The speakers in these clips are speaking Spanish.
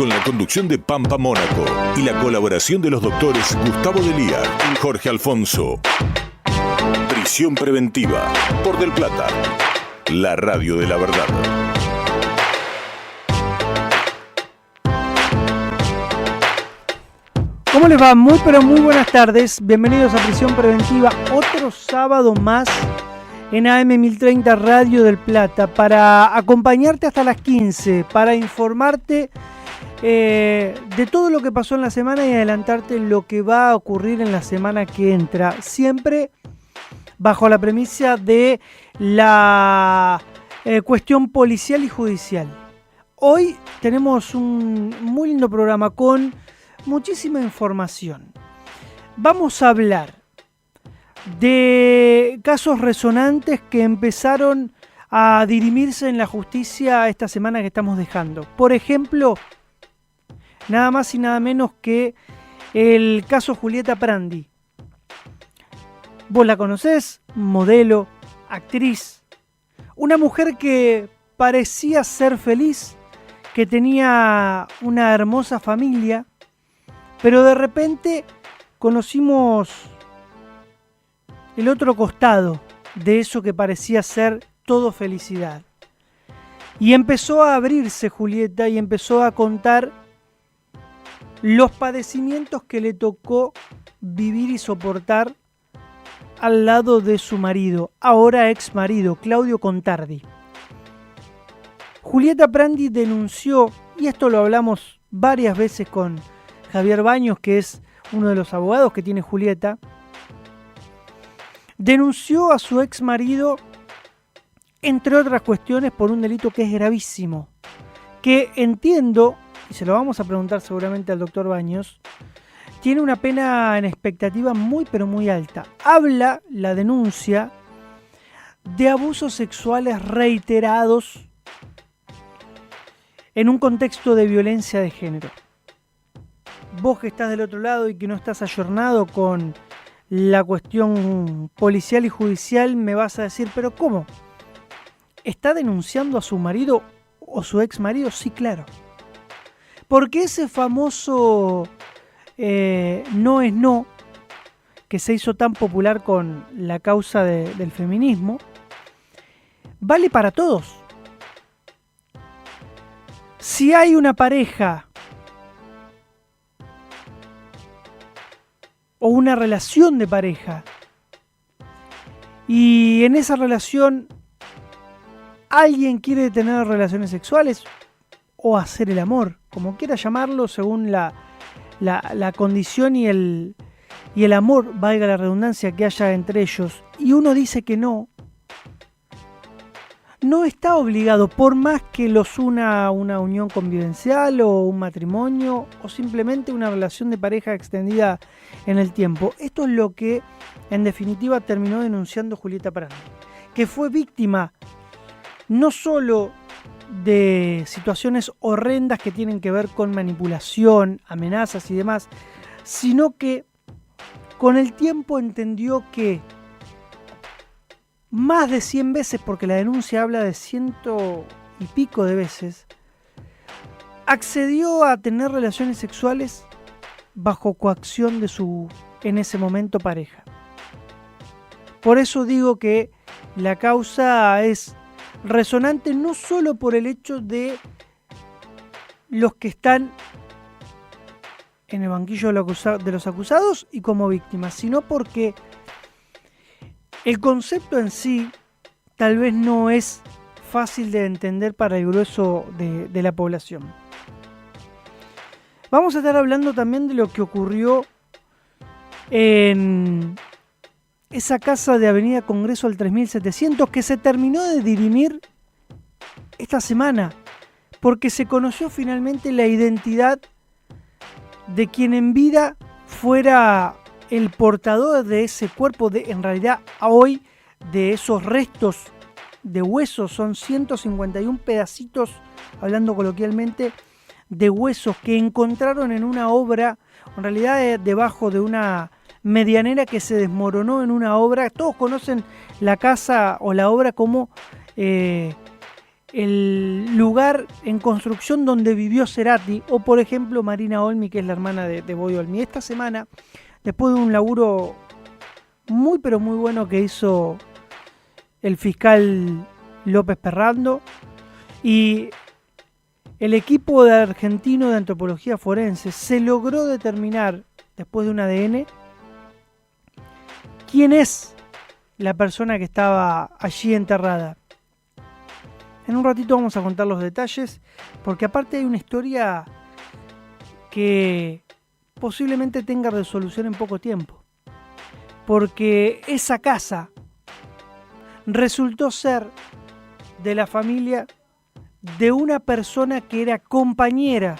con la conducción de Pampa Mónaco y la colaboración de los doctores Gustavo Delía y Jorge Alfonso. Prisión Preventiva por Del Plata, la radio de la verdad. ¿Cómo les va? Muy pero muy buenas tardes. Bienvenidos a Prisión Preventiva, otro sábado más en AM 1030 Radio del Plata, para acompañarte hasta las 15, para informarte de todo lo que pasó en la semana y adelantarte lo que va a ocurrir en la semana que entra, siempre bajo la premisa de la cuestión policial y judicial. Hoy tenemos un muy lindo programa con muchísima información. Vamos a hablar de casos resonantes que empezaron a dirimirse en la justicia esta semana que estamos dejando. Por ejemplo, nada más y nada menos que el caso Julieta Prandi. Vos la conocés, modelo, actriz, una mujer que parecía ser feliz, que tenía una hermosa familia, pero de repente conocimos el otro costado de eso que parecía ser todo felicidad. Y empezó a abrirse Julieta y empezó a contar los padecimientos que le tocó vivir y soportar al lado de su marido, ahora ex marido, Claudio Contardi. Julieta Prandi denunció, y esto lo hablamos varias veces con Javier Baños, que es uno de los abogados que tiene Julieta, denunció a su ex marido, entre otras cuestiones, por un delito que es gravísimo, que entiendo, y se lo vamos a preguntar seguramente al doctor Baños, tiene una pena en expectativa muy pero muy alta. Habla la denuncia de abusos sexuales reiterados en un contexto de violencia de género. Vos que estás del otro lado y que no estás ayornado con la cuestión policial y judicial, me vas a decir, ¿pero cómo? ¿Está denunciando a su marido o su ex marido? Sí, claro. Porque ese famoso no es no, que se hizo tan popular con la causa del feminismo, vale para todos. Si hay una pareja o una relación de pareja y en esa relación alguien quiere tener relaciones sexuales o hacer el amor, como quiera llamarlo, según la condición y el amor, valga la redundancia, que haya entre ellos, y uno dice que no está obligado, por más que los una una unión convivencial o un matrimonio o simplemente una relación de pareja extendida en el tiempo. Esto es lo que en definitiva terminó denunciando Julieta Prandi, que fue víctima no solo de situaciones horrendas que tienen que ver con manipulación, amenazas y demás, sino que con el tiempo entendió que más de 100 veces, porque la denuncia habla de 100 y pico de veces, accedió a tener relaciones sexuales bajo coacción de su, en ese momento, pareja. Por eso digo que la causa es resonante no solo por el hecho de los que están en el banquillo de los acusados y como víctimas, sino porque el concepto en sí tal vez no es fácil de entender para el grueso de la población. Vamos a estar hablando también de lo que ocurrió en esa casa de Avenida Congreso al 3700, que se terminó de dirimir esta semana, porque se conoció finalmente la identidad de quien en vida fuera el portador de ese cuerpo, en realidad hoy, de esos restos de huesos. Son 151 pedacitos, hablando coloquialmente, de huesos que encontraron en una obra, en realidad debajo de una medianera que se desmoronó en una obra. Todos conocen la casa o la obra como el lugar en construcción donde vivió Cerati, o por ejemplo Marina Olmi, que es la hermana de Boy Olmi. Esta semana, después de un laburo muy pero muy bueno que hizo el fiscal López Perrando y el equipo de argentino de antropología forense, se logró determinar, después de un ADN, quién es la persona que estaba allí enterrada. En un ratito vamos a contar los detalles, porque aparte hay una historia que posiblemente tenga resolución en poco tiempo. Porque esa casa resultó ser de la familia de una persona que era compañera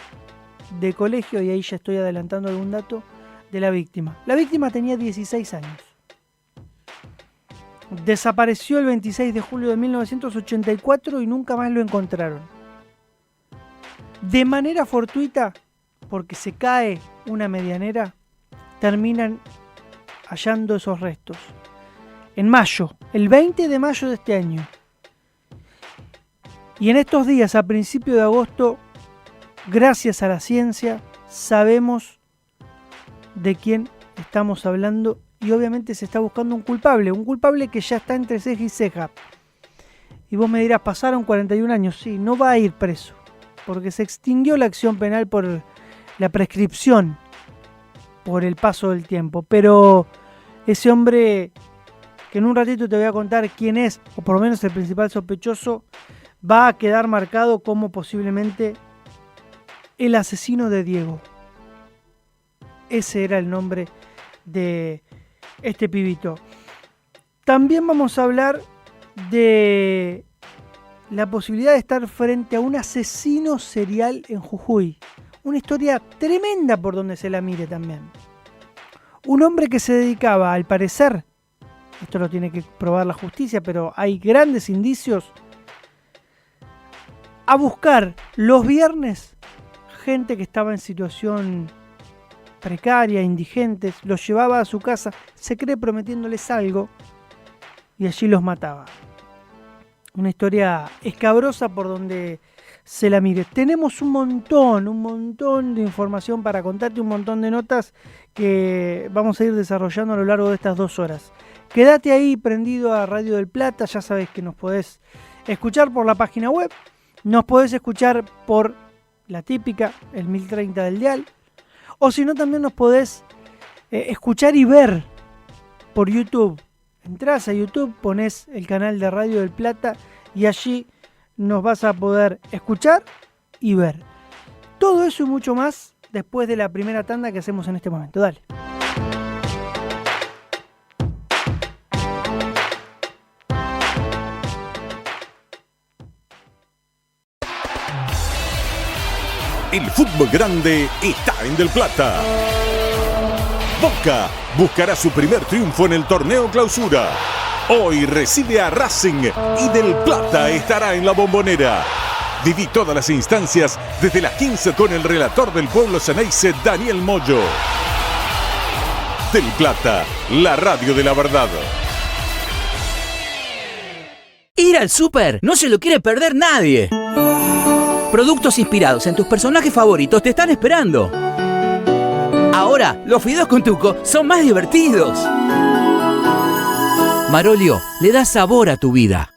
de colegio, y ahí ya estoy adelantando algún dato, de la víctima. La víctima tenía 16 años. Desapareció el 26 de julio de 1984 y nunca más lo encontraron. De manera fortuita, porque se cae una medianera, terminan hallando esos restos. En mayo, el 20 de mayo de este año. Y en estos días, a principios de agosto, gracias a la ciencia, sabemos de quién estamos hablando. Y obviamente se está buscando un culpable que ya está entre ceja y ceja. Y vos me dirás, pasaron 41 años, sí, no va a ir preso, porque se extinguió la acción penal por la prescripción, por el paso del tiempo. Pero ese hombre, que en un ratito te voy a contar quién es, o por lo menos el principal sospechoso, va a quedar marcado como posiblemente el asesino de Diego. Ese era el nombre de este pibito. También vamos a hablar de la posibilidad de estar frente a un asesino serial en Jujuy. Una historia tremenda por donde se la mire también. Un hombre que se dedicaba, al parecer, esto lo tiene que probar la justicia, pero hay grandes indicios, a buscar los viernes gente que estaba en situación precaria, indigentes, los llevaba a su casa, se cree prometiéndoles algo, y allí los mataba. Una historia escabrosa por donde se la mire. Tenemos un montón de información para contarte, un montón de notas que vamos a ir desarrollando a lo largo de estas 2 horas. Quédate ahí prendido a Radio del Plata, ya sabes que nos podés escuchar por la página web, nos podés escuchar por la típica, el 1030 del dial, o si no, también nos podés escuchar y ver por YouTube. Entrás a YouTube, ponés el canal de Radio del Plata y allí nos vas a poder escuchar y ver. Todo eso y mucho más después de la primera tanda que hacemos en este momento. Dale. El fútbol grande está en Del Plata. Boca buscará su primer triunfo en el torneo Clausura. Hoy recibe a Racing y Del Plata estará en la Bombonera. Viví todas las instancias desde las 15 con el relator del pueblo Ceneice, Daniel Moyo. Del Plata, la radio de la verdad. Ir al súper no se lo quiere perder nadie. Productos inspirados en tus personajes favoritos te están esperando. Ahora, los fideos con tuco son más divertidos. Marolio le da sabor a tu vida.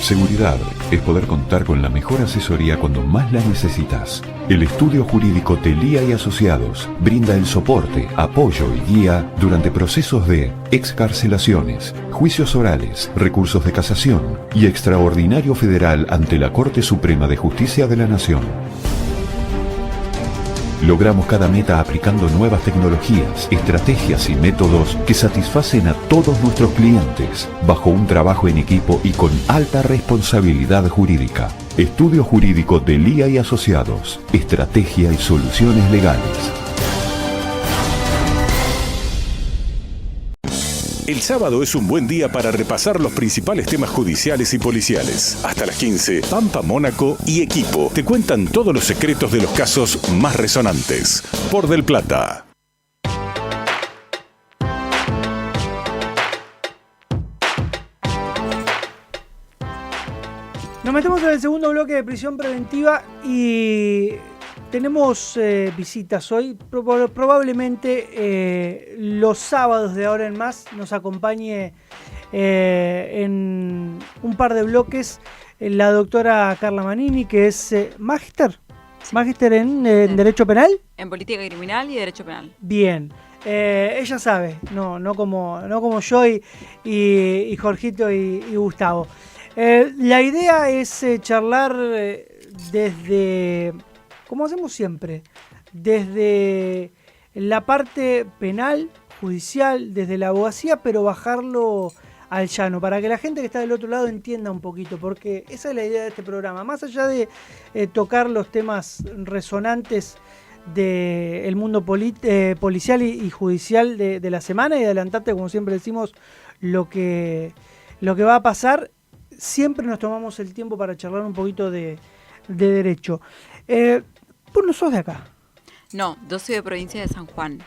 Seguridad es poder contar con la mejor asesoría cuando más la necesitas. El estudio jurídico Telía y Asociados brinda el soporte, apoyo y guía durante procesos de excarcelaciones, juicios orales, recursos de casación y extraordinario federal ante la Corte Suprema de Justicia de la Nación. Logramos cada meta aplicando nuevas tecnologías, estrategias y métodos que satisfacen a todos nuestros clientes, bajo un trabajo en equipo y con alta responsabilidad jurídica. Estudio Jurídico Telía y Asociados, estrategia y soluciones legales. El sábado es un buen día para repasar los principales temas judiciales y policiales. Hasta las 15, Pampa Mónaco y equipo te cuentan todos los secretos de los casos más resonantes. Por Del Plata. Nos metemos en el segundo bloque de prisión preventiva y tenemos visitas hoy. Probablemente los sábados de ahora en más nos acompañe en un par de bloques la doctora Carla Manini, que es magíster en Derecho Penal. En Política Criminal y Derecho Penal. Bien. Ella sabe, no como yo y Jorgito y Gustavo. La idea es charlar desde, como hacemos siempre, desde la parte penal, judicial, desde la abogacía, pero bajarlo al llano, para que la gente que está del otro lado entienda un poquito, porque esa es la idea de este programa. Más allá de tocar los temas resonantes del mundo policial y judicial de la semana y adelantarte, como siempre decimos, lo que va a pasar, siempre nos tomamos el tiempo para charlar un poquito de derecho. Vos no sos de acá. No, yo soy de provincia de San Juan.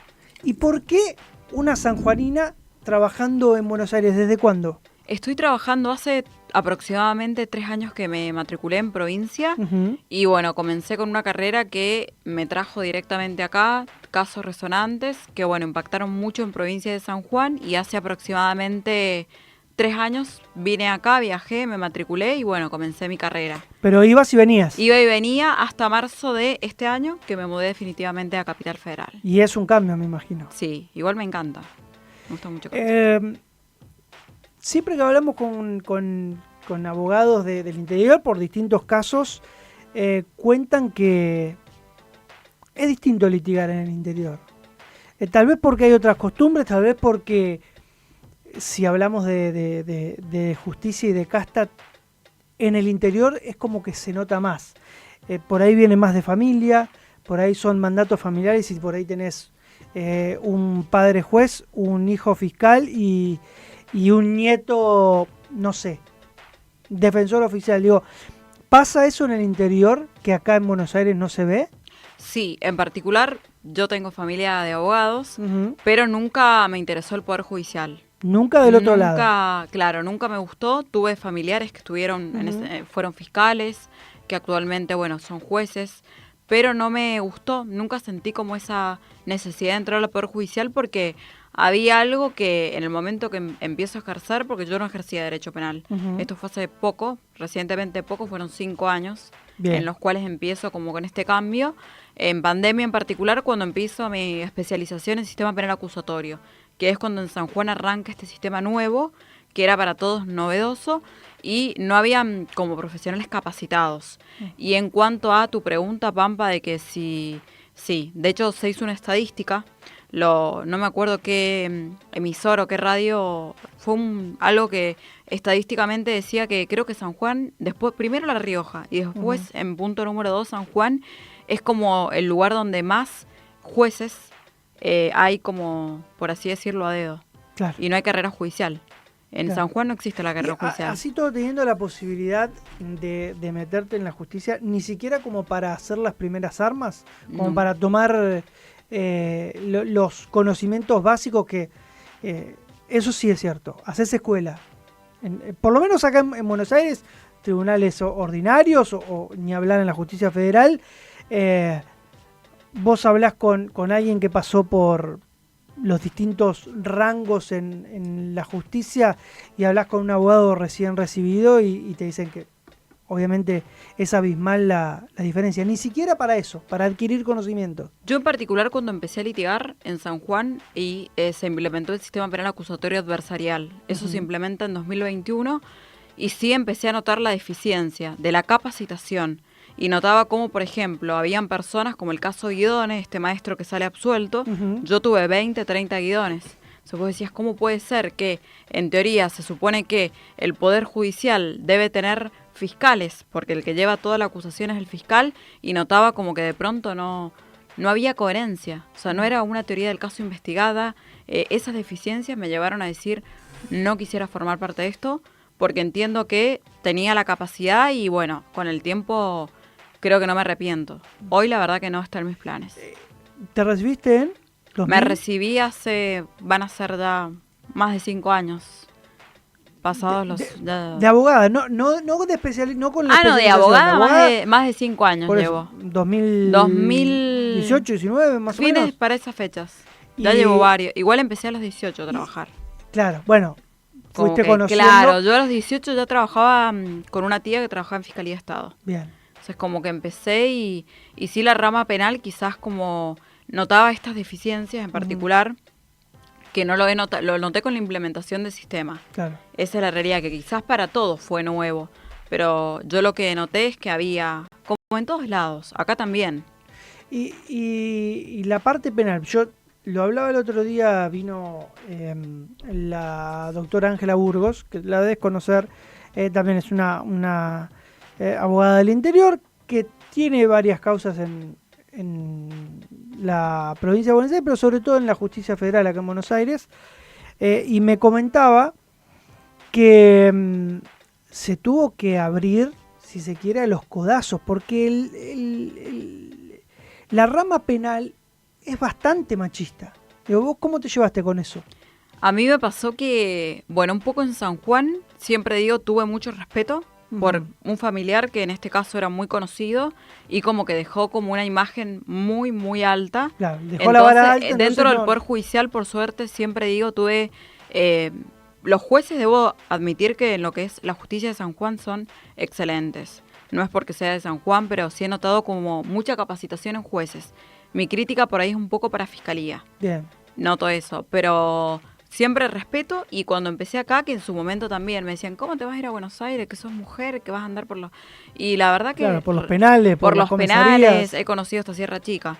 ¿Y por qué una sanjuanina trabajando en Buenos Aires? ¿Desde cuándo? Estoy trabajando hace aproximadamente 3 años que me matriculé en provincia. Uh-huh. Y bueno, comencé con una carrera que me trajo directamente acá, casos resonantes, que bueno, impactaron mucho en provincia de San Juan, y hace aproximadamente 3 años vine acá, viajé, me matriculé y bueno, comencé mi carrera. Pero ibas y venías. Iba y venía hasta marzo de este año, que me mudé definitivamente a Capital Federal. Y es un cambio, me imagino. Sí, igual me encanta. Me gusta mucho. Siempre que hablamos con abogados del interior por distintos casos, cuentan que es distinto litigar en el interior. Tal vez porque hay otras costumbres, tal vez porque si hablamos de justicia y de casta, en el interior es como que se nota más. Por ahí viene más de familia, por ahí son mandatos familiares y por ahí tenés un padre juez, un hijo fiscal y un nieto, no sé, defensor oficial. Digo, ¿pasa eso en el interior que acá en Buenos Aires no se ve? Sí, en particular yo tengo familia de abogados, Uh-huh. pero nunca me interesó el Poder Judicial. Nunca del otro lado. Claro, nunca me gustó. Tuve familiares que estuvieron, Uh-huh. fueron fiscales, que actualmente, bueno, son jueces, pero no me gustó. Nunca sentí como esa necesidad de entrar al Poder Judicial porque había algo que en el momento que empiezo a ejercer, porque yo no ejercía derecho penal. Uh-huh. Esto fue hace poco, recientemente poco, fueron 5 años. Bien. En los cuales empiezo como con este cambio. En pandemia en particular, cuando empiezo mi especialización en sistema penal acusatorio, que es cuando en San Juan arranca este sistema nuevo, que era para todos novedoso, y no habían como profesionales capacitados. Y en cuanto a tu pregunta, Pampa, de que sí, de hecho se hizo una estadística, no me acuerdo qué emisor o qué radio, fue algo que estadísticamente decía que creo que San Juan, después primero La Rioja y después Uh-huh. en punto número 2 San Juan, es como el lugar donde más jueces hay, como por así decirlo, a dedo. Claro. Y no hay carrera judicial. En Claro. San Juan no existe la carrera judicial. Así todo teniendo la posibilidad de meterte en la justicia, ni siquiera como para hacer las primeras armas, como No. para tomar los conocimientos básicos que, eso sí es cierto, haces escuela. Por lo menos acá en Buenos Aires, tribunales ordinarios o ni hablar en la justicia federal, vos hablás con alguien que pasó por los distintos rangos en la justicia y hablas con un abogado recién recibido y te dicen que obviamente es abismal la diferencia, ni siquiera para eso, para adquirir conocimiento. Yo en particular cuando empecé a litigar en San Juan y se implementó el sistema penal acusatorio adversarial, eso se implementa en 2021 y sí empecé a notar la deficiencia de la capacitación. Y notaba cómo, por ejemplo, habían personas como el caso Guidones, este maestro que sale absuelto. Uh-huh. Yo tuve 20, 30 Guidones. Entonces vos decías, ¿cómo puede ser que, en teoría, se supone que el Poder Judicial debe tener fiscales? Porque el que lleva toda la acusación es el fiscal. Y notaba como que de pronto no había coherencia. O sea, no era una teoría del caso investigada. Esas deficiencias me llevaron a decir, no quisiera formar parte de esto, porque entiendo que tenía la capacidad y, bueno, con el tiempo creo que no me arrepiento. Hoy la verdad que no está en mis planes. ¿Te recibiste en 2000? Me recibí van a ser ya más de 5 años. Pasados los... De abogada, no de especialista, no con la no, de especialización, abogada más de 5 años por llevo. eso, 2018, 19 más o menos. Fines para esas fechas. Ya Y- llevo varios. Igual empecé a los 18 a trabajar. Claro, bueno, Como fuiste que, conociendo. claro, yo a los 18 ya trabajaba con una tía que trabajaba en Fiscalía de Estado. Bien. Entonces como que empecé y sí la rama penal quizás como notaba estas deficiencias en particular, que no lo noté con la implementación del sistema. Claro. Esa es la realidad, que quizás para todos fue nuevo, pero yo lo que noté es que había, como en todos lados, acá también. Y la parte penal, yo lo hablaba el otro día, vino la doctora Ángela Burgos, que la debes conocer, también es una abogada del interior, que tiene varias causas en la provincia de Buenos Aires, pero sobre todo en la justicia federal acá en Buenos Aires, y me comentaba que se tuvo que abrir, si se quiere, a los codazos, porque la rama penal es bastante machista. Digo, ¿vos cómo te llevaste con eso? A mí me pasó que, bueno, un poco en San Juan, siempre digo, tuve mucho respeto por un familiar que en este caso era muy conocido y como que dejó como una imagen muy, muy alta. Claro, dejó la vara alta. Dentro del Poder Judicial, por suerte, siempre digo, tuve... los jueces, debo admitir que en lo que es la justicia de San Juan son excelentes. No es porque sea de San Juan, pero sí he notado como mucha capacitación en jueces. Mi crítica por ahí es un poco para Fiscalía. Bien. Noto eso, pero siempre respeto, y cuando empecé acá, que en su momento también me decían, ¿cómo te vas a ir a Buenos Aires? Que sos mujer, que vas a andar por los... Y la verdad que... Claro, por los penales, por las los penales, comisarías. he conocido esta Sierra Chica.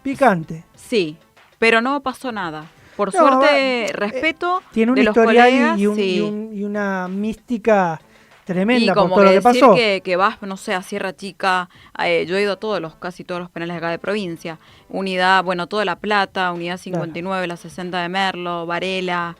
Picante. Sí, pero no pasó nada. Por No, suerte, respeto tiene un de los historial colegas, y una mística tremenda y por como todo lo que decir pasó. que vas, no sé, a Sierra Chica, yo he ido a casi todos los penales acá de provincia, Unidad, bueno, toda La Plata, Unidad 59, la 60 de Merlo, Varela,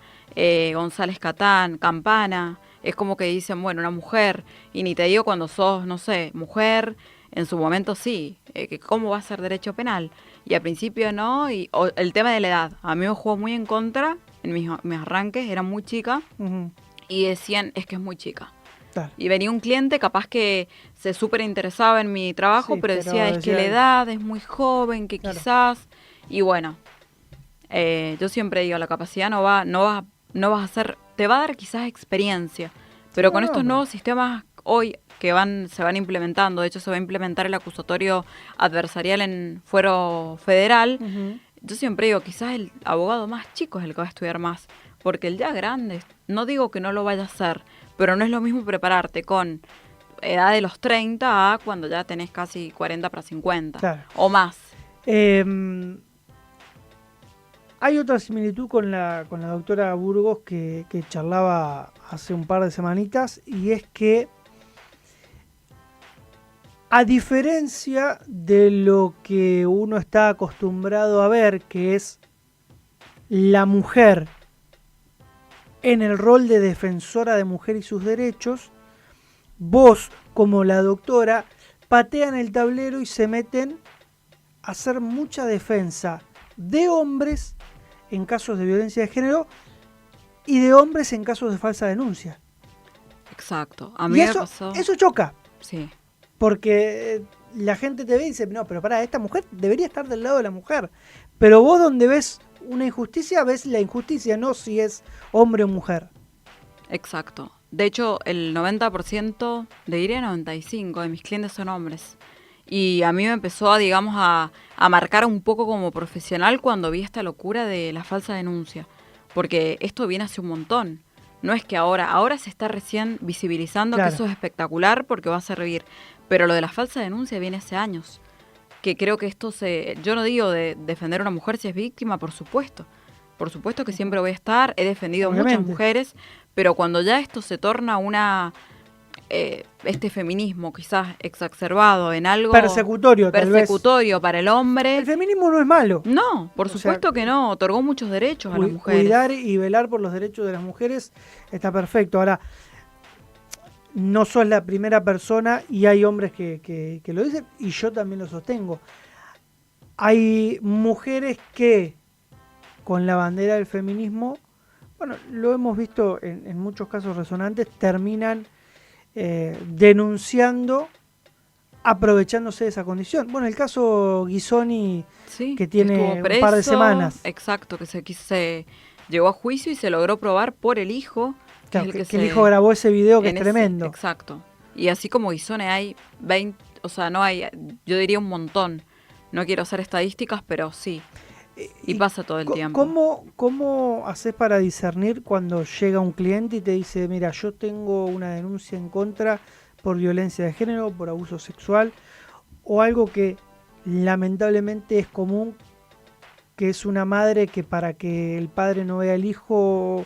González Catán, Campana, es como que dicen, bueno, una mujer, y ni te digo cuando sos, no sé, mujer, en su momento sí, que cómo va a ser derecho penal, y al principio no, o el tema de la edad, a mí me jugó muy en contra, en mis arranques, era muy chica, Ujú, y decían, es que es muy chica. claro. Y venía un cliente capaz que se súper interesaba en mi trabajo, Sí, pero decía, es que la edad es muy joven, que Claro. quizás... Y bueno, yo siempre digo, la capacidad no vas a hacer... Te va a dar quizás experiencia, pero con estos nuevos sistemas hoy que se van implementando, de hecho se va a implementar el acusatorio adversarial en fuero federal, Ujú. yo siempre digo, quizás el abogado más chico es el que va a estudiar más, porque el ya grande, no digo que no lo vaya a hacer, pero no es lo mismo prepararte con edad de los 30 a cuando ya tenés casi 40 para 50 Claro. o más. Hay otra similitud con la doctora Burgos que charlaba hace un par de semanitas, y es que a diferencia de lo que uno está acostumbrado a ver, que es la mujer en el rol de defensora de mujer y sus derechos, vos, como la doctora, patean el tablero y se meten a hacer mucha defensa de hombres en casos de violencia de género y de hombres en casos de falsa denuncia. Exacto. A Y mí me eso, pasó... eso choca, Sí. porque la gente te ve y dice, no, pero pará, esta mujer debería estar del lado de la mujer. Pero vos, donde ves una injusticia, ves la injusticia, no si es hombre o mujer. Exacto. De hecho, el 90%, diría 95% de mis clientes son hombres. Y a mí me empezó a marcar un poco como profesional cuando vi esta locura de la falsa denuncia. Porque esto viene hace un montón. No es que ahora se está recién visibilizando, Claro. que eso es espectacular porque va a servir. Pero lo de la falsa denuncia viene hace años. Que creo que yo no digo de defender a una mujer si es víctima, por supuesto. Por supuesto que siempre voy a estar, he defendido Obviamente. muchas mujeres, pero cuando ya esto se torna este feminismo quizás exacerbado en algo Persecutorio, tal vez. persecutorio para el hombre, El feminismo no es malo. no, por O sea, supuesto que no, otorgó muchos derechos a las mujeres. Cuidar y velar por los derechos de las mujeres está perfecto. Ahora, no sos la primera persona, y hay hombres que lo dicen, y yo también lo sostengo. Hay mujeres que, con la bandera del feminismo, bueno, lo hemos visto en muchos casos resonantes, terminan denunciando, aprovechándose de esa condición. Bueno, el caso Ghisoni, Sí, que tiene estuvo un preso, par de semanas. Exacto, que se llegó a juicio y se logró probar por el hijo. Claro, es que el hijo grabó ese video que es en ese- tremendo. Exacto. Y así como Ghisoni hay 20, o sea, no hay, yo diría un montón. No quiero hacer estadísticas, pero sí. Y pasa todo el tiempo. ¿Cómo haces para discernir cuando llega un cliente y te dice, mira, yo tengo una denuncia en contra por violencia de género, por abuso sexual, o algo que lamentablemente es común, que es una madre que para que el padre no vea al hijo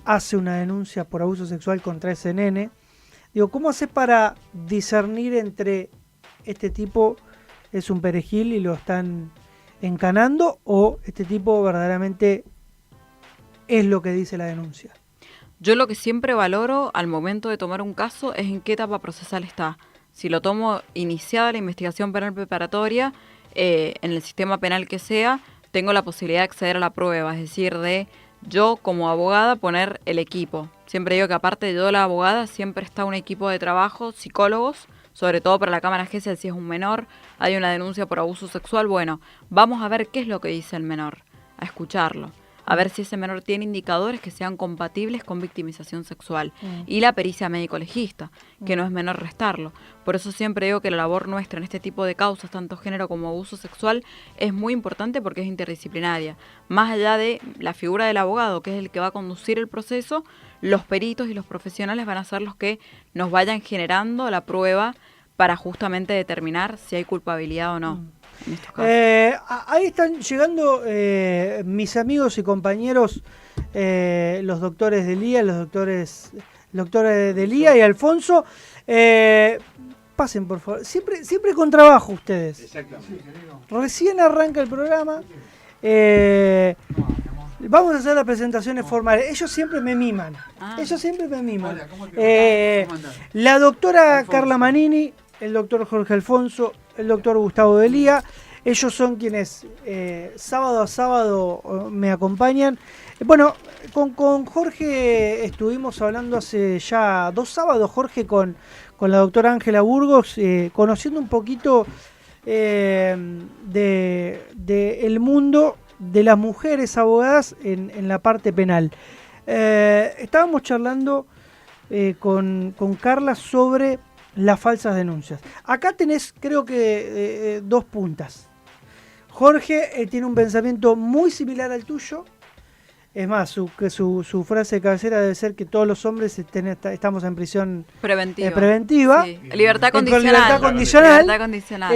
hace una denuncia por abuso sexual contra ese nene? Digo, ¿cómo haces para discernir entre este tipo es un perejil y lo están encanando, o este tipo verdaderamente es lo que dice la denuncia? Yo lo que siempre valoro al momento de tomar un caso es en qué etapa procesal está. Si lo tomo iniciada la investigación penal preparatoria, en el sistema penal que sea, tengo la posibilidad de acceder a la prueba, es decir, de yo como abogada poner el equipo. Siempre digo que aparte de yo la abogada, siempre está un equipo de trabajo, psicólogos, sobre todo para la Cámara Gesell, si es un menor, hay una denuncia por abuso sexual, bueno, vamos a ver qué es lo que dice el menor, a escucharlo, a ver si ese menor tiene indicadores que sean compatibles con victimización sexual. Y la pericia médico-legista, que no es menor restarlo. Por eso siempre digo que la labor nuestra en este tipo de causas, tanto género como abuso sexual, es muy importante porque es interdisciplinaria. Más allá de la figura del abogado, que es el que va a conducir el proceso, los peritos y los profesionales van a ser los que nos vayan generando la prueba para justamente determinar si hay culpabilidad o no. En estos casos. Ahí están llegando mis amigos y compañeros, los doctores Delía, el doctor Delía y Alfonso. Pasen, por favor. Siempre con trabajo ustedes. Exactamente. Recién arranca el programa. Vamos a hacer las presentaciones formales. Ellos siempre me miman. Ellos siempre me miman. Hola, ¿cómo te va? ¿Cómo andás? La doctora Alfonso. Carla Manini, el doctor Jorge Alfonso, el doctor Gustavo Delía. Ellos son quienes sábado a sábado me acompañan. Bueno, con Jorge estuvimos hablando hace ya 2 sábados, Jorge, con la doctora Ángela Burgos, conociendo un poquito de el mundo de las mujeres abogadas en la parte penal. Estábamos charlando con Carla sobre las falsas denuncias. Acá tenés, creo que, 2 puntas. Jorge tiene un pensamiento muy similar al tuyo. Es más, su frase de cabecera debe ser que todos los hombres estamos en prisión preventiva. Sí. Libertad Con condicional. libertad condicional. Libertad condicional.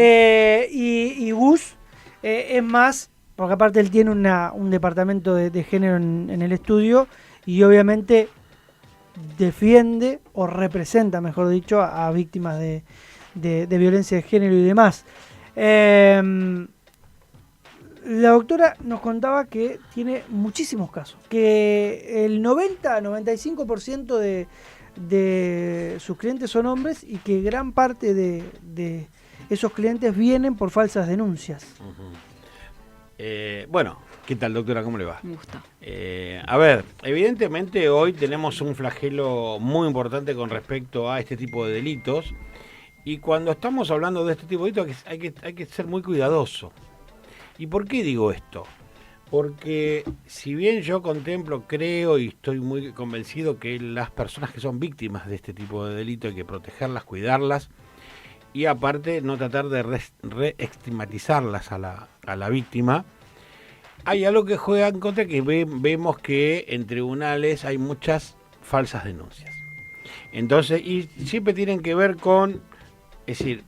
Y Gus es más, porque aparte él tiene un departamento de género en el estudio y obviamente defiende o representa, mejor dicho, a víctimas de violencia de género y demás. La doctora nos contaba que tiene muchísimos casos, que el 90-95% de sus clientes son hombres y que gran parte de esos clientes vienen por falsas denuncias. Bueno, ¿qué tal, doctora? ¿Cómo le va? Me gusta. A ver, evidentemente hoy tenemos un flagelo muy importante con respecto a este tipo de delitos, y cuando estamos hablando de este tipo de delitos hay que ser muy cuidadoso. ¿Y por qué digo esto? Porque si bien yo contemplo, creo y estoy muy convencido que las personas que son víctimas de este tipo de delito hay que protegerlas, cuidarlas, y aparte no tratar de reestigmatizarlas a la víctima, hay algo que juega en contra, que vemos que en tribunales hay muchas falsas denuncias. Entonces, y siempre tienen que ver con, es decir,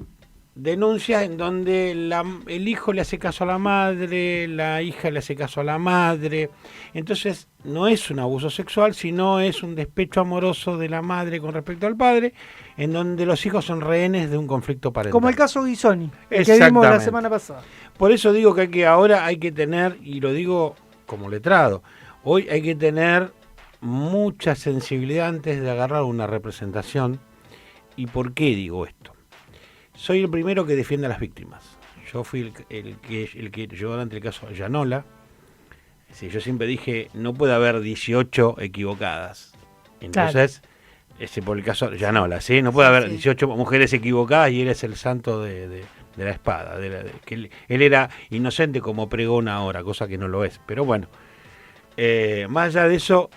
denuncias en donde el hijo le hace caso a la madre, la hija le hace caso a la madre. Entonces no es un abuso sexual, sino es un despecho amoroso de la madre con respecto al padre, en donde los hijos son rehenes de un conflicto parental. Como el caso Ghisoni, que vimos la semana pasada. Por eso digo que ahora hay que tener, y lo digo como letrado, hoy hay que tener mucha sensibilidad antes de agarrar una representación. ¿Y por qué digo esto? Soy el primero que defiende a las víctimas. Yo fui el que llevó adelante el caso Llanola, Sí, yo siempre dije, no puede haber 18 equivocadas. Entonces, por el caso, ya no, no puede haber 18 mujeres equivocadas y él es el santo de la espada. Que él era inocente como pregona ahora, cosa que no lo es. Pero bueno, más allá de eso,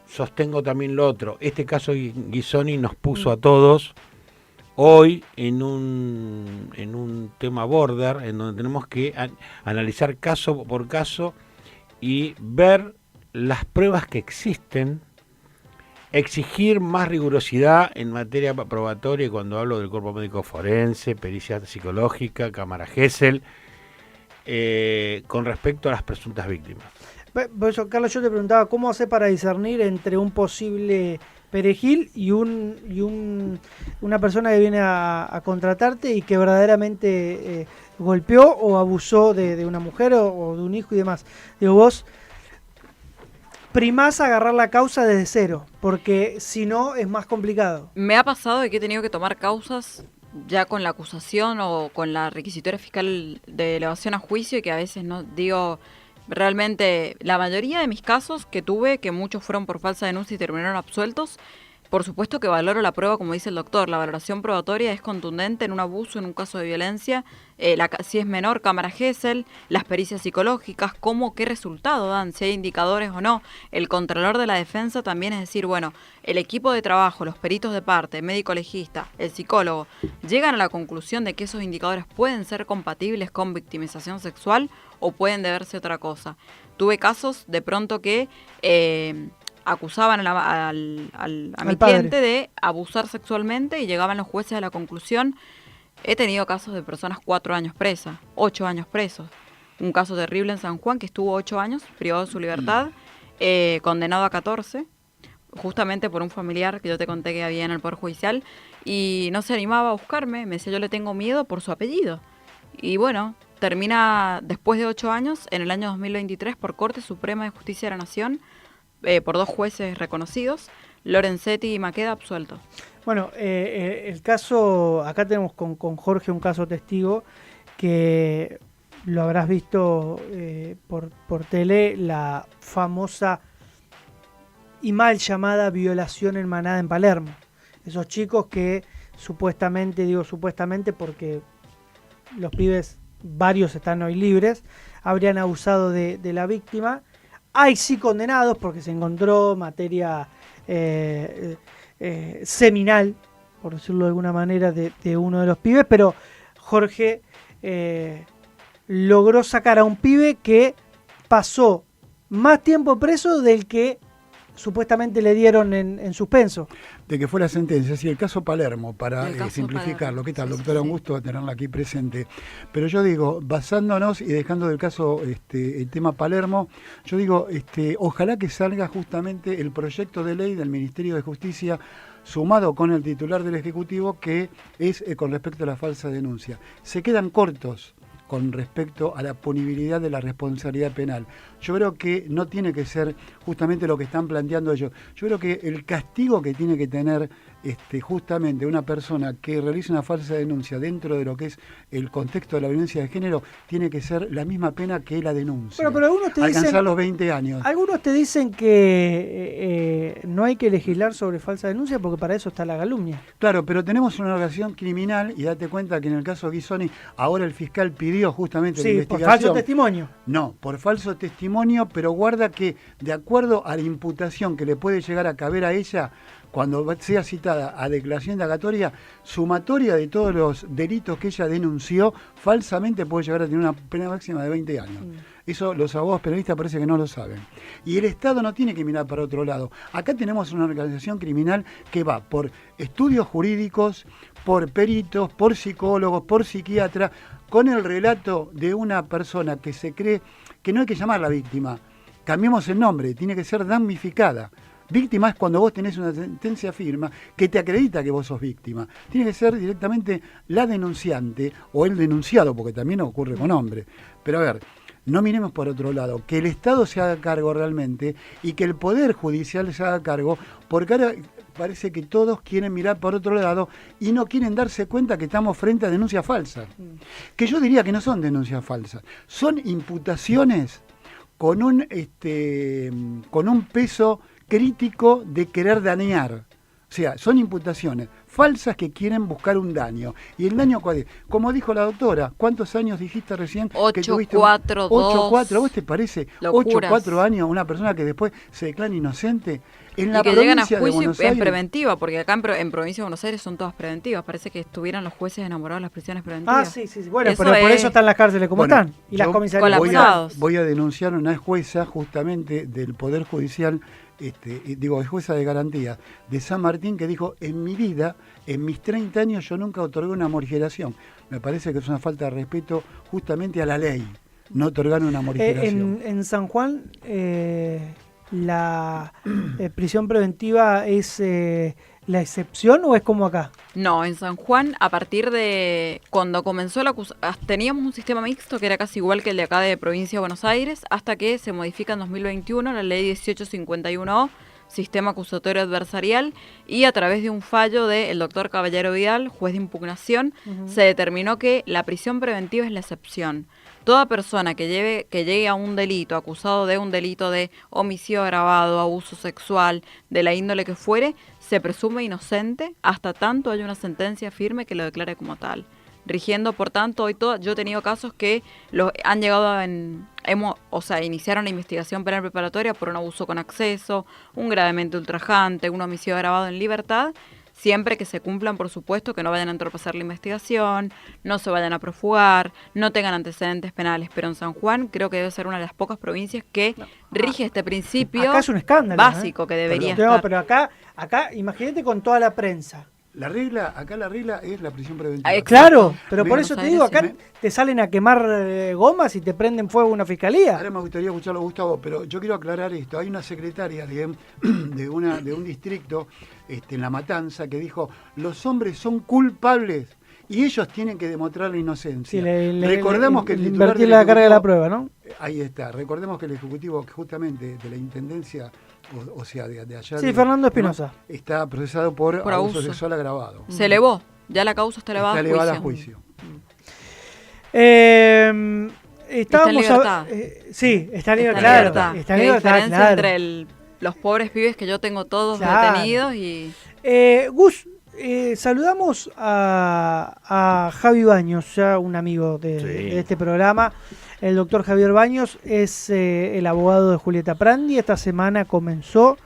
sostengo también lo otro. Este caso Ghisoni nos puso a todos hoy en un tema border, en donde tenemos que analizar caso por caso y ver las pruebas que existen, exigir más rigurosidad en materia probatoria, y cuando hablo del cuerpo médico forense, pericia psicológica, cámara Gesell, con respecto a las presuntas víctimas. Por eso, Carlos, yo te preguntaba, ¿cómo hacer para discernir entre un posible perejil y una persona que viene a contratarte y que verdaderamente golpeó o abusó de una mujer o de un hijo y demás? Digo, vos primás agarrar la causa desde cero, porque si no es más complicado. Me ha pasado de que he tenido que tomar causas ya con la acusación o con la requisitoria fiscal de elevación a juicio, y que a veces no digo... Realmente, la mayoría de mis casos que tuve, que muchos fueron por falsa denuncia y terminaron absueltos, por supuesto que valoro la prueba, como dice el doctor. La valoración probatoria es contundente en un abuso, en un caso de violencia. Si es menor, cámara Gesell, las pericias psicológicas, qué resultado dan, si hay indicadores o no. El contralor de la defensa también, es decir, bueno, el equipo de trabajo, los peritos de parte, médico legista, el psicólogo, llegan a la conclusión de que esos indicadores pueden ser compatibles con victimización sexual o pueden deberse a otra cosa. Tuve casos de pronto que acusaban a mi cliente de abusar sexualmente y llegaban los jueces a la conclusión. He tenido casos de personas 4 años presas, 8 años presos. Un caso terrible en San Juan que estuvo 8 años privado de su libertad, condenado a 14, justamente por un familiar que yo te conté que había en el Poder Judicial, y no se animaba a buscarme. Me decía, yo le tengo miedo por su apellido. Y bueno, termina después de 8 años, en el año 2023, por Corte Suprema de Justicia de la Nación, por 2 jueces reconocidos, Lorenzetti y Maqueda, absuelto. Bueno, el caso, acá tenemos con Jorge un caso testigo que lo habrás visto por tele, la famosa y mal llamada violación en manada en Palermo. Esos chicos que supuestamente, digo supuestamente porque los pibes, varios están hoy libres, habrían abusado de la víctima. Hay sí condenados porque se encontró materia seminal, por decirlo de alguna manera, de uno de los pibes, pero Jorge logró sacar a un pibe que pasó más tiempo preso del que supuestamente le dieron en suspenso. De que fue la sentencia, sí, el caso Palermo, para simplificarlo. Palermo. ¿Qué tal, Sí, doctora? sí. Un gusto tenerla aquí presente. Pero yo digo, basándonos y dejando del caso el tema Palermo, yo digo, ojalá que salga justamente el proyecto de ley del Ministerio de Justicia sumado con el titular del Ejecutivo, que es con respecto a la falsa denuncia. Se quedan cortos con respecto a la punibilidad de la responsabilidad penal. Yo creo que no tiene que ser justamente lo que están planteando ellos. Yo creo que el castigo que tiene que tener justamente una persona que realiza una falsa denuncia dentro de lo que es el contexto de la violencia de género tiene que ser la misma pena que la denuncia. Bueno, pero algunos te alcanzar dicen, los 20 años. Algunos te dicen que no hay que legislar sobre falsa denuncia porque para eso está la calumnia. Claro, pero tenemos una organización criminal y date cuenta que en el caso de Ghisoni ahora el fiscal pidió justamente la investigación. Por falso testimonio. No, por falso testimonio, pero guarda que de acuerdo a la imputación que le puede llegar a caber a ella, cuando sea citada a declaración indagatoria, sumatoria de todos los delitos que ella denunció, falsamente puede llegar a tener una pena máxima de 20 años. Eso los abogados penalistas parece que no lo saben. Y el Estado no tiene que mirar para otro lado. Acá tenemos una organización criminal que va por estudios jurídicos, por peritos, por psicólogos, por psiquiatras, con el relato de una persona que se cree que no hay que llamarla víctima. Cambiemos el nombre, tiene que ser damnificada. Víctima es cuando vos tenés una sentencia firme que te acredita que vos sos víctima. Tiene que ser directamente la denunciante o el denunciado, porque también ocurre con hombres. Pero a ver, no miremos por otro lado, que el Estado se haga cargo realmente y que el Poder Judicial se haga cargo, porque ahora parece que todos quieren mirar por otro lado y no quieren darse cuenta que estamos frente a denuncias falsas. Que yo diría que no son denuncias falsas, son imputaciones con un peso crítico de querer dañar. O sea, son imputaciones falsas que quieren buscar un daño. ¿Y el daño cuál es? Como dijo la doctora, ¿cuántos años dijiste recién? 8, 4, 2. 8, 4, ¿a vos te parece? Locuras. 8, 4 años, una persona que después se declara inocente. En la Y que llegan a provincia de juicio Buenos en Aires, preventiva, porque acá en provincia de Buenos Aires son todas preventivas. Parece que estuvieran los jueces enamorados de las prisiones preventivas. Sí. Bueno, Eso pero por es- eso están las cárceles como Bueno, están. Y las yo comisarías como colapsados. están. voy a denunciar a una jueza justamente del Poder Judicial, jueza de garantía de San Martín, que dijo: en mi vida, en mis 30 años, yo nunca otorgué una morigeración. Me parece que es una falta de respeto justamente a la ley, no otorgar una morigeración. En San Juan, la prisión preventiva es la excepción o es como acá? No, en San Juan, a partir de cuando comenzó la acusación, teníamos un sistema mixto que era casi igual que el de acá de Provincia de Buenos Aires, hasta que se modifica en 2021 la ley 1851O, sistema acusatorio adversarial, y a través de un fallo del doctor Caballero Vidal, juez de impugnación, se determinó que la prisión preventiva es la excepción. Toda persona que llegue a un delito, acusado de un delito de homicidio agravado, abuso sexual, de la índole que fuere, se presume inocente hasta tanto haya una sentencia firme que lo declare como tal. Rigiendo, por tanto, yo he tenido casos que han llegado iniciaron la investigación penal preparatoria por un abuso con acceso, un gravemente ultrajante, un homicidio agravado en libertad, siempre que se cumplan, por supuesto, que no vayan a entorpecer la investigación, no se vayan a profugar, no tengan antecedentes penales. Pero en San Juan creo que debe ser una de las pocas provincias que rige este principio Acá es un escándalo, básico que debería estar. Pero acá, imagínate con toda la prensa. Acá la regla es la prisión preventiva. Claro, pero por Buenos eso te Aires, digo, sí. acá te salen a quemar gomas y te prenden fuego una fiscalía. Ahora me gustaría escucharlo, Gustavo, pero yo quiero aclarar esto. Hay una secretaria de un distrito en La Matanza que dijo: los hombres son culpables y ellos tienen que demostrar la inocencia. Sí, Recordemos que el titular invertir del la carga de la Ejecutivo- prueba, ¿no? Ahí está. Recordemos que el Ejecutivo justamente de la Intendencia, o sea, de allá... Sí, Fernando Espinosa. ¿no? Está procesado por abuso abuso. sexual agravado. Se elevó, ya la causa está elevada, Está elevada a juicio. juicio. Estábamos libertad. sí, está en libertad. Está en libertad. Está en Qué libertad, diferencia claro. entre los pobres pibes que yo tengo todos Claro. detenidos y... Gus, saludamos a Javi Baños, ya un amigo de este programa. El doctor Javier Baños es el abogado de Julieta Prandi. Esta semana comenzó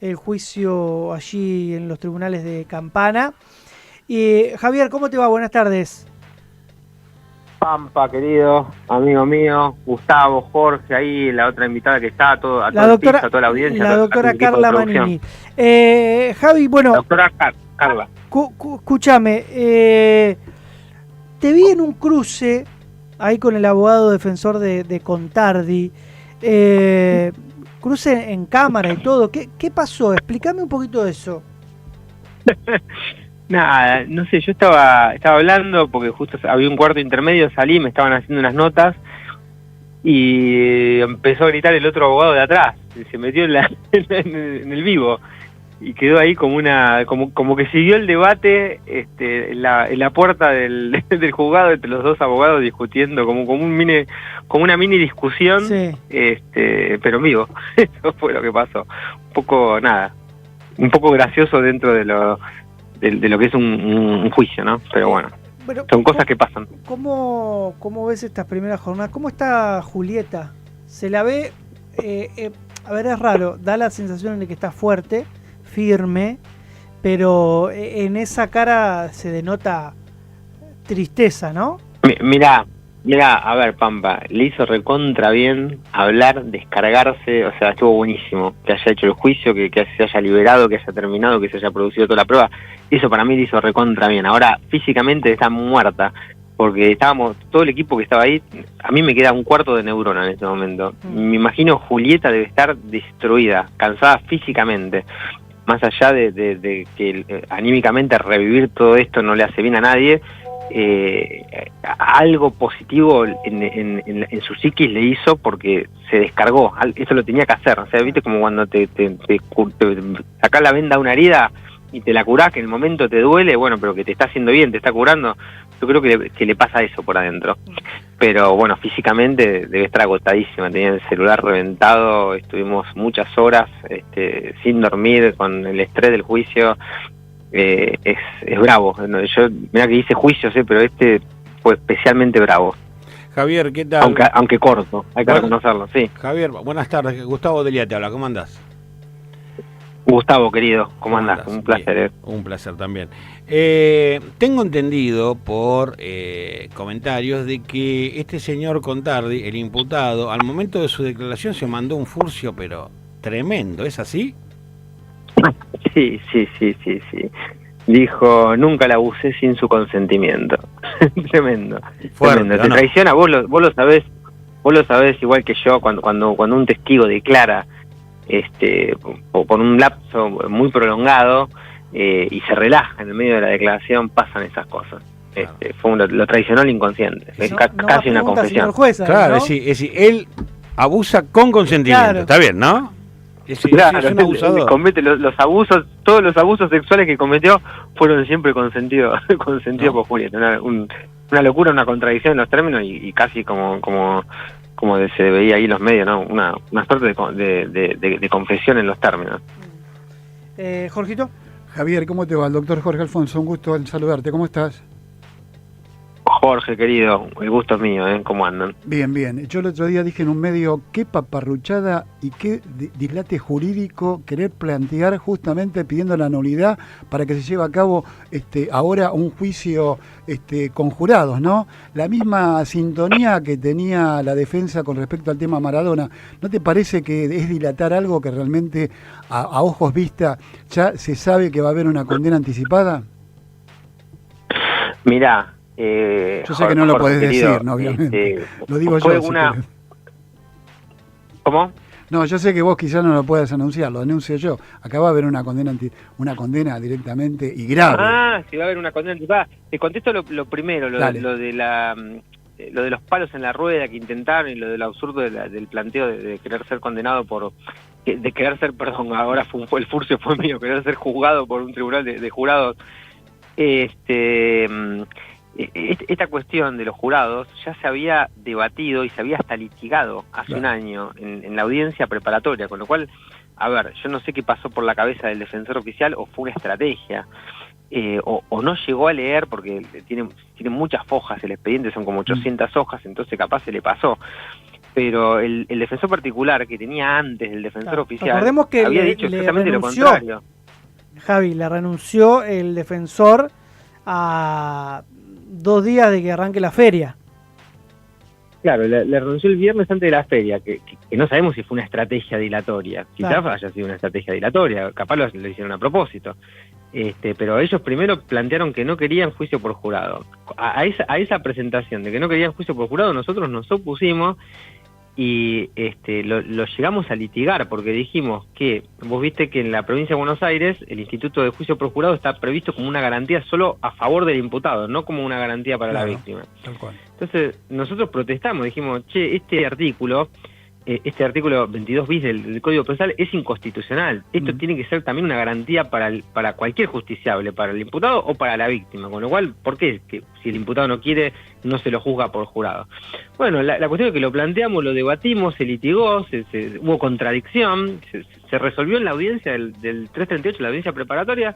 el juicio allí en los tribunales de Campana. Javier, ¿cómo te va? Buenas tardes. Pampa, querido, amigo mío, Gustavo, Jorge, ahí la otra invitada que está, a todo el piso, a toda la audiencia. La todo doctora el equipo de Carla producción. Manini. Javi, bueno, Doctora Carla. escúchame, te vi en un cruce ahí con el abogado defensor de Contardi, cruce en cámara y todo. ¿Qué pasó? Explícame un poquito de eso. Nada, no sé, yo estaba hablando porque justo había un cuarto intermedio, salí, me estaban haciendo unas notas y empezó a gritar el otro abogado de atrás, se metió en el vivo y quedó ahí como que siguió el debate en la puerta del juzgado entre los dos abogados discutiendo como una mini discusión, Sí. pero en vivo. Eso fue lo que pasó. Un poco gracioso dentro de lo que es un juicio, ¿no? Pero bueno, Bueno, son cosas que pasan. ¿Cómo ves estas primeras jornadas? ¿Cómo está Julieta? Se la ve, a ver, es raro, da la sensación de que está fuerte, firme, pero en esa cara se denota tristeza, ¿no? Mirá, a ver, Pampa, le hizo recontra bien hablar, descargarse, o sea, estuvo buenísimo que haya hecho el juicio, que se haya liberado, que haya terminado, que se haya producido toda la prueba. Eso para mí le hizo recontra bien. Ahora, físicamente está muerta, porque todo el equipo que estaba ahí, a mí me queda un cuarto de neurona en este momento. Me imagino Julieta debe estar destruida, cansada físicamente. Más allá de que anímicamente revivir todo esto no le hace bien a nadie, algo positivo en su psiquis le hizo porque se descargó. Eso lo tenía que hacer. O sea, viste como cuando te sacás la venda a una herida, y te la curás, que en el momento te duele, bueno, pero que te está haciendo bien, te está curando, yo creo que le pasa eso por adentro. Pero bueno, físicamente debe estar agotadísima, tenía el celular reventado, estuvimos muchas horas sin dormir, con el estrés del juicio. Es bravo. Yo, mira que hice juicios, pero este fue especialmente bravo. Javier, ¿qué tal? Aunque corto, hay que reconocerlo, sí. Javier, buenas tardes. Gustavo Delia te habla, ¿cómo andás? Gustavo, querido, ¿cómo andás? Un placer. Un placer también. Tengo entendido por comentarios de que este señor Contardi, el imputado, al momento de su declaración se mandó un furcio, pero tremendo, ¿es así? Sí. Dijo, nunca la abusé sin su consentimiento. Tremendo. Fuerte, tremendo. Te traiciona, vos lo sabés igual que yo, cuando un testigo declara por un lapso muy prolongado y se relaja en el medio de la declaración, pasan esas cosas. Claro. Lo traicionó el inconsciente. Es casi una confesión. Jueza, claro, ¿no? es decir, él abusa con consentimiento. Claro. Está bien, ¿no? Claro, es un abusador. Comete los abusos, todos los abusos sexuales que cometió fueron siempre consentidos por Julieta. Una locura, una contradicción en los términos y casi como se veía ahí en los medios, ¿no? Una suerte de confesión en los términos. Jorgito. Javier, ¿cómo te va? El doctor Jorge Alfonso, un gusto en saludarte. ¿Cómo estás? Jorge, querido, el gusto es mío, ¿cómo andan? Bien. Yo el otro día dije en un medio qué paparruchada y qué dislate jurídico querer plantear justamente pidiendo la nulidad para que se lleve a cabo ahora un juicio con jurados, ¿no? La misma sintonía que tenía la defensa con respecto al tema Maradona. ¿No te parece que es dilatar algo que realmente a ojos vista ya se sabe que va a haber una condena anticipada? Mirá, yo sé que no lo podés decir, ¿no? Obviamente. Lo digo yo. ¿Cómo? No, yo sé que vos quizás no lo puedas anunciar, lo anuncio yo. Acá va a haber una condena directamente y grave. Sí, va a haber una condena anticipada. Te contesto lo primero, lo de los palos en la rueda que intentaron y lo del absurdo del planteo de querer ser condenado de querer ser, perdón, ahora el furcio fue mío, querer ser juzgado por un tribunal de jurados. Esta cuestión de los jurados ya se había debatido y se había hasta litigado hace un año en la audiencia preparatoria, con lo cual, a ver, yo no sé qué pasó por la cabeza del defensor oficial o fue una estrategia, o no llegó a leer porque tiene muchas hojas, el expediente son como 800 hojas, entonces capaz se le pasó. Pero el defensor particular que tenía antes del defensor oficial recordemos que había dicho exactamente lo contrario. Javi, le renunció el defensor a 2 días de que arranque la feria. Claro, le renunció el viernes antes de la feria, que no sabemos si fue una estrategia dilatoria. Quizás haya sido una estrategia dilatoria, capaz lo hicieron a propósito. Pero ellos primero plantearon que no querían juicio por jurado. A esa presentación de que no querían juicio por jurado, nosotros nos opusimos y lo llegamos a litigar porque dijimos que, vos viste que en la provincia de Buenos Aires el Instituto de Juicio por Jurado está previsto como una garantía solo a favor del imputado, no como una garantía para la víctima. Tal cual. Entonces nosotros protestamos, dijimos, este artículo 22 bis del Código Procesal es inconstitucional. Esto tiene que ser también una garantía para cualquier justiciable, para el imputado o para la víctima. Con lo cual, ¿por qué? Que si el imputado no quiere, no se lo juzga por jurado. Bueno, la cuestión es que lo planteamos, lo debatimos, se litigó, hubo contradicción, se resolvió en la audiencia del 338, la audiencia preparatoria,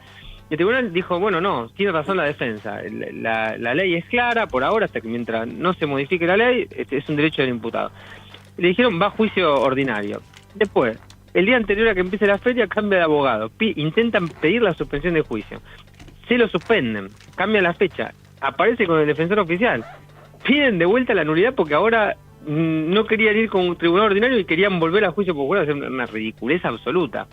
y el tribunal dijo, bueno, no, tiene razón la defensa, la ley es clara, por ahora, hasta que mientras no se modifique la ley, es un derecho del imputado. Le dijeron, va a juicio ordinario. Después, el día anterior a que empiece la feria, cambia de abogado. Intentan pedir la suspensión de juicio. Se lo suspenden. Cambia la fecha. Aparece con el defensor oficial. Piden de vuelta la nulidad porque ahora no querían ir con un tribunal ordinario y querían volver a juicio por jurado. Es una ridiculez absoluta.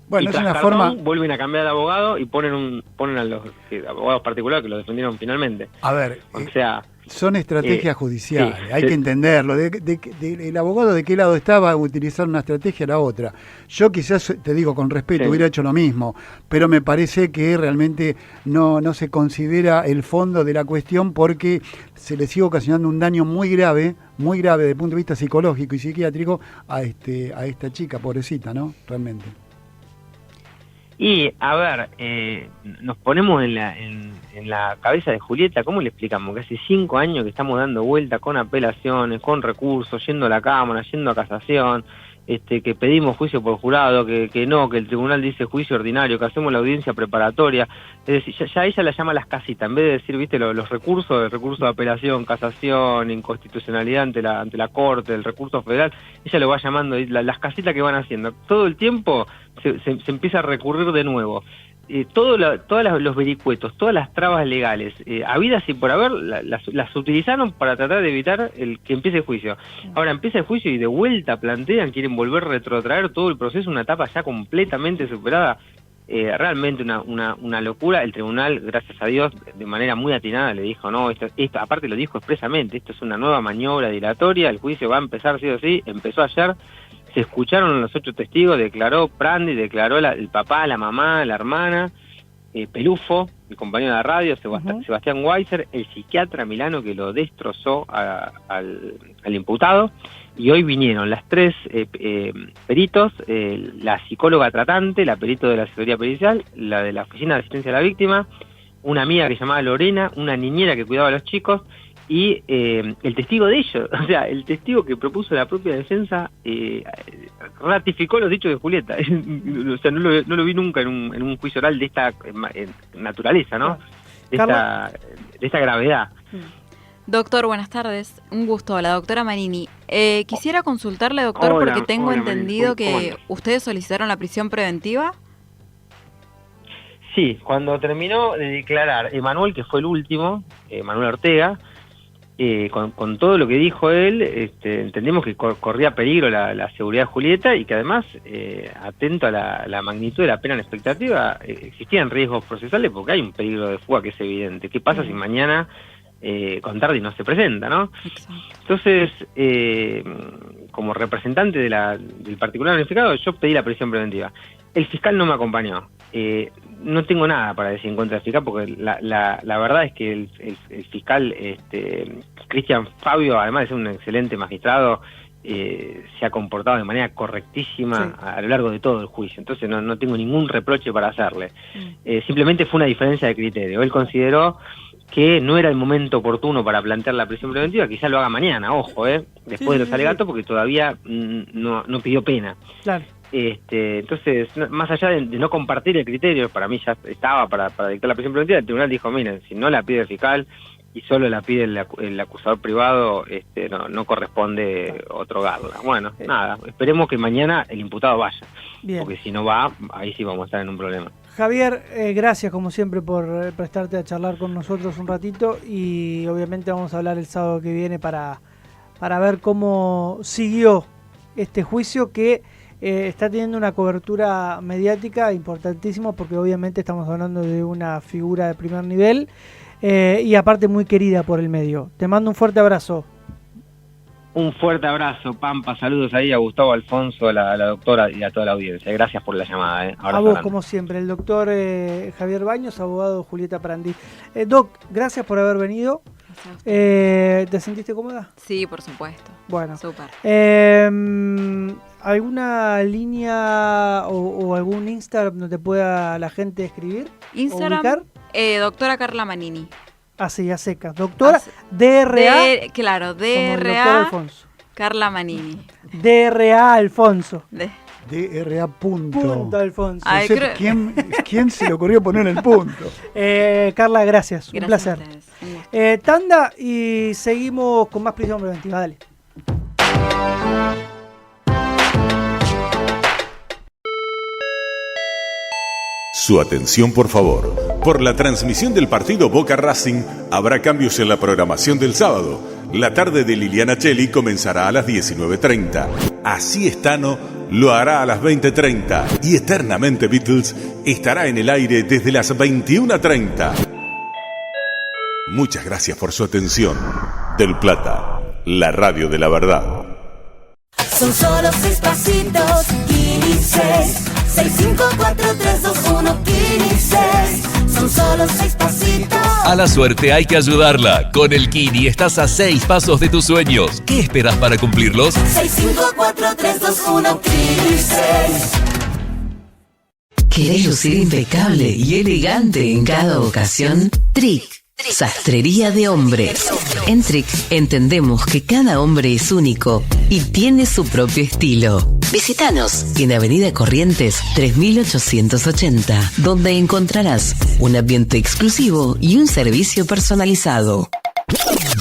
Bueno, y es una forma... vuelven a cambiar de abogado y ponen a los abogados particulares que lo defendieron finalmente. A ver... O sea... Son estrategias judiciales, sí, hay que entenderlo. El abogado de qué lado estaba a utilizar una estrategia a la otra. Yo quizás, te digo con respeto, hubiera hecho lo mismo, pero me parece que realmente no se considera el fondo de la cuestión porque se le sigue ocasionando un daño muy grave desde el punto de vista psicológico y psiquiátrico a esta chica, pobrecita, ¿no? Realmente. Y, a ver, nos ponemos en la cabeza de Julieta. ¿Cómo le explicamos? Que hace 5 años que estamos dando vuelta con apelaciones, con recursos, yendo a la Cámara, yendo a casación, que pedimos juicio por jurado, que no, que el tribunal dice juicio ordinario, que hacemos la audiencia preparatoria. Es decir, ya ella la llama las casitas, en vez de decir, viste, los recursos, el recurso de apelación, casación, inconstitucionalidad ante la Corte, el recurso federal, ella lo va llamando, las casitas que van haciendo. Todo el tiempo se empieza a recurrir de nuevo. Todos los vericuetos, todas las trabas legales, habidas y por haber, las utilizaron para tratar de evitar que empiece el juicio. Ahora empieza el juicio y de vuelta plantean, quieren volver a retrotraer todo el proceso, una etapa ya completamente superada. Realmente una locura. El tribunal, gracias a Dios, de manera muy atinada le dijo, no, esto aparte lo dijo expresamente, esto es una nueva maniobra dilatoria, el juicio va a empezar sí o sí, empezó ayer. Se escucharon los 8 testigos, declaró Prandi, declaró el papá, la mamá, la hermana, Pelufo, el compañero de la radio, Sebastián Weiser, el psiquiatra Milano que lo destrozó al imputado, y hoy vinieron las 3 peritos, la psicóloga tratante, la perito de la asesoría pericial, la de la oficina de asistencia a la víctima, una amiga que se llamaba Lorena, una niñera que cuidaba a los chicos, y el testigo de ellos, o sea, el testigo que propuso la propia defensa ratificó los dichos de Julieta. O sea, no lo vi nunca en un juicio oral de esta naturaleza, ¿no? De esta gravedad. Doctor, buenas tardes. Un gusto. La doctora Manini. Quisiera consultarle, doctor, porque tengo entendido que ustedes solicitaron la prisión preventiva. Sí, cuando terminó de declarar Emanuel, que fue el último, Manuel Ortega, con todo lo que dijo él, entendimos que corría peligro la seguridad de Julieta y que además, atento a la magnitud de la pena en expectativa, existían riesgos procesales porque hay un peligro de fuga que es evidente. ¿Qué pasa si mañana Contardi no se presenta, no? Entonces, como representante del particular unificado, yo pedí la prisión preventiva. El fiscal no me acompañó. No tengo nada para decir en contra del fiscal porque la verdad es que el fiscal Cristian Fabio, además de ser un excelente magistrado, se ha comportado de manera correctísima a lo largo de todo el juicio. Entonces no tengo ningún reproche para hacerle. Simplemente fue una diferencia de criterio. Él consideró que no era el momento oportuno para plantear la prisión preventiva, quizá lo haga mañana, ojo, después de los alegatos, porque todavía no pidió pena. Claro. Entonces, más allá de no compartir el criterio, para mí ya estaba para dictar la prisión preventiva, el tribunal dijo, miren, si no la pide el fiscal y solo la pide el acusador privado, no corresponde otorgarla. Bueno, nada, esperemos que mañana el imputado vaya. Bien. Porque si no va, ahí sí vamos a estar en un problema. Javier, gracias como siempre por prestarte a charlar con nosotros un ratito y obviamente vamos a hablar el sábado que viene para ver cómo siguió este juicio que está teniendo una cobertura mediática importantísima porque obviamente estamos hablando de una figura de primer nivel y aparte muy querida por el medio. Te mando un fuerte abrazo. Un fuerte abrazo, Pampa. Saludos ahí a Gustavo Alfonso, a la doctora y a toda la audiencia. Gracias por la llamada. A vos, como siempre. El doctor Javier Baños, abogado Julieta Prandi. Doc, gracias por haber venido. ¿Te sentiste cómoda? Sí, por supuesto. Bueno. Súper. ¿Alguna línea o algún Instagram donde pueda la gente escribir? Instagram, doctora Carla Manini. Así, a secas. Doctora DRA. Claro, DRA Alfonso. Carla Manini. DRA Alfonso. DRA punto Alfonso. Ay, ¿Quién se le ocurrió poner el punto? Carla, gracias. Un placer. Tanda y seguimos con más prisión preventiva. Dale. Su atención, por favor. Por la transmisión del partido Boca Racing, habrá cambios en la programación del sábado. La tarde de Liliana Cheli comenzará a las 19:30. Así Estano lo hará a las 20:30. Y Eternamente Beatles estará en el aire desde las 21:30. Muchas gracias por su atención. Del Plata, la radio de la verdad. Son solo 6 pasitos, Kini 6. 6, 5, 4, 3, 2, 1, Kini 6. Son solo 6 pasitos. A la suerte hay que ayudarla. Con el Kini estás a 6 pasos de tus sueños. ¿Qué esperas para cumplirlos? 6, 5, 4, 3, 2, 1, Kini 6. ¿Querés lucir impecable y elegante en cada ocasión? Trick, sastrería de hombres. En Trick entendemos que cada hombre es único y tiene su propio estilo. Visítanos en Avenida Corrientes 3880, donde encontrarás un ambiente exclusivo y un servicio personalizado.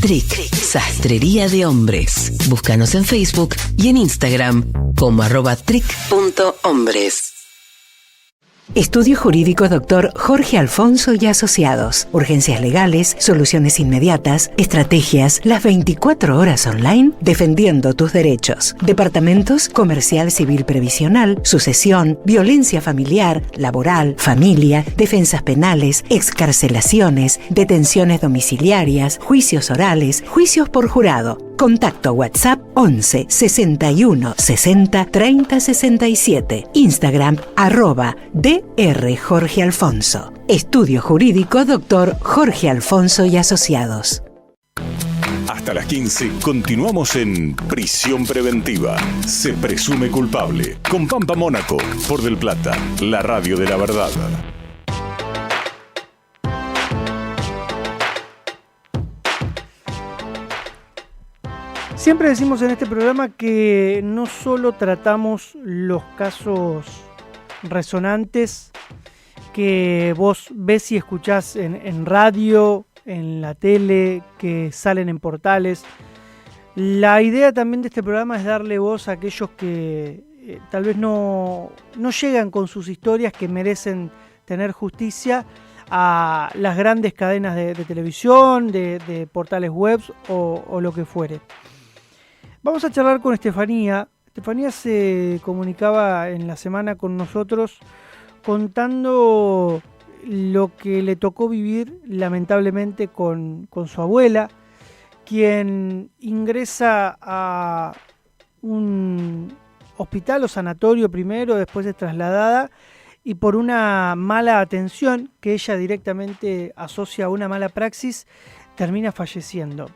Trick, sastrería de hombres. Búscanos en Facebook y en Instagram como @trick.hombres. Estudio Jurídico Dr. Jorge Alfonso y Asociados. Urgencias legales, soluciones inmediatas, estrategias, las 24 horas online defendiendo tus derechos. Departamentos Comercial Civil Previsional, Sucesión, Violencia Familiar, Laboral, Familia, Defensas Penales, Excarcelaciones, Detenciones Domiciliarias, Juicios Orales, Juicios por Jurado. Contacto WhatsApp 11 61 60 30 67. Instagram @Dr. Jorge Alfonso. Estudio Jurídico Dr. Jorge Alfonso y Asociados. Hasta las 15 continuamos en Prisión Preventiva. Se presume culpable. Con Pampa Mónaco, por Del Plata, la radio de la verdad. Siempre decimos en este programa que no solo tratamos los casos resonantes que vos ves y escuchás en radio, en la tele, que salen en portales. La idea también de este programa es darle voz a aquellos que tal vez no llegan con sus historias, que merecen tener justicia, a las grandes cadenas de televisión, de portales web o lo que fuere. Vamos a charlar con Estefanía. Estefanía se comunicaba en la semana con nosotros contando lo que le tocó vivir lamentablemente con su abuela, quien ingresa a un hospital o sanatorio primero, después es trasladada y por una mala atención que ella directamente asocia a una mala praxis, termina falleciendo.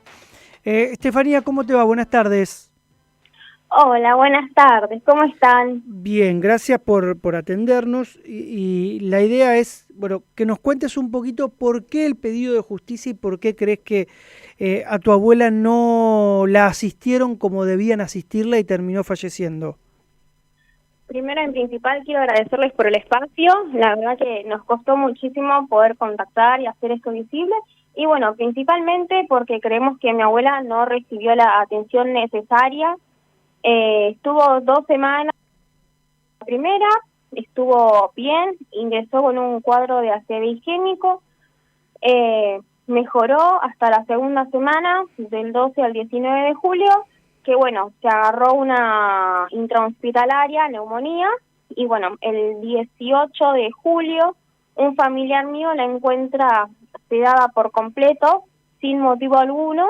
Estefanía, ¿cómo te va? Buenas tardes. Hola, buenas tardes. ¿Cómo están? Bien, gracias por atendernos. Y la idea es, bueno, que nos cuentes un poquito por qué el pedido de justicia y por qué crees que a tu abuela no la asistieron como debían asistirla y terminó falleciendo. Primero, en principal, quiero agradecerles por el espacio. La verdad que nos costó muchísimo poder contactar y hacer esto visible. Y bueno, principalmente porque creemos que mi abuela no recibió la atención necesaria. Estuvo 2 semanas. La primera estuvo bien, ingresó con un cuadro de ACV higiénico. Mejoró hasta la segunda semana, del 12 al 19 de julio, que bueno, se agarró una intrahospitalaria, neumonía, y bueno, el 18 de julio un familiar mío la encuentra sedada por completo, sin motivo alguno,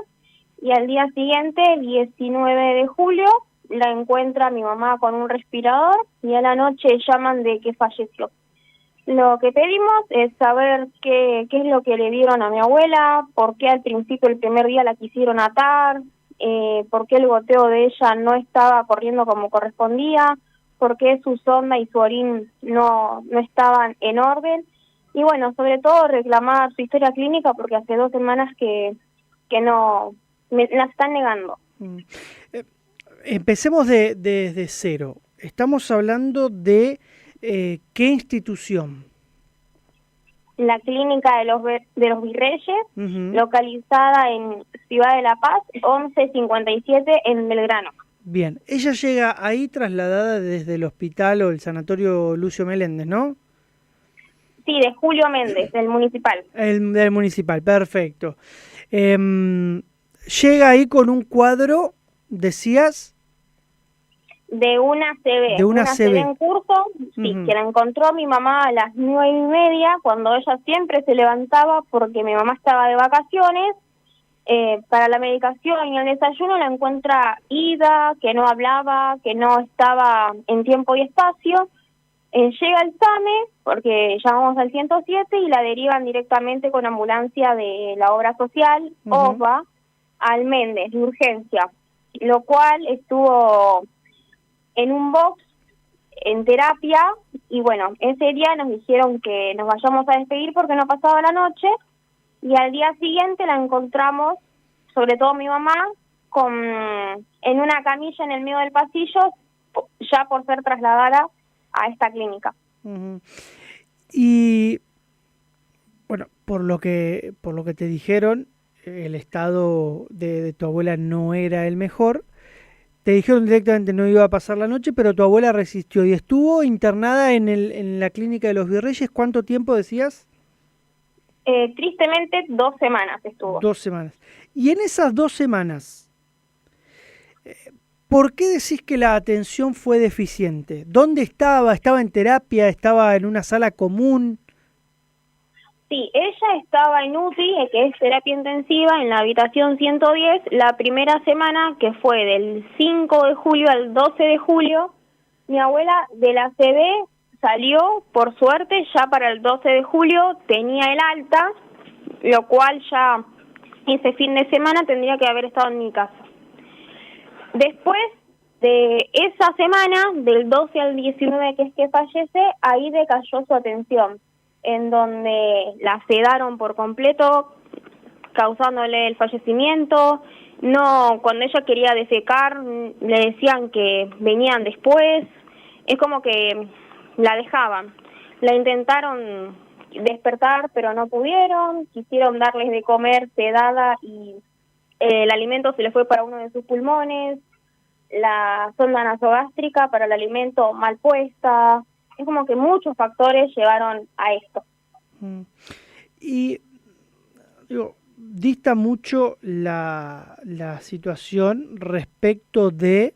y al día siguiente, el 19 de julio, la encuentra mi mamá con un respirador y a la noche llaman de que falleció. Lo que pedimos es saber qué es lo que le dieron a mi abuela, por qué al principio, el primer día, la quisieron atar, por qué el goteo de ella no estaba corriendo como correspondía, por qué su sonda y su orín no estaban en orden. Y bueno, sobre todo reclamar su historia clínica porque hace 2 semanas que no, me la están negando. Empecemos desde cero. Estamos hablando de ¿qué institución? La clínica de los Virreyes, localizada en Ciudad de la Paz, 1157 en Belgrano. Bien, ella llega ahí trasladada desde el hospital o el sanatorio Lucio Meléndez, ¿no? Sí, de Julio Méndez, del municipal. Del municipal, perfecto. Llega ahí con un cuadro, decías... De una CB. De una CB en curso, sí, que la encontró mi mamá a las 9:30, cuando ella siempre se levantaba porque mi mamá estaba de vacaciones. Para la medicación y el desayuno la encuentra ida, que no hablaba, que no estaba en tiempo y espacio. Llega al SAME, porque llamamos al 107 y la derivan directamente con ambulancia de la obra social, OVA, al Méndez, de urgencia, lo cual estuvo en un box en terapia, y bueno, ese día nos dijeron que nos vayamos a despedir porque no pasaba la noche, y al día siguiente la encontramos, sobre todo mi mamá, en una camilla en el medio del pasillo, ya por ser trasladada a esta clínica. Ujú. Y bueno, por lo que te dijeron, el estado de tu abuela no era el mejor. Te dijeron directamente no iba a pasar la noche, pero tu abuela resistió y estuvo internada en la clínica de los Virreyes. ¿Cuánto tiempo decías? Tristemente 2 semanas estuvo. 2 semanas. Y en esas 2 semanas, ¿por qué decís que la atención fue deficiente? ¿Dónde estaba? ¿Estaba en terapia? ¿Estaba en una sala común? Sí, ella estaba en UTI, que es terapia intensiva, en la habitación 110, la primera semana, que fue del 5 de julio al 12 de julio. Mi abuela de la CB salió, por suerte, ya para el 12 de julio, tenía el alta, lo cual ya ese fin de semana tendría que haber estado en mi casa. Después de esa semana, del 12 al 19, que es que fallece, ahí decayó su atención, en donde la sedaron por completo, causándole el fallecimiento. No, cuando ella quería defecar, le decían que venían después. Es como que la dejaban. La intentaron despertar, pero no pudieron. Quisieron darles de comer sedada y el alimento se le fue para uno de sus pulmones. La sonda nasogástrica para el alimento mal puesta. Es como que muchos factores llevaron a esto. Y digo, dista mucho la situación respecto de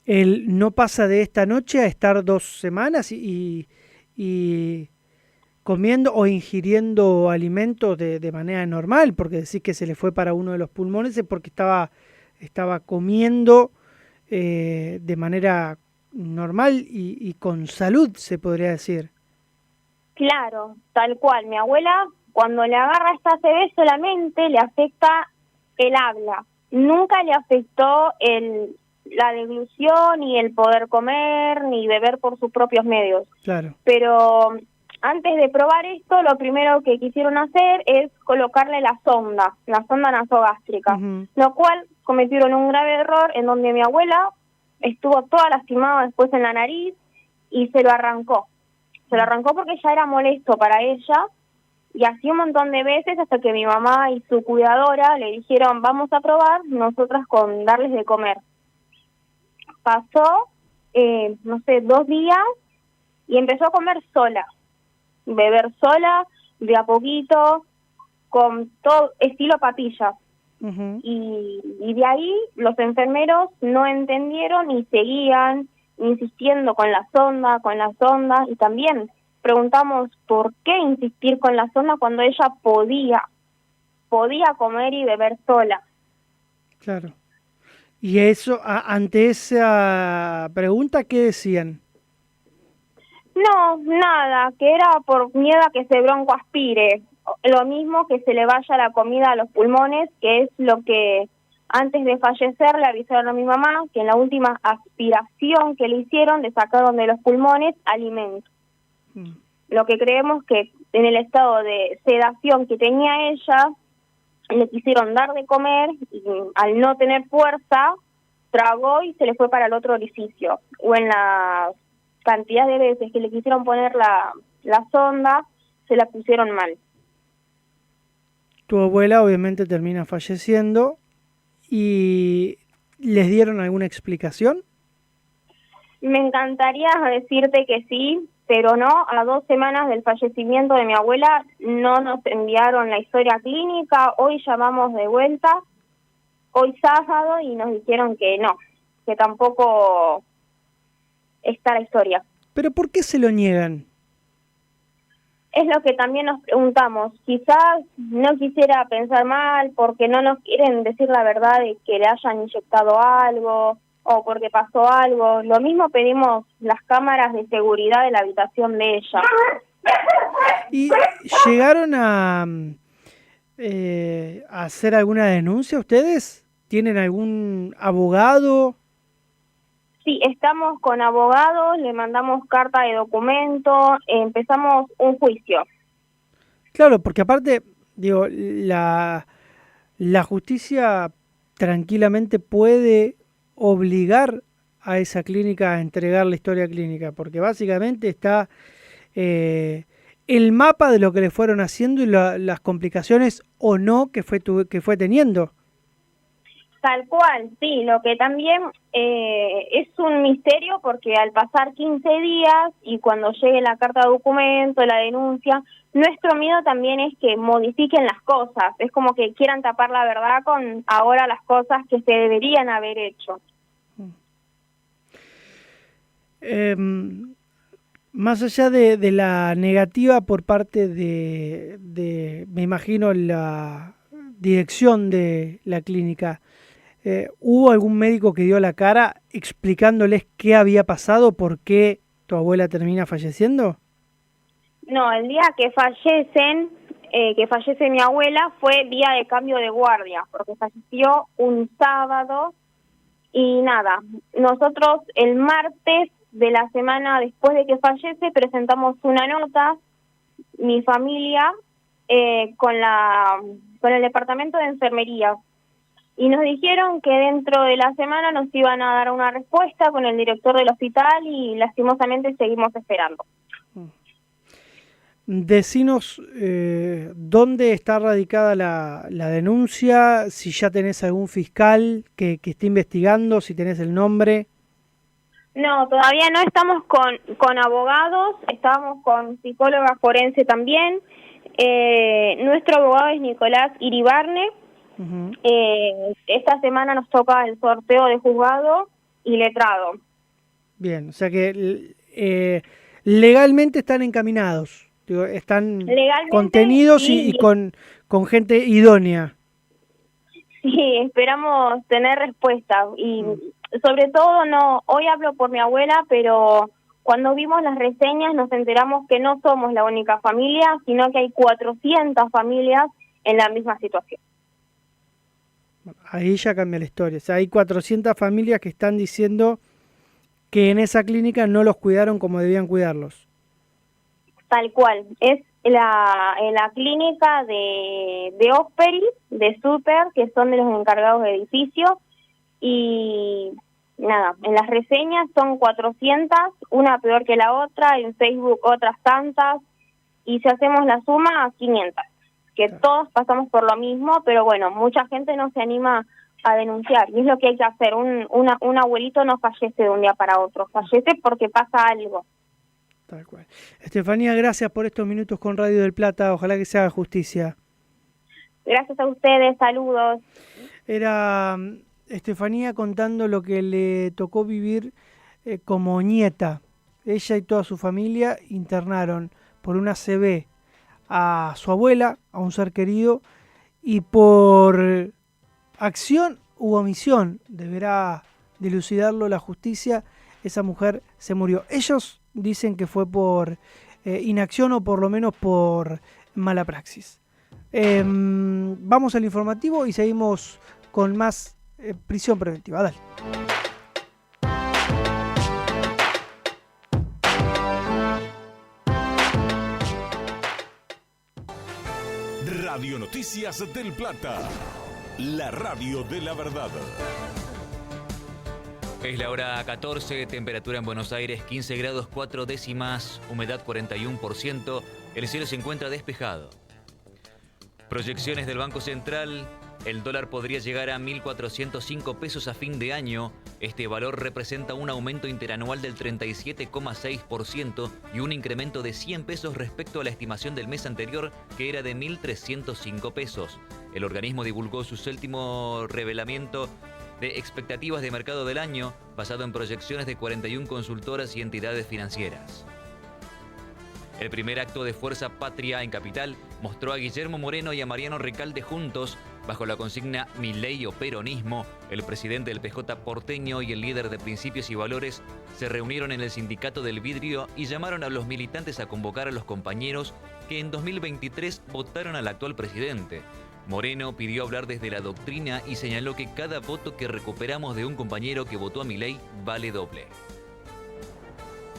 el no pasa de esta noche a estar 2 semanas y comiendo o ingiriendo alimentos de manera normal, porque decís que se le fue para uno de los pulmones es porque estaba comiendo de manera normal y con salud, se podría decir. Claro, tal cual. Mi abuela, cuando le agarra esta ACV, solamente le afecta el habla. Nunca le afectó la deglución, ni el poder comer, ni beber por sus propios medios. Claro. Pero antes de probar esto, lo primero que quisieron hacer es colocarle la sonda nasogástrica, lo cual cometieron un grave error en donde mi abuela estuvo toda lastimada después en la nariz y se lo arrancó. Se lo arrancó porque ya era molesto para ella, y así un montón de veces hasta que mi mamá y su cuidadora le dijeron vamos a probar nosotras con darles de comer. Pasó, 2 días y empezó a comer sola, beber sola, de a poquito, con todo estilo papilla. Y de ahí los enfermeros no entendieron y seguían insistiendo con la sonda, y también preguntamos por qué insistir con la sonda cuando ella podía comer y beber sola. Claro. Y eso, ante esa pregunta, ¿qué decían? No, nada, que era por miedo a que se broncoaspire. Lo mismo que se le vaya la comida a los pulmones, que es lo que antes de fallecer le avisaron a mi mamá, que en la última aspiración que le hicieron le sacaron de los pulmones alimento. Lo que creemos que en el estado de sedación que tenía ella, le quisieron dar de comer y al no tener fuerza, tragó y se le fue para el otro orificio. O en la cantidad de veces que le quisieron poner la sonda, se la pusieron mal. Tu abuela obviamente termina falleciendo y ¿les dieron alguna explicación? Me encantaría decirte que sí, pero no. A 2 semanas del fallecimiento de mi abuela no nos enviaron la historia clínica. Hoy llamamos de vuelta, hoy sábado, y nos dijeron que no, que tampoco está la historia. ¿Pero por qué se lo niegan? Es lo que también nos preguntamos. Quizás no quisiera pensar mal porque no nos quieren decir la verdad de que le hayan inyectado algo o porque pasó algo. Lo mismo pedimos las cámaras de seguridad de la habitación de ella. ¿Y llegaron a hacer alguna denuncia ustedes? ¿Tienen algún abogado? Sí, Sí, estamos con abogados, le mandamos carta de documento, empezamos un juicio. Claro, porque aparte, digo, la justicia tranquilamente puede obligar a esa clínica a entregar la historia clínica, porque básicamente está el mapa de lo que le fueron haciendo y las complicaciones o no que fue teniendo. Tal cual, sí, lo que también es un misterio porque al pasar 15 días y cuando llegue la carta de documento, la denuncia, nuestro miedo también es que modifiquen las cosas, es como que quieran tapar la verdad con ahora las cosas que se deberían haber hecho. Más allá de la negativa por parte de, me imagino, la dirección de la clínica, ¿hubo algún médico que dio la cara explicándoles qué había pasado, por qué tu abuela termina falleciendo? No, el día que fallece mi abuela fue día de cambio de guardia, porque falleció un sábado y nada, nosotros el martes de la semana después de que fallece presentamos una nota, mi familia, con el departamento de enfermería, y nos dijeron que dentro de la semana nos iban a dar una respuesta con el director del hospital y lastimosamente seguimos esperando. Decinos dónde está radicada la denuncia, si ya tenés algún fiscal que esté investigando, si tenés el nombre. No, todavía no estamos con abogados, estábamos con psicóloga forense también. Nuestro abogado es Nicolás Iribarne. Uh-huh. Esta semana nos toca el sorteo de juzgado y letrado. Bien, o sea que legalmente están encaminados, digo, están legalmente, contenidos sí, y con gente idónea. Sí, esperamos tener respuesta y sobre todo no, hoy hablo por mi abuela, pero cuando vimos las reseñas nos enteramos que no somos la única familia, sino que hay 400 familias en la misma situación. Ahí ya cambia la historia, o sea, hay 400 familias que están diciendo que en esa clínica no los cuidaron como debían cuidarlos. Tal cual, es la clínica de Osperi, de Super, que son de los encargados de edificio, y nada, en las reseñas son 400, una peor que la otra, en Facebook otras tantas, y si hacemos la suma, 500, que claro, todos pasamos por lo mismo, pero bueno, mucha gente no se anima a denunciar, y es lo que hay que hacer, un abuelito no fallece de un día para otro, fallece porque pasa algo. Tal cual. Estefanía, gracias por estos minutos con Radio del Plata, ojalá que se haga justicia. Gracias a ustedes, saludos. Era Estefanía contando lo que le tocó vivir como nieta. Ella y toda su familia internaron por una ACV a su abuela, a un ser querido, y por acción u omisión, deberá dilucidarlo la justicia, esa mujer se murió. Ellos dicen que fue por inacción o por lo menos por mala praxis. Vamos al informativo y seguimos con más prisión preventiva. Dale. Radio Noticias del Plata, la radio de la verdad. Es la hora 14, temperatura en Buenos Aires 15 grados 4 décimas, humedad 41%, el cielo se encuentra despejado. Proyecciones del Banco Central, el dólar podría llegar a 1.405 pesos a fin de año. Este valor representa un aumento interanual del 37,6% y un incremento de 100 pesos respecto a la estimación del mes anterior, que era de 1.305 pesos. El organismo divulgó su último revelamiento de expectativas de mercado del año, basado en proyecciones de 41 consultoras y entidades financieras. El primer acto de Fuerza Patria en Capital mostró a Guillermo Moreno y a Mariano Recalde juntos, bajo la consigna Milei o Peronismo. El presidente del PJ porteño y el líder de Principios y Valores se reunieron en el Sindicato del Vidrio y llamaron a los militantes a convocar a los compañeros que en 2023 votaron al actual presidente. Moreno pidió hablar desde la doctrina y señaló que cada voto que recuperamos de un compañero que votó a Milei vale doble.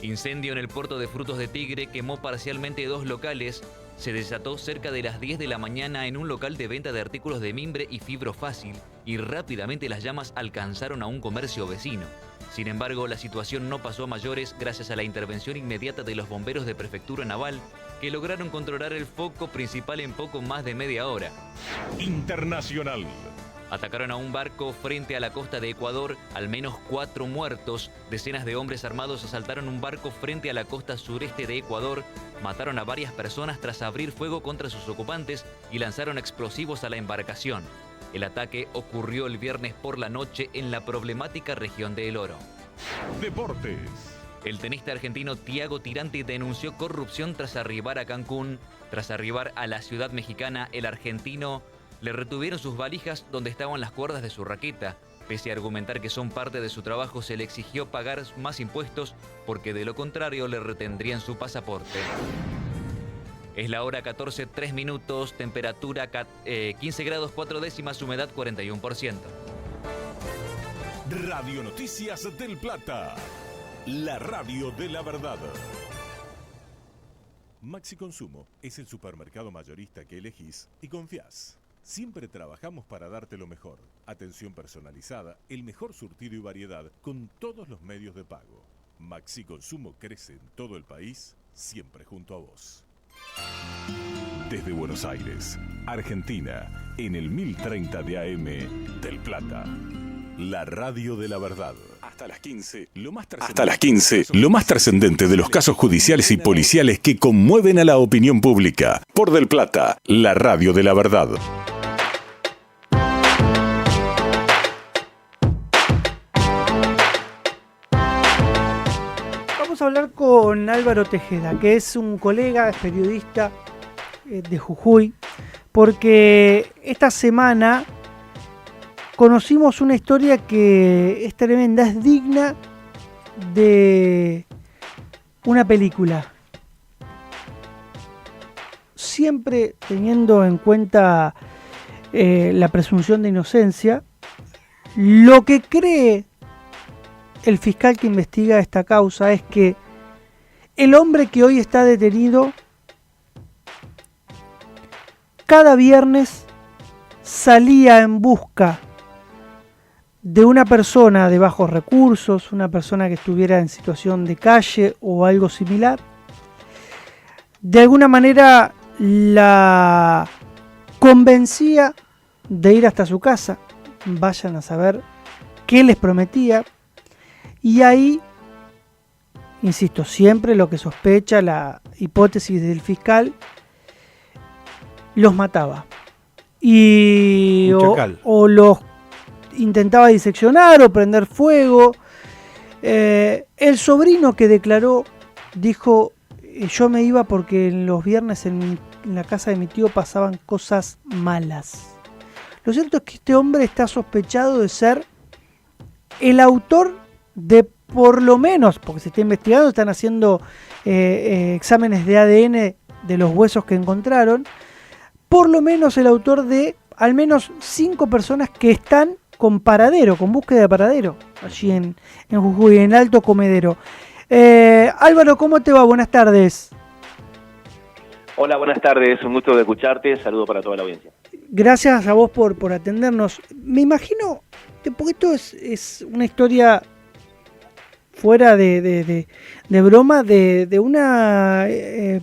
Incendio en el puerto de Frutos de Tigre quemó parcialmente 2 locales. Se desató cerca de las 10 de la mañana en un local de venta de artículos de mimbre y fibro fácil y rápidamente las llamas alcanzaron a un comercio vecino. Sin embargo, la situación no pasó a mayores gracias a la intervención inmediata de los bomberos de Prefectura Naval, que lograron controlar el foco principal en poco más de media hora. Internacional. Atacaron a un barco frente a la costa de Ecuador, al menos 4 muertos. Decenas de hombres armados asaltaron un barco frente a la costa sureste de Ecuador, mataron a varias personas tras abrir fuego contra sus ocupantes y lanzaron explosivos a la embarcación. El ataque ocurrió el viernes por la noche en la problemática región de El Oro. Deportes. El tenista argentino Thiago Tirante denunció corrupción tras arribar a Cancún. Tras arribar a la ciudad mexicana, el argentino le retuvieron sus valijas donde estaban las cuerdas de su raqueta. Pese a argumentar que son parte de su trabajo, se le exigió pagar más impuestos porque de lo contrario le retendrían su pasaporte. Es la hora 14:03, temperatura 15 grados 4 décimas, humedad 41%. Radio Noticias del Plata, la radio de la verdad. Maxi Consumo es el supermercado mayorista que elegís y confías. Siempre trabajamos para darte lo mejor. Atención personalizada, el mejor surtido y variedad con todos los medios de pago. Maxi Consumo crece en todo el país, siempre junto a vos. Desde Buenos Aires, Argentina, en el 1030 de AM del Plata. La radio de la verdad. Hasta las 15, lo más trascendente de los casos judiciales y policiales que conmueven a la opinión pública. Por Del Plata, la radio de la verdad. Vamos a hablar con Álvaro Tejeda, que es un colega, es periodista de Jujuy, porque esta semana conocimos una historia que es tremenda, es digna de una película. Siempre teniendo en cuenta la presunción de inocencia, lo que cree el fiscal que investiga esta causa es que el hombre que hoy está detenido cada viernes salía en busca de una persona de bajos recursos, una persona que estuviera en situación de calle o algo similar. De alguna manera la convencía de ir hasta su casa, vayan a saber qué les prometía, y ahí, insisto, siempre lo que sospecha la hipótesis del fiscal, los mataba. Y o los intentaba diseccionar o prender fuego. El sobrino que declaró dijo: yo me iba porque los viernes en la casa de mi tío pasaban cosas malas. Lo cierto es que este hombre está sospechado de ser el autor de, por lo menos, porque se está investigando, están haciendo exámenes de ADN de los huesos que encontraron, por lo menos el autor de al menos 5 personas que están con paradero, con búsqueda de paradero, allí en Jujuy, en Alto Comedero. Álvaro, ¿cómo te va? Buenas tardes. Hola, buenas tardes, un gusto de escucharte, saludo para toda la audiencia. Gracias a vos por atendernos. Me imagino, porque esto es una historia fuera de broma de una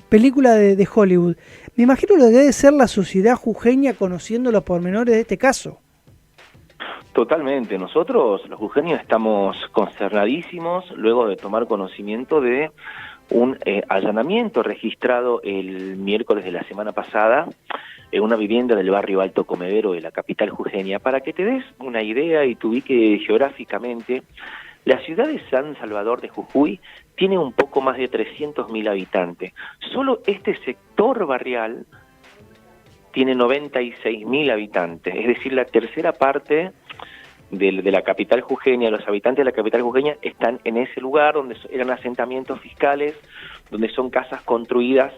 película de Hollywood. Me imagino lo que debe ser la sociedad jujeña conociendo los pormenores de este caso. Totalmente, nosotros los jujeños estamos consternadísimos luego de tomar conocimiento de un allanamiento registrado el miércoles de la semana pasada en una vivienda del barrio Alto Comedero de la capital jujeña. Para que te des una idea y te ubique geográficamente, la ciudad de San Salvador de Jujuy tiene un poco más de 300.000 habitantes. Solo este sector barrial tiene 96.000 habitantes, es decir, la tercera parte de la capital jujeña, los habitantes de la capital jujeña están en ese lugar donde eran asentamientos fiscales, donde son casas construidas,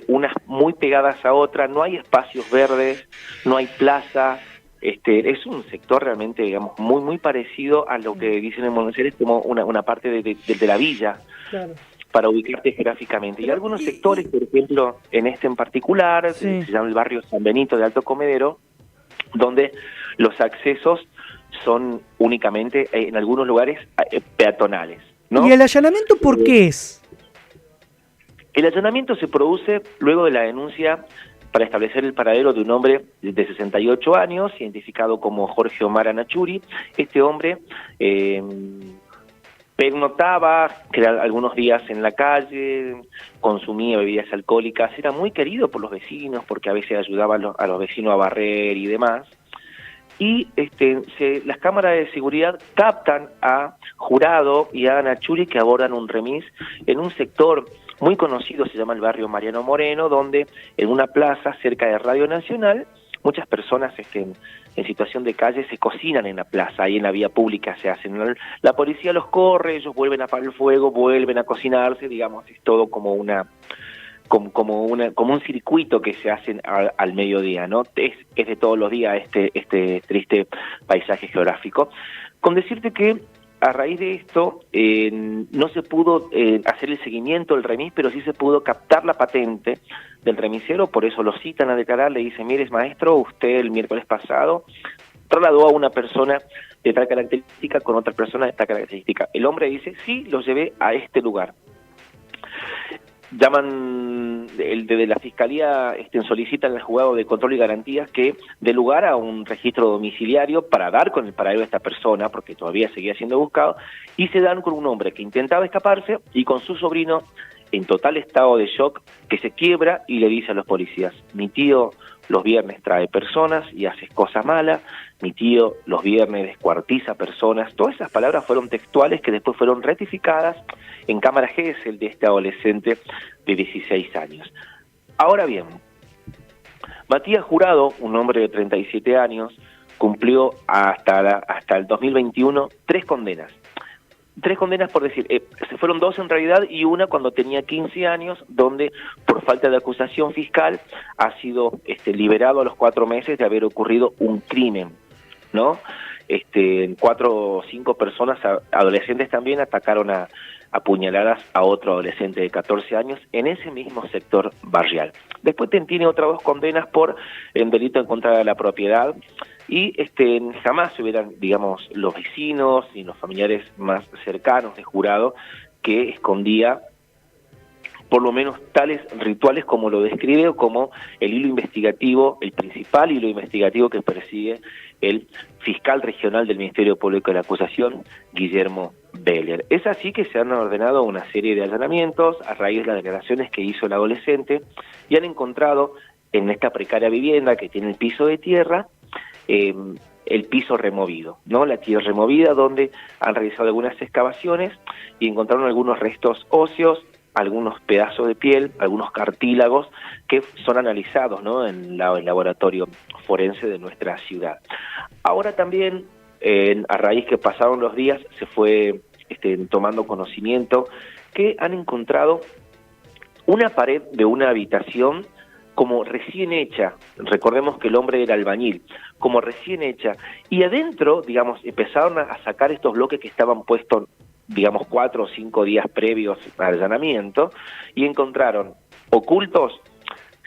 unas muy pegadas a otras, no hay espacios verdes, no hay plazas. Es un sector realmente, digamos, muy parecido a lo que dicen en Buenos Aires como una parte de la villa, Claro. para ubicarte geográficamente. Y algunos sectores, por ejemplo, en este en particular, Sí. se llama el barrio San Benito de Alto Comedero, donde los accesos son únicamente, en algunos lugares, peatonales, ¿no? ¿Y el allanamiento por qué es? El allanamiento se produce luego de la denuncia para establecer el paradero de un hombre de 68 años, identificado como Jorge Omar Anachuri. Este hombre pernotaba algunos días en la calle, consumía bebidas alcohólicas, era muy querido por los vecinos porque a veces ayudaba a los vecinos a barrer y demás. Y las cámaras de seguridad captan a Jurado y a Anachuri, que abordan un remis en un sector muy conocido, se llama el barrio Mariano Moreno, donde en una plaza cerca de Radio Nacional, muchas personas en situación de calle se cocinan en la plaza, ahí en la vía pública se hacen. La policía los corre, ellos vuelven a apagar el fuego, vuelven a cocinarse, digamos, es todo como un circuito que se hacen al mediodía, ¿no? Es de todos los días este triste paisaje geográfico. Con decirte que a raíz de esto no se pudo hacer el seguimiento del remis, pero sí se pudo captar la patente del remisero, por eso lo citan a declarar, le dicen, mire, maestro, usted el miércoles pasado trasladó a una persona de tal característica con otra persona de tal característica. El hombre dice, sí, lo llevé a este lugar. Llaman, desde la Fiscalía solicitan al juzgado de control y garantías que dé lugar a un registro domiciliario para dar con el paradero de esta persona, porque todavía seguía siendo buscado, y se dan con un hombre que intentaba escaparse y con su sobrino en total estado de shock, que se quiebra y le dice a los policías, mi tío los viernes trae personas y hace cosas malas, mi tío los viernes descuartiza personas. Todas esas palabras fueron textuales que después fueron rectificadas en cámara Gesell de este adolescente de 16 años. Ahora bien, Matías Jurado, un hombre de 37 años, cumplió hasta el 2021 tres condenas por decir, se fueron dos en realidad y una cuando tenía 15 años, donde por falta de acusación fiscal ha sido liberado a los 4 meses de haber ocurrido un crimen, ¿no? 4 o 5 personas, adolescentes también, atacaron a puñaladas a otro adolescente de 14 años en ese mismo sector barrial. Después tiene otras 2 condenas por el delito en contra de la propiedad. Y jamás se hubieran, digamos, los vecinos y los familiares más cercanos de Jurado que escondía por lo menos tales rituales como lo describe o como el hilo investigativo, el principal hilo investigativo que persigue el fiscal regional del Ministerio Público de la Acusación, Guillermo Beller. Es así que se han ordenado una serie de allanamientos a raíz de las declaraciones que hizo el adolescente y han encontrado en esta precaria vivienda que tiene el piso de tierra, el piso removido, ¿no? La tierra removida, donde han realizado algunas excavaciones y encontraron algunos restos óseos, algunos pedazos de piel, algunos cartílagos que son analizados, ¿no? en el laboratorio forense de nuestra ciudad. Ahora también, a raíz que pasaron los días, se fue tomando conocimiento que han encontrado una pared de una habitación como recién hecha, recordemos que el hombre era albañil, como recién hecha, y adentro, digamos, empezaron a sacar estos bloques que estaban puestos, digamos, 4 o 5 días previos al allanamiento, y encontraron ocultos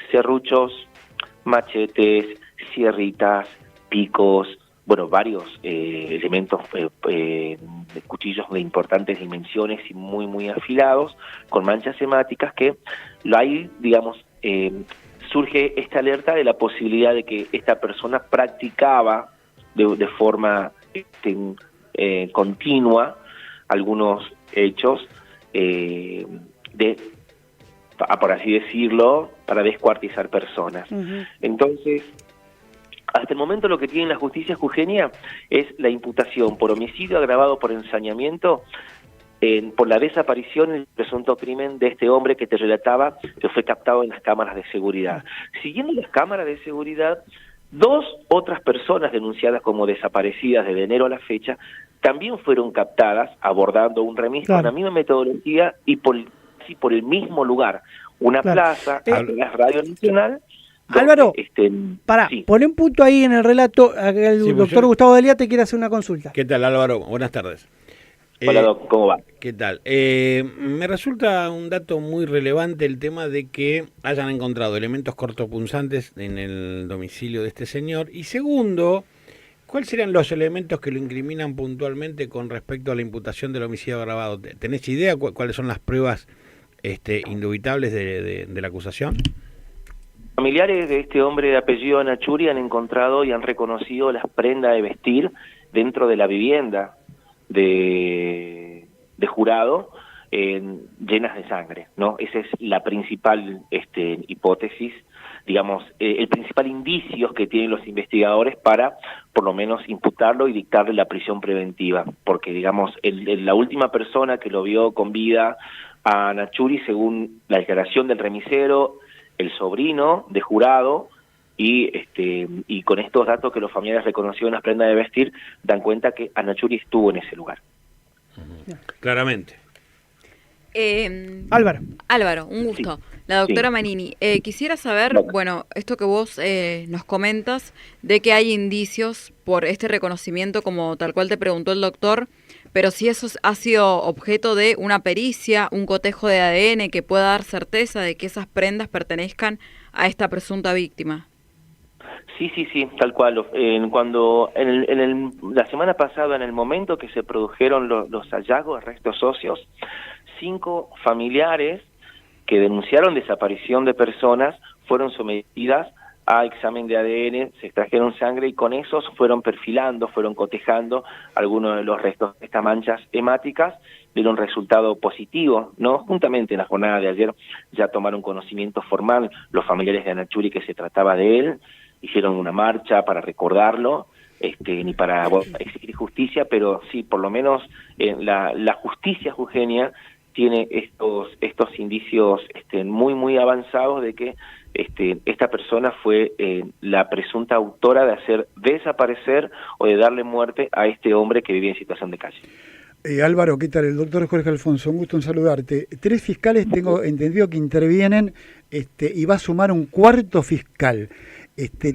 serruchos, machetes, sierritas, picos, bueno, varios elementos, cuchillos de importantes dimensiones y muy afilados, con manchas hemáticas que ahí, digamos, surge esta alerta de la posibilidad de que esta persona practicaba de forma continua algunos hechos por así decirlo, para descuartizar personas. Entonces, hasta el momento lo que tiene la justicia jujeña es la imputación por homicidio agravado por ensañamiento por la desaparición y el presunto crimen de este hombre que te relataba, que fue captado en las cámaras de seguridad. Siguiendo las cámaras de seguridad, 2 otras personas denunciadas como desaparecidas desde enero a la fecha también fueron captadas abordando un remis con la misma metodología y por el mismo lugar, una plaza, la Radio Nacional. Álvaro, pone un punto ahí en el relato. El doctor Gustavo Delia te quiere hacer una consulta. ¿Qué tal, Álvaro? Buenas tardes. Hola, Doc, ¿cómo va? ¿Qué tal? Me resulta un dato muy relevante el tema de que hayan encontrado elementos cortopunzantes en el domicilio de este señor. Y segundo, ¿cuáles serían los elementos que lo incriminan puntualmente con respecto a la imputación del homicidio agravado? ¿Tenés idea cuáles son las pruebas indubitables de la acusación? Familiares de este hombre de apellido Anachuri han encontrado y han reconocido las prendas de vestir dentro de la vivienda de Jurado, llenas de sangre, ¿no? Esa es la principal hipótesis, digamos, el principal indicio que tienen los investigadores para, por lo menos, imputarlo y dictarle la prisión preventiva, porque, digamos, la última persona que lo vio con vida a Anachuri, según la declaración del remisero, el sobrino de Jurado, y con estos datos que los familiares reconocieron en las prendas de vestir, dan cuenta que Anachuri estuvo en ese lugar. Claramente. Álvaro, un gusto. Sí. La doctora Manini, quisiera saber, bueno, esto que vos nos comentas, de que hay indicios por este reconocimiento, como tal cual te preguntó el doctor, pero si eso ha sido objeto de una pericia, un cotejo de ADN que pueda dar certeza de que esas prendas pertenezcan a esta presunta víctima. Sí, tal cual. La semana pasada, en el momento que se produjeron los hallazgos de restos óseos, 5 familiares que denunciaron desaparición de personas fueron sometidas a examen de ADN, se extrajeron sangre y con esos fueron perfilando, fueron cotejando algunos de los restos de estas manchas hemáticas, dieron resultado positivo, ¿no? Juntamente en la jornada de ayer ya tomaron conocimiento formal los familiares de Anachuri que se trataba de él, hicieron una marcha para recordarlo, ni para exigir justicia, pero sí, por lo menos la justicia jujeña tiene estos indicios muy avanzados de que esta persona fue la presunta autora de hacer desaparecer o de darle muerte a este hombre que vivía en situación de calle. Álvaro, ¿qué tal? El doctor Jorge Alfonso, un gusto en saludarte. 3 fiscales tengo entendido que intervienen y va a sumar un 4º fiscal.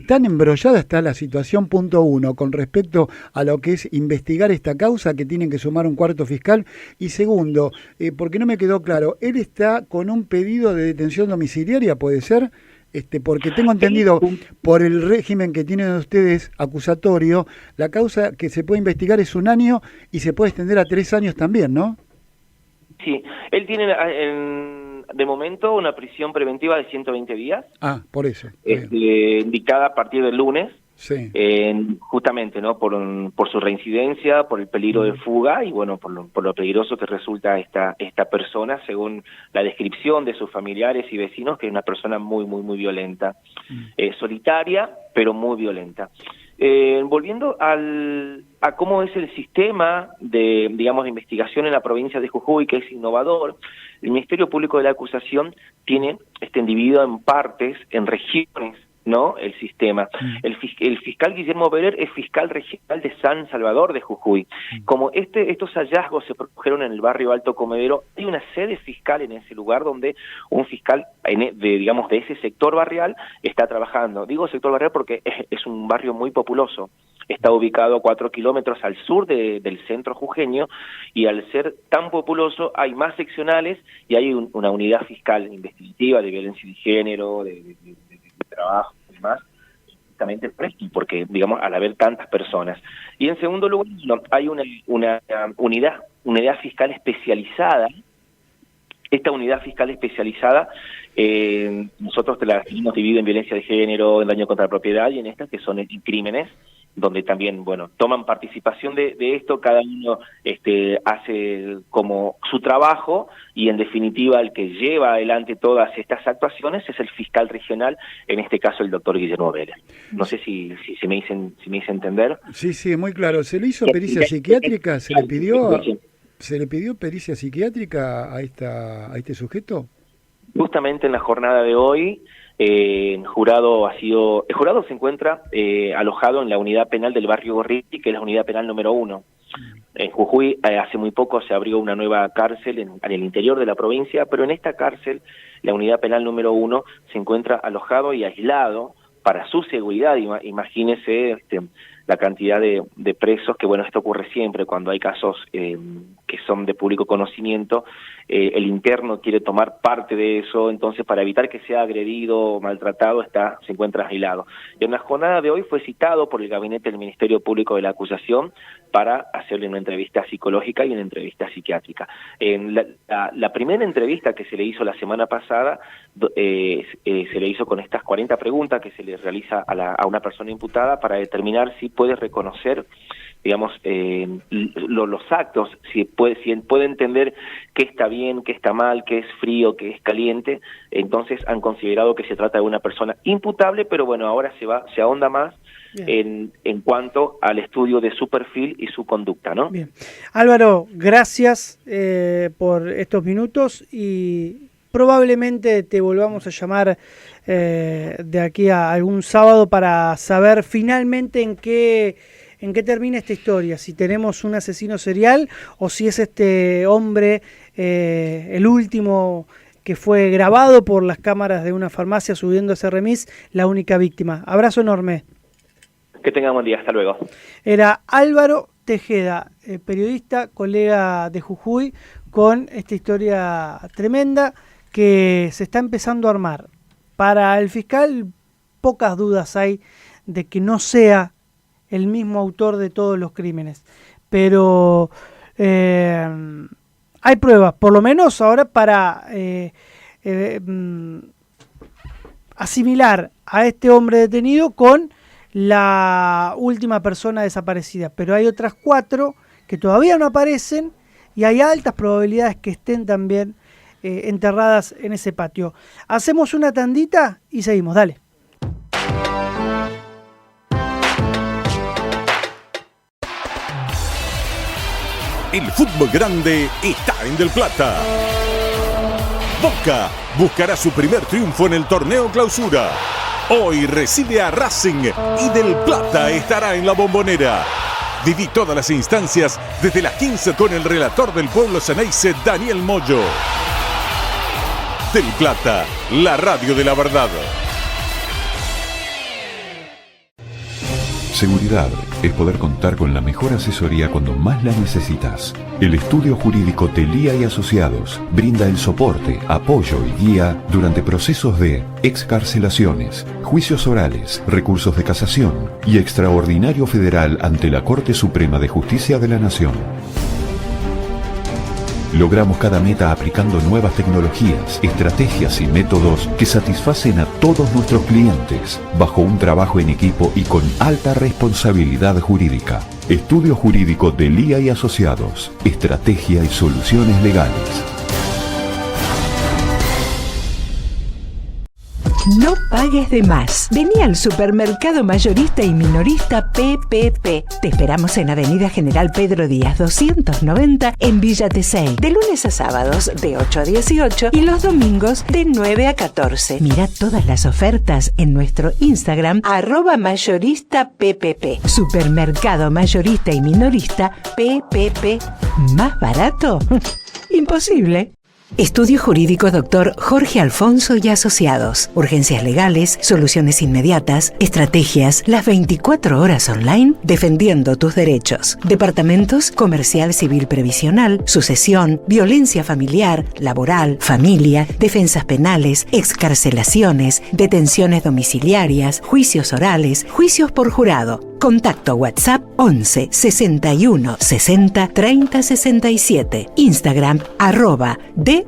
Tan embrollada está la situación, punto 1, con respecto a lo que es investigar esta causa, que tienen que sumar un 4º fiscal. Y segundo, porque no me quedó claro, él está con un pedido de detención domiciliaria, ¿puede ser? Porque tengo entendido, por el régimen que tienen ustedes acusatorio, la causa que se puede investigar es 1 año y se puede extender a 3 años también, ¿no? Sí, él tiene de momento una prisión preventiva de 120 días. Por eso. Dictada a partir del lunes. Sí. Justamente, ¿no? Por su reincidencia, por el peligro de fuga y bueno, por lo peligroso que resulta esta persona, según la descripción de sus familiares y vecinos, que es una persona muy violenta, solitaria, pero muy violenta. Volviendo a cómo es el sistema de investigación en la provincia de Jujuy, que es innovador, el Ministerio Público de la Acusación tiene dividido en partes, en regiones, ¿no? El sistema. El fiscal Guillermo Beller es fiscal regional de San Salvador de Jujuy. Como estos hallazgos se produjeron en el barrio Alto Comedero, hay una sede fiscal en ese lugar donde un fiscal de ese sector barrial está trabajando. Digo sector barrial porque es un barrio muy populoso. Está ubicado a 4 kilómetros al sur del centro jujeño y al ser tan populoso hay más seccionales y hay una unidad fiscal investigativa de violencia de género, de trabajo y demás, justamente porque, al haber tantas personas. Y en segundo lugar, hay una unidad fiscal especializada. Esta unidad fiscal especializada, nosotros la hemos dividido en violencia de género, en daño contra la propiedad y en estas que son crímenes, donde también, toman participación de esto, cada uno hace como su trabajo y en definitiva el que lleva adelante todas estas actuaciones es el fiscal regional, en este caso el doctor Guillermo Vélez. No sé si me hice entender. Sí, muy claro. ¿Se le hizo pericia psiquiátrica? ¿Se le pidió pericia psiquiátrica a este sujeto? Justamente en la jornada de hoy El jurado se encuentra alojado en la unidad penal del barrio Gorriti, que es la unidad penal número 1. En Jujuy hace muy poco se abrió una nueva cárcel en el interior de la provincia, pero en esta cárcel, la unidad penal número 1, se encuentra alojado y aislado para su seguridad. Imagínese la cantidad de presos, que bueno, esto ocurre siempre cuando hay casos que son de público conocimiento. El interno quiere tomar parte de eso, entonces para evitar que sea agredido o maltratado se encuentra aislado. Y en la jornada de hoy fue citado por el gabinete del Ministerio Público de la Acusación para hacerle una entrevista psicológica y una entrevista psiquiátrica. En la primera entrevista que se le hizo la semana pasada, se le hizo con estas 40 preguntas que se le realiza a una persona imputada para determinar si puede reconocer, digamos, los actos, si puede entender qué está bien, qué está mal, qué es frío, qué es caliente. Entonces han considerado que se trata de una persona imputable, pero bueno, ahora se ahonda más en cuanto al estudio de su perfil y su conducta, ¿no? Bien. Álvaro, gracias por estos minutos y probablemente te volvamos a llamar de aquí a algún sábado para saber finalmente en qué termina esta historia, si tenemos un asesino serial o si es este hombre el último que fue grabado por las cámaras de una farmacia subiendo ese remis, la única víctima. Abrazo enorme. Que tengan buen día, hasta luego. Era Álvaro Tejeda, periodista, colega de Jujuy, con esta historia tremenda que se está empezando a armar. Para el fiscal, pocas dudas hay de que no sea el mismo autor de todos los crímenes, pero hay pruebas, por lo menos ahora para asimilar a este hombre detenido con la última persona desaparecida, pero hay otras 4 que todavía no aparecen y hay altas probabilidades que estén también enterradas en ese patio. Hacemos una tandita y seguimos, dale. El fútbol grande está en Del Plata. Boca buscará su primer triunfo en el torneo Clausura. Hoy recibe a Racing y Del Plata estará en la Bombonera. Viví todas las instancias desde las 15 con el relator del pueblo Ceneice, Daniel Moyo. Del Plata, la radio de la verdad. Seguridad es poder contar con la mejor asesoría cuando más la necesitas. El estudio jurídico Telía y Asociados brinda el soporte, apoyo y guía durante procesos de excarcelaciones, juicios orales, recursos de casación y extraordinario federal ante la Corte Suprema de Justicia de la Nación. Logramos cada meta aplicando nuevas tecnologías, estrategias y métodos que satisfacen a todos nuestros clientes, bajo un trabajo en equipo y con alta responsabilidad jurídica. Estudio jurídico Telía y Asociados, estrategia y soluciones legales. No pagues de más. Vení al supermercado mayorista y minorista PPP. Te esperamos en Avenida General Pedro Díaz 290 en Villa Tesey. De lunes a sábados de 8 a 18 y los domingos de 9 a 14. Mira todas las ofertas en nuestro Instagram @mayoristappp. Supermercado mayorista y minorista PPP. ¿Más barato? Imposible. Estudio Jurídico Dr. Jorge Alfonso y Asociados. Urgencias legales, soluciones inmediatas, estrategias, las 24 horas online, defendiendo tus derechos. Departamentos Comercial Civil Previsional, Sucesión, Violencia Familiar, Laboral, Familia, Defensas Penales, Excarcelaciones, Detenciones Domiciliarias, Juicios Orales, Juicios por Jurado. Contacto WhatsApp 11 61 60 30 67. Instagram @Dr.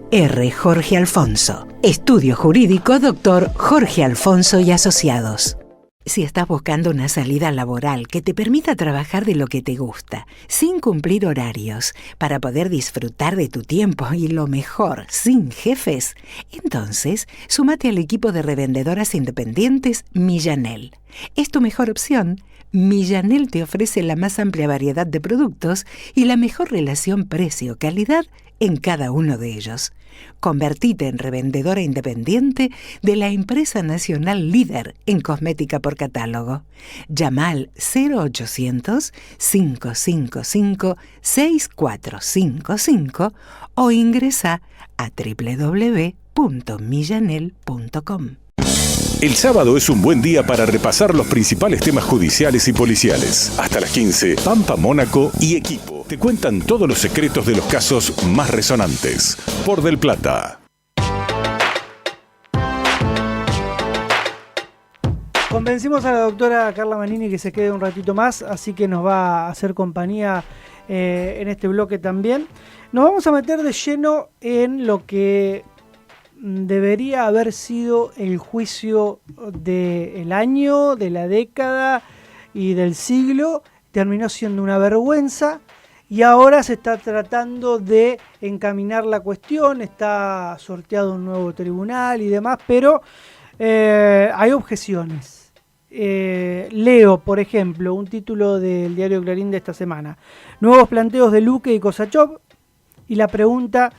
Jorge Alfonso. Estudio Jurídico Dr. Jorge Alfonso y Asociados. Si estás buscando una salida laboral que te permita trabajar de lo que te gusta, sin cumplir horarios, para poder disfrutar de tu tiempo y lo mejor, sin jefes, entonces súmate al equipo de revendedoras independientes Millanel. ¿Es tu mejor opción? Millanel te ofrece la más amplia variedad de productos y la mejor relación precio-calidad en cada uno de ellos. Convertite en revendedora independiente de la empresa nacional líder en cosmética por catálogo. Llama al 0800-555-6455 o ingresa a www.millanel.com. El sábado es un buen día para repasar los principales temas judiciales y policiales. Hasta las 15, Pampa, Mónaco y equipo te cuentan todos los secretos de los casos más resonantes. Por Del Plata. Convencimos a la doctora Carla Manini que se quede un ratito más, así que nos va a hacer compañía en este bloque también. Nos vamos a meter de lleno en lo que debería haber sido el juicio del año, de la década y del siglo. Terminó siendo una vergüenza y ahora se está tratando de encaminar la cuestión, está sorteado un nuevo tribunal y demás, pero hay objeciones. Leo, por ejemplo, un título del diario Clarín de esta semana: nuevos planteos de Luque y Kosachov, y la pregunta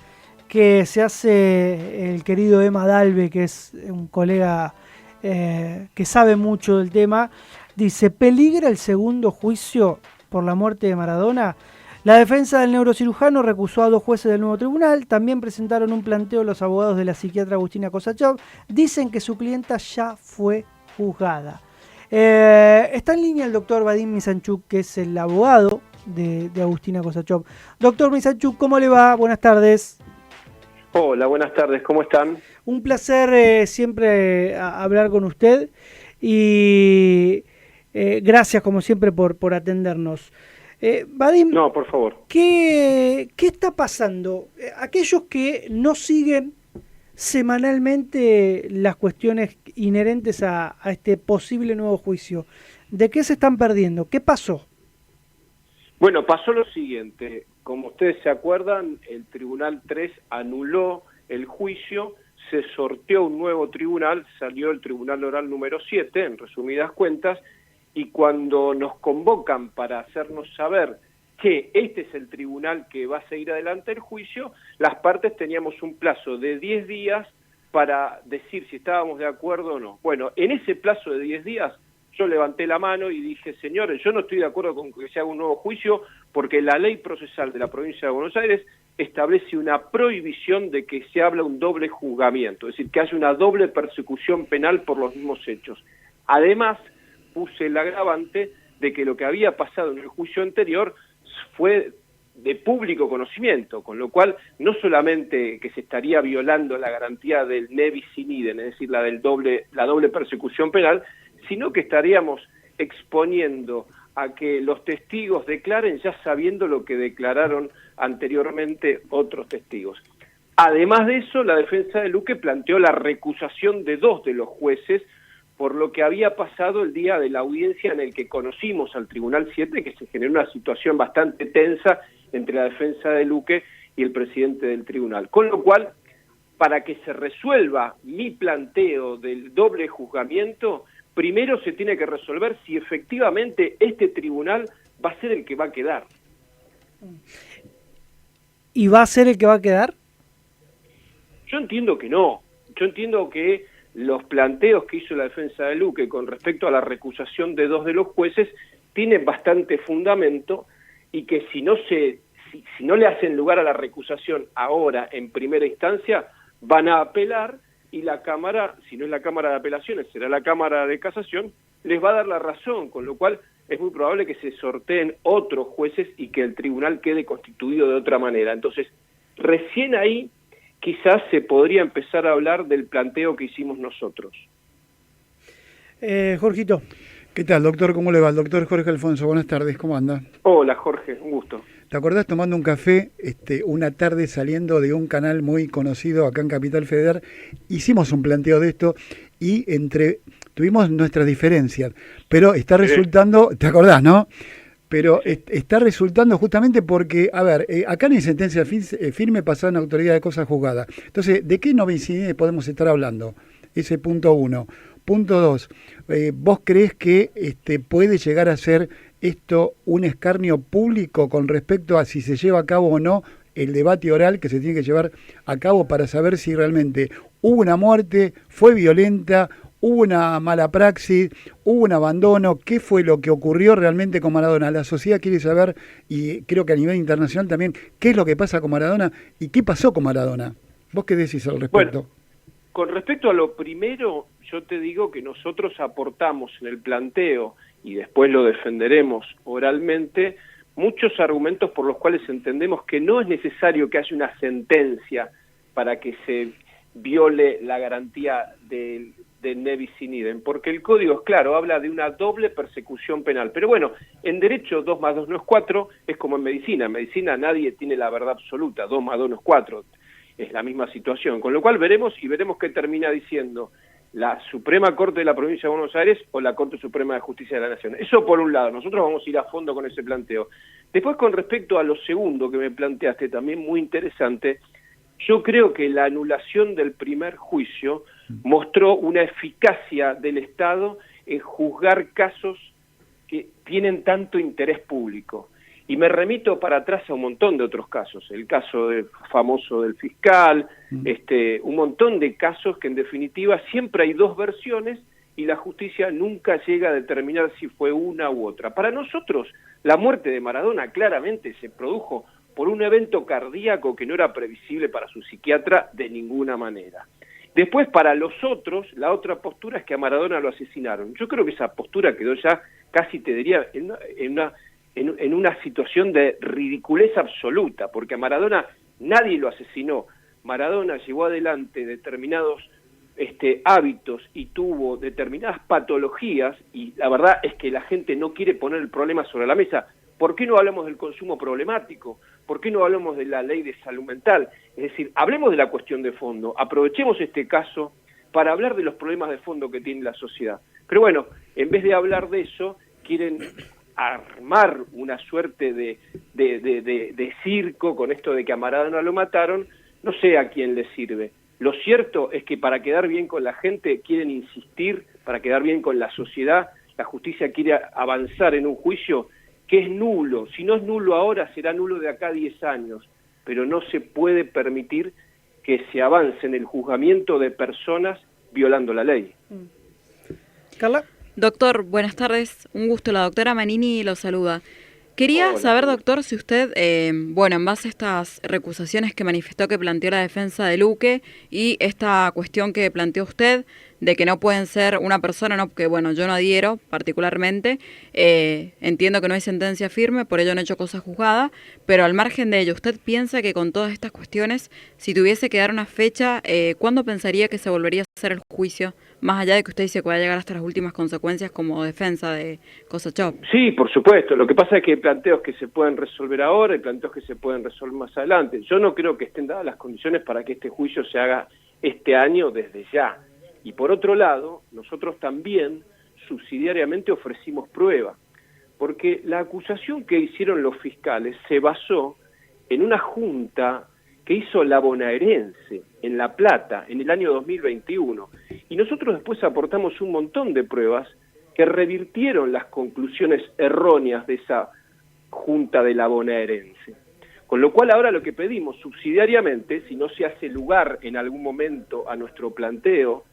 que se hace el querido Emma Dalve, que es un colega que sabe mucho del tema, dice: ¿peligra el segundo juicio por la muerte de Maradona? La defensa del neurocirujano recusó a 2 jueces del nuevo tribunal. También presentaron un planteo los abogados de la psiquiatra Agustina Kosachov. Dicen que su clienta ya fue juzgada. Está en línea el doctor Vadim Misanchuk, que es el abogado de Agustina Kosachov. Doctor Misanchuk, ¿cómo le va? Buenas tardes. Hola, buenas tardes, ¿cómo están? Un placer siempre hablar con usted y gracias como siempre por atendernos. Vadim, no, por favor. ¿Qué está pasando? Aquellos que no siguen semanalmente las cuestiones inherentes a este posible nuevo juicio, ¿de qué se están perdiendo? ¿Qué pasó? Bueno, pasó lo siguiente. Como ustedes se acuerdan, el Tribunal 3 anuló el juicio, se sorteó un nuevo tribunal, salió el Tribunal Oral número 7, en resumidas cuentas, y cuando nos convocan para hacernos saber que este es el tribunal que va a seguir adelante el juicio, las partes teníamos un plazo de 10 días para decir si estábamos de acuerdo o no. Bueno, en ese plazo de 10 días, yo levanté la mano y dije: señores, yo no estoy de acuerdo con que se haga un nuevo juicio porque la ley procesal de la provincia de Buenos Aires establece una prohibición de que se habla un doble juzgamiento, es decir, que haya una doble persecución penal por los mismos hechos. Además, puse el agravante de que lo que había pasado en el juicio anterior fue de público conocimiento, con lo cual no solamente que se estaría violando la garantía del ne bis in idem, es decir, la doble persecución penal, sino que estaríamos exponiendo a que los testigos declaren ya sabiendo lo que declararon anteriormente otros testigos. Además de eso, la defensa de Luque planteó la recusación de 2 de los jueces por lo que había pasado el día de la audiencia en el que conocimos al Tribunal 7, que se generó una situación bastante tensa entre la defensa de Luque y el presidente del tribunal. Con lo cual, para que se resuelva mi planteo del doble juzgamiento, primero se tiene que resolver si efectivamente este tribunal va a ser el que va a quedar. ¿Y va a ser el que va a quedar? Yo entiendo que no. Yo entiendo que los planteos que hizo la defensa de Luque con respecto a la recusación de 2 de los jueces tienen bastante fundamento y que si no le hacen lugar a la recusación ahora en primera instancia, van a apelar y la Cámara, si no es la Cámara de Apelaciones, será la Cámara de Casación, les va a dar la razón, con lo cual es muy probable que se sorteen otros jueces y que el tribunal quede constituido de otra manera. Entonces, recién ahí quizás se podría empezar a hablar del planteo que hicimos nosotros. Jorgito. ¿Qué tal, doctor? ¿Cómo le va? El doctor Jorge Alfonso, buenas tardes, ¿cómo anda? Hola, Jorge, un gusto. ¿Te acordás tomando un café una tarde saliendo de un canal muy conocido acá en Capital Federal? Hicimos un planteo de esto y tuvimos nuestras diferencias, pero está resultando, ¿te acordás, no? Pero está resultando justamente porque, a ver, acá no hay sentencia firme pasada en autoridad de cosas juzgadas. Entonces, ¿de qué novicidad podemos estar hablando? Ese punto 1. Punto 2, ¿vos creés que puede llegar a ser esto un escarnio público con respecto a si se lleva a cabo o no el debate oral que se tiene que llevar a cabo para saber si realmente hubo una muerte, fue violenta, hubo una mala praxis, hubo un abandono, qué fue lo que ocurrió realmente con Maradona. La sociedad quiere saber, y creo que a nivel internacional también, qué es lo que pasa con Maradona y qué pasó con Maradona. ¿Vos qué decís al respecto? Bueno, con respecto a lo primero, yo te digo que nosotros aportamos en el planteo, y después lo defenderemos oralmente, muchos argumentos por los cuales entendemos que no es necesario que haya una sentencia para que se viole la garantía de nebis in idem, porque el código es claro, habla de una doble persecución penal. Pero bueno, en derecho 2 más 2 no es 4, es como en medicina. En medicina nadie tiene la verdad absoluta, 2 más 2 no es 4, es la misma situación. Con lo cual veremos qué termina diciendo la Suprema Corte de la Provincia de Buenos Aires o la Corte Suprema de Justicia de la Nación. Eso por un lado, nosotros vamos a ir a fondo con ese planteo. Después, con respecto a lo segundo que me planteaste, también muy interesante, yo creo que la anulación del primer juicio mostró una eficacia del Estado en juzgar casos que tienen tanto interés público. Y me remito para atrás a un montón de otros casos, el caso famoso del fiscal, un montón de casos que en definitiva siempre hay dos versiones y la justicia nunca llega a determinar si fue una u otra. Para nosotros, la muerte de Maradona claramente se produjo por un evento cardíaco que no era previsible para su psiquiatra de ninguna manera. Después, para los otros, la otra postura es que a Maradona lo asesinaron. Yo creo que esa postura quedó ya, casi te diría, en una situación de ridiculez absoluta, porque a Maradona nadie lo asesinó. Maradona llevó adelante determinados hábitos y tuvo determinadas patologías, y la verdad es que la gente no quiere poner el problema sobre la mesa. ¿Por qué no hablamos del consumo problemático? ¿Por qué no hablamos de la ley de salud mental? Es decir, hablemos de la cuestión de fondo, aprovechemos este caso para hablar de los problemas de fondo que tiene la sociedad. Pero bueno, en vez de hablar de eso, quieren armar una suerte de circo con esto de que a Maradona lo mataron, no sé a quién le sirve. Lo cierto es que para quedar bien con la gente quieren insistir, para quedar bien con la sociedad, la justicia quiere avanzar en un juicio que es nulo. Si no es nulo ahora, será nulo de acá a 10 años, pero no se puede permitir que se avance en el juzgamiento de personas violando la ley. Carla. Doctor, buenas tardes. Un gusto. La doctora Manini lo saluda. Quería saber, doctor, si usted, en base a estas recusaciones que manifestó que planteó la defensa de Luque y esta cuestión que planteó usted de que no pueden ser una persona, no, que yo no adhiero particularmente, entiendo que no hay sentencia firme, por ello no he hecho cosa juzgada, pero al margen de ello, ¿usted piensa que con todas estas cuestiones, si tuviese que dar una fecha, ¿cuándo pensaría que se volvería a hacer el juicio? Más allá de que usted dice que va a llegar hasta las últimas consecuencias como defensa de Kosachov. Sí, por supuesto. Lo que pasa es que hay planteos que se pueden resolver ahora y planteos que se pueden resolver más adelante. Yo no creo que estén dadas las condiciones para que este juicio se haga este año desde ya. Y por otro lado, nosotros también subsidiariamente ofrecimos prueba, porque la acusación que hicieron los fiscales se basó en una junta que hizo la bonaerense en La Plata en el año 2021. Y nosotros después aportamos un montón de pruebas que revirtieron las conclusiones erróneas de esa junta de la bonaerense. Con lo cual ahora lo que pedimos subsidiariamente, si no se hace lugar en algún momento a nuestro planteo,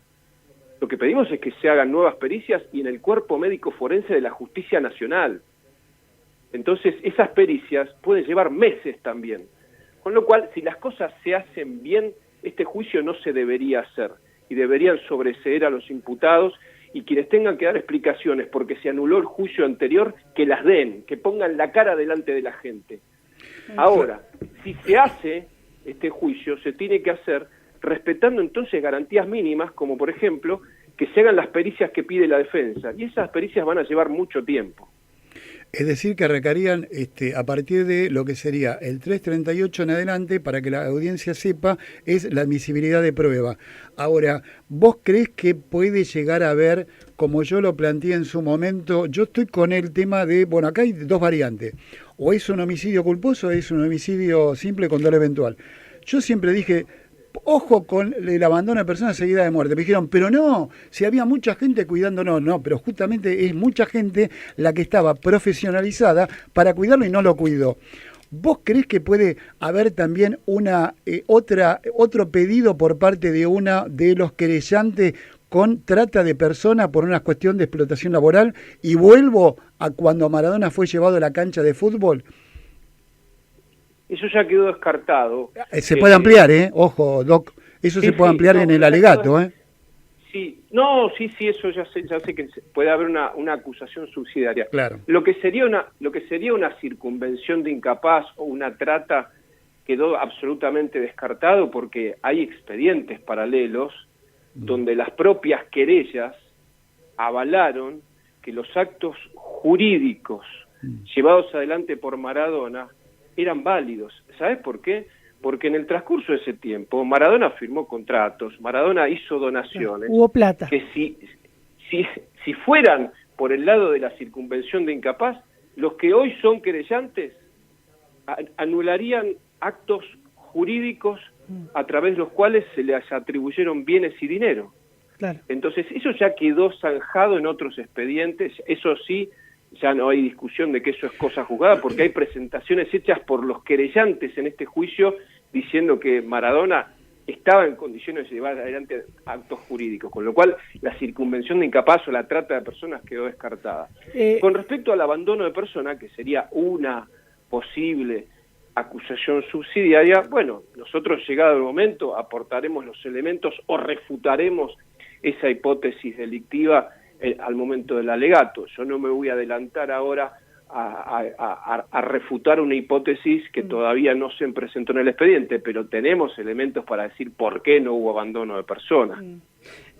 lo que pedimos es que se hagan nuevas pericias y en el cuerpo médico forense de la Justicia Nacional. Entonces esas pericias pueden llevar meses también. Con lo cual, si las cosas se hacen bien, este juicio no se debería hacer y deberían sobreseer a los imputados y quienes tengan que dar explicaciones porque se anuló el juicio anterior, que las den, que pongan la cara delante de la gente. Ahora, si se hace este juicio, se tiene que hacer respetando entonces garantías mínimas, como por ejemplo, que se hagan las pericias que pide la defensa, y esas pericias van a llevar mucho tiempo. Es decir, que requerían a partir de lo que sería el 338 en adelante, para que la audiencia sepa, es la admisibilidad de prueba. Ahora, ¿vos creés que puede llegar a haber, como yo lo planteé en su momento, yo estoy con el tema de, acá hay dos variantes, o es un homicidio culposo o es un homicidio simple con dolo eventual. Yo siempre dije, ojo con el abandono de personas seguida de muerte. Me dijeron, pero no, si había mucha gente cuidándonos, no, pero justamente es mucha gente la que estaba profesionalizada para cuidarlo y no lo cuidó. ¿Vos creés que puede haber también otro pedido por parte de una de los querellantes con trata de personas por una cuestión de explotación laboral? Y vuelvo a cuando Maradona fue llevado a la cancha de fútbol. Eso ya quedó descartado. Se puede ampliar, ojo, Doc. Eso se puede ampliar en el alegato, Sí, sí, eso ya sé que puede haber una acusación subsidiaria. Claro. Lo que sería una circunvención de incapaz o una trata quedó absolutamente descartado porque hay expedientes paralelos donde las propias querellas avalaron que los actos jurídicos llevados adelante por Maradona eran válidos. ¿Sabes por qué? Porque en el transcurso de ese tiempo Maradona firmó contratos, Maradona hizo donaciones. Hubo plata. Que si fueran por el lado de la circunvención de incapaz, los que hoy son querellantes anularían actos jurídicos a través de los cuales se les atribuyeron bienes y dinero. Claro. Entonces eso ya quedó zanjado en otros expedientes, eso sí, ya no hay discusión de que eso es cosa juzgada, porque hay presentaciones hechas por los querellantes en este juicio diciendo que Maradona estaba en condiciones de llevar adelante actos jurídicos, con lo cual la circunvención de incapaz o la trata de personas quedó descartada. Con respecto al abandono de persona, que sería una posible acusación subsidiaria, bueno, nosotros llegado el momento aportaremos los elementos o refutaremos esa hipótesis delictiva al momento del alegato. Yo no me voy a adelantar ahora a refutar una hipótesis que todavía no se presentó en el expediente, pero tenemos elementos para decir por qué no hubo abandono de personas.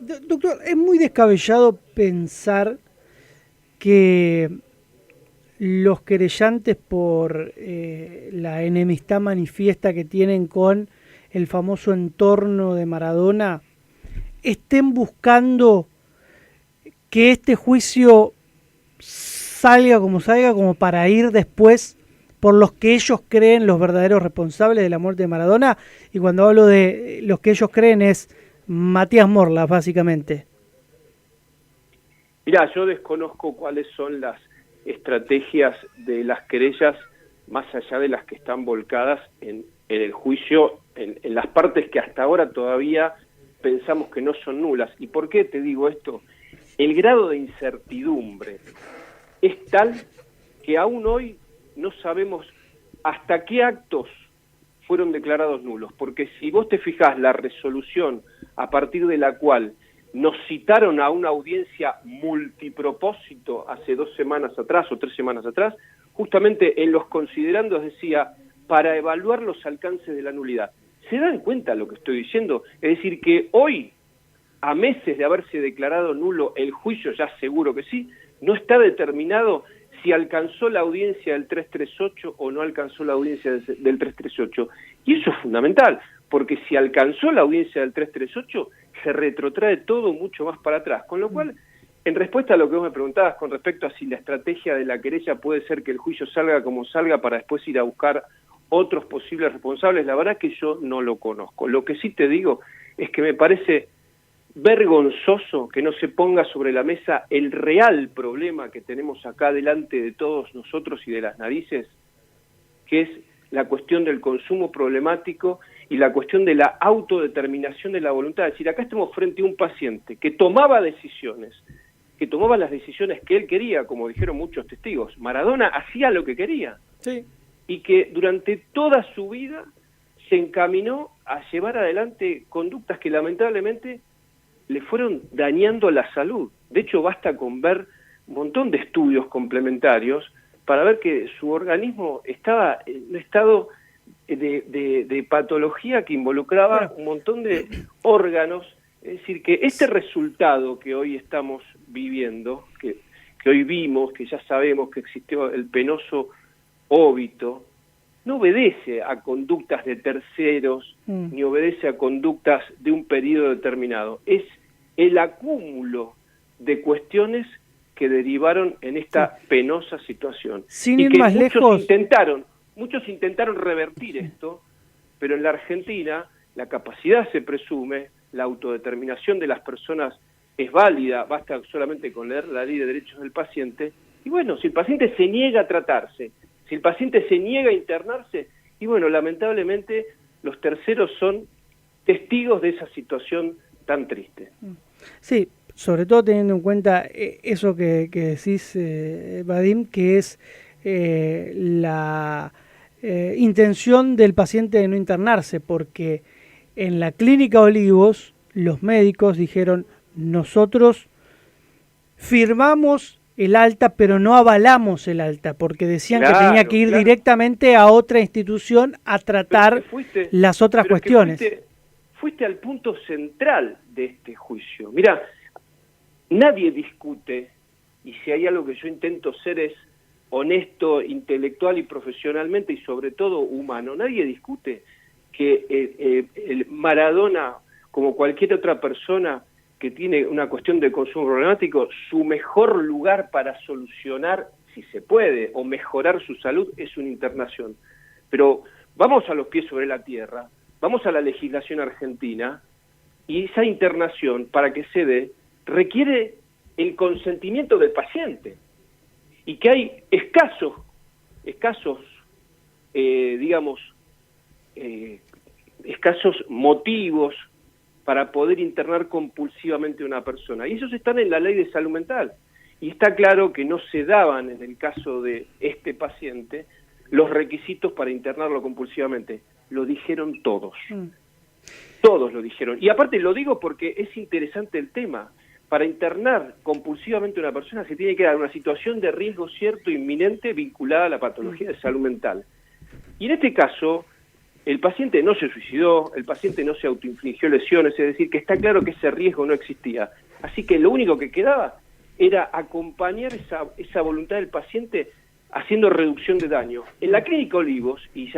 Doctor, es muy descabellado pensar que los querellantes por la enemistad manifiesta que tienen con el famoso entorno de Maradona estén buscando que este juicio salga como para ir después por los que ellos creen los verdaderos responsables de la muerte de Maradona. Y cuando hablo de los que ellos creen es Matías Morla, básicamente. Mirá, yo desconozco cuáles son las estrategias de las querellas más allá de las que están volcadas en el juicio, en las partes que hasta ahora todavía pensamos que no son nulas. ¿Y por qué te digo esto? El grado de incertidumbre es tal que aún hoy no sabemos hasta qué actos fueron declarados nulos, porque si vos te fijás la resolución a partir de la cual nos citaron a una audiencia multipropósito hace 2 semanas atrás o 3 semanas atrás, justamente en los considerandos decía, para evaluar los alcances de la nulidad. ¿Se dan cuenta lo que estoy diciendo? Es decir, que hoy, a meses de haberse declarado nulo el juicio, ya seguro que sí, no está determinado si alcanzó la audiencia del 338 o no alcanzó la audiencia del 338. Y eso es fundamental, porque si alcanzó la audiencia del 338, se retrotrae todo mucho más para atrás. Con lo cual, en respuesta a lo que vos me preguntabas con respecto a si la estrategia de la querella puede ser que el juicio salga como salga para después ir a buscar otros posibles responsables, la verdad que yo no lo conozco. Lo que sí te digo es que me parece vergonzoso que no se ponga sobre la mesa el real problema que tenemos acá delante de todos nosotros y de las narices, que es la cuestión del consumo problemático y la cuestión de la autodeterminación de la voluntad. Es decir, acá estamos frente a un paciente que tomaba decisiones, que tomaba las decisiones que él quería, como dijeron muchos testigos. Maradona hacía lo que quería. Sí. Y que durante toda su vida se encaminó a llevar adelante conductas que lamentablemente le fueron dañando la salud. De hecho, basta con ver un montón de estudios complementarios para ver que su organismo estaba en un estado de patología que involucraba un montón de órganos. Es decir, que este resultado que hoy estamos viviendo, que hoy vimos, que ya sabemos que existió el penoso óbito, no obedece a conductas de terceros, ni obedece a conductas de un periodo determinado. Es el acúmulo de cuestiones que derivaron en esta penosa situación. Sin y ir que más lejos, muchos intentaron revertir esto, pero en la Argentina la capacidad se presume, la autodeterminación de las personas es válida, basta solamente con leer la Ley de Derechos del Paciente, y bueno, si el paciente se niega a tratarse, Si el paciente se niega a internarse, y bueno, lamentablemente los terceros son testigos de esa situación tan triste. Sí, sobre todo teniendo en cuenta eso que decís, Vadim, que es la intención del paciente de no internarse, porque en la clínica Olivos los médicos dijeron, nosotros firmamos el alta, pero no avalamos el alta, porque decían que tenía que ir directamente a otra institución a tratar las otras cuestiones. Fuiste al punto central de este juicio. Mira, nadie discute, y si hay algo que yo intento ser es honesto, intelectual y profesionalmente, y sobre todo humano, nadie discute que el Maradona, como cualquier otra persona que tiene una cuestión de consumo problemático, su mejor lugar para solucionar, si se puede, o mejorar su salud, es una internación. Pero vamos a los pies sobre la tierra, vamos a la legislación argentina, y esa internación, para que se dé, requiere el consentimiento del paciente, y que hay escasos motivos para poder internar compulsivamente a una persona. Y esos están en la ley de salud mental. Y está claro que no se daban, en el caso de este paciente, los requisitos para internarlo compulsivamente. Lo dijeron todos. Todos lo dijeron. Y aparte lo digo porque es interesante el tema. Para internar compulsivamente a una persona se tiene que dar una situación de riesgo cierto inminente vinculada a la patología de salud mental. Y en este caso, el paciente no se suicidó, el paciente no se autoinfligió lesiones, es decir, que está claro que ese riesgo no existía. Así que lo único que quedaba era acompañar esa voluntad del paciente haciendo reducción de daño. En la clínica Olivos, y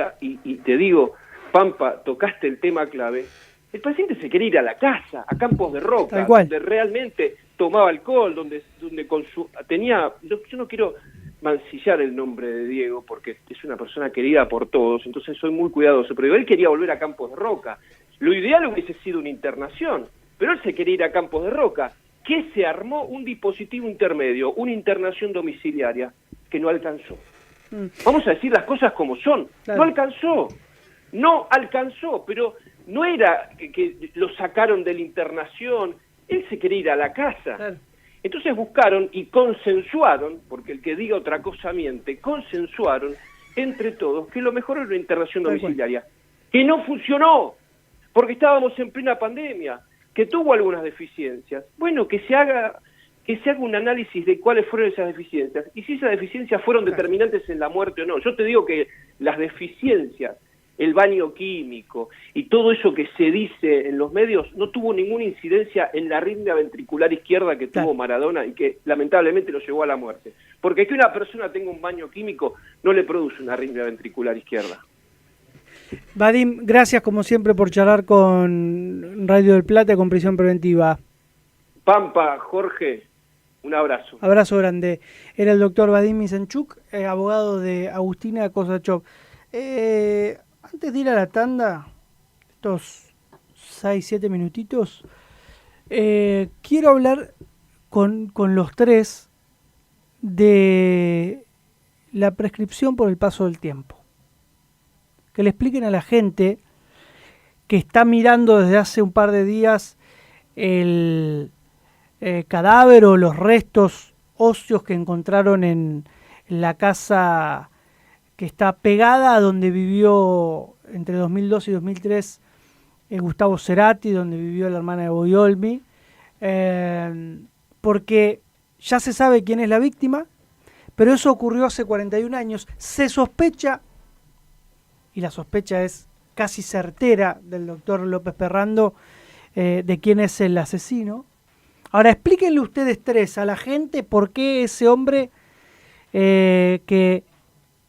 te digo, Pampa, tocaste el tema clave, el paciente se quería ir a la casa, a Campos de Roca, donde realmente tomaba alcohol, donde tenía, yo no quiero mancillar el nombre de Diego porque es una persona querida por todos, entonces soy muy cuidadoso, pero él quería volver a Campos de Roca. Lo ideal hubiese sido una internación, pero él se quería ir a Campos de Roca, que se armó un dispositivo intermedio, una internación domiciliaria, que no alcanzó. Vamos a decir las cosas como son, no alcanzó, pero no era que lo sacaron de la internación, él se quería ir a la casa. Entonces buscaron y consensuaron, porque el que diga otra cosa miente, consensuaron entre todos que lo mejor era una internación domiciliaria, que no funcionó, porque estábamos en plena pandemia, que tuvo algunas deficiencias. Bueno, que se haga un análisis de cuáles fueron esas deficiencias, y si esas deficiencias fueron determinantes en la muerte o no. Yo te digo que las deficiencias, el baño químico y todo eso que se dice en los medios no tuvo ninguna incidencia en la arritmia ventricular izquierda que tuvo Maradona y que lamentablemente lo llevó a la muerte. Porque que una persona tenga un baño químico no le produce una arritmia ventricular izquierda. Vadim, gracias como siempre por charlar con Radio del Plata con Prisión Preventiva. Pampa, Jorge, un abrazo. Abrazo grande. Era el doctor Vadim Misanchuk, abogado de Agustina Kosachov. Antes de ir a la tanda, estos 6-7 minutitos, quiero hablar con los tres de la prescripción por el paso del tiempo. Que le expliquen a la gente que está mirando desde hace un par de días el cadáver o los restos óseos que encontraron en la casa que está pegada a donde vivió entre 2002 y 2003 Gustavo Cerati, donde vivió la hermana de Boyolmi, porque ya se sabe quién es la víctima, pero eso ocurrió hace 41 años. Se sospecha, y la sospecha es casi certera del doctor López Perrando, de quién es el asesino. Ahora explíquenle ustedes tres a la gente por qué ese hombre que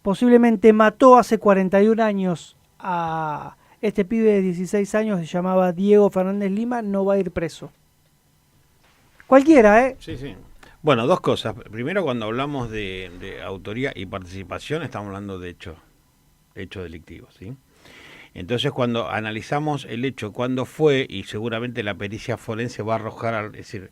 posiblemente mató hace 41 años a este pibe de 16 años, se llamaba Diego Fernández Lima, no va a ir preso. Cualquiera, ¿eh? Sí. Bueno, dos cosas. Primero, cuando hablamos de autoría y participación, estamos hablando de hechos delictivos, ¿sí? Entonces, cuando analizamos el hecho, cuándo fue, y seguramente la pericia forense va a arrojar, es decir,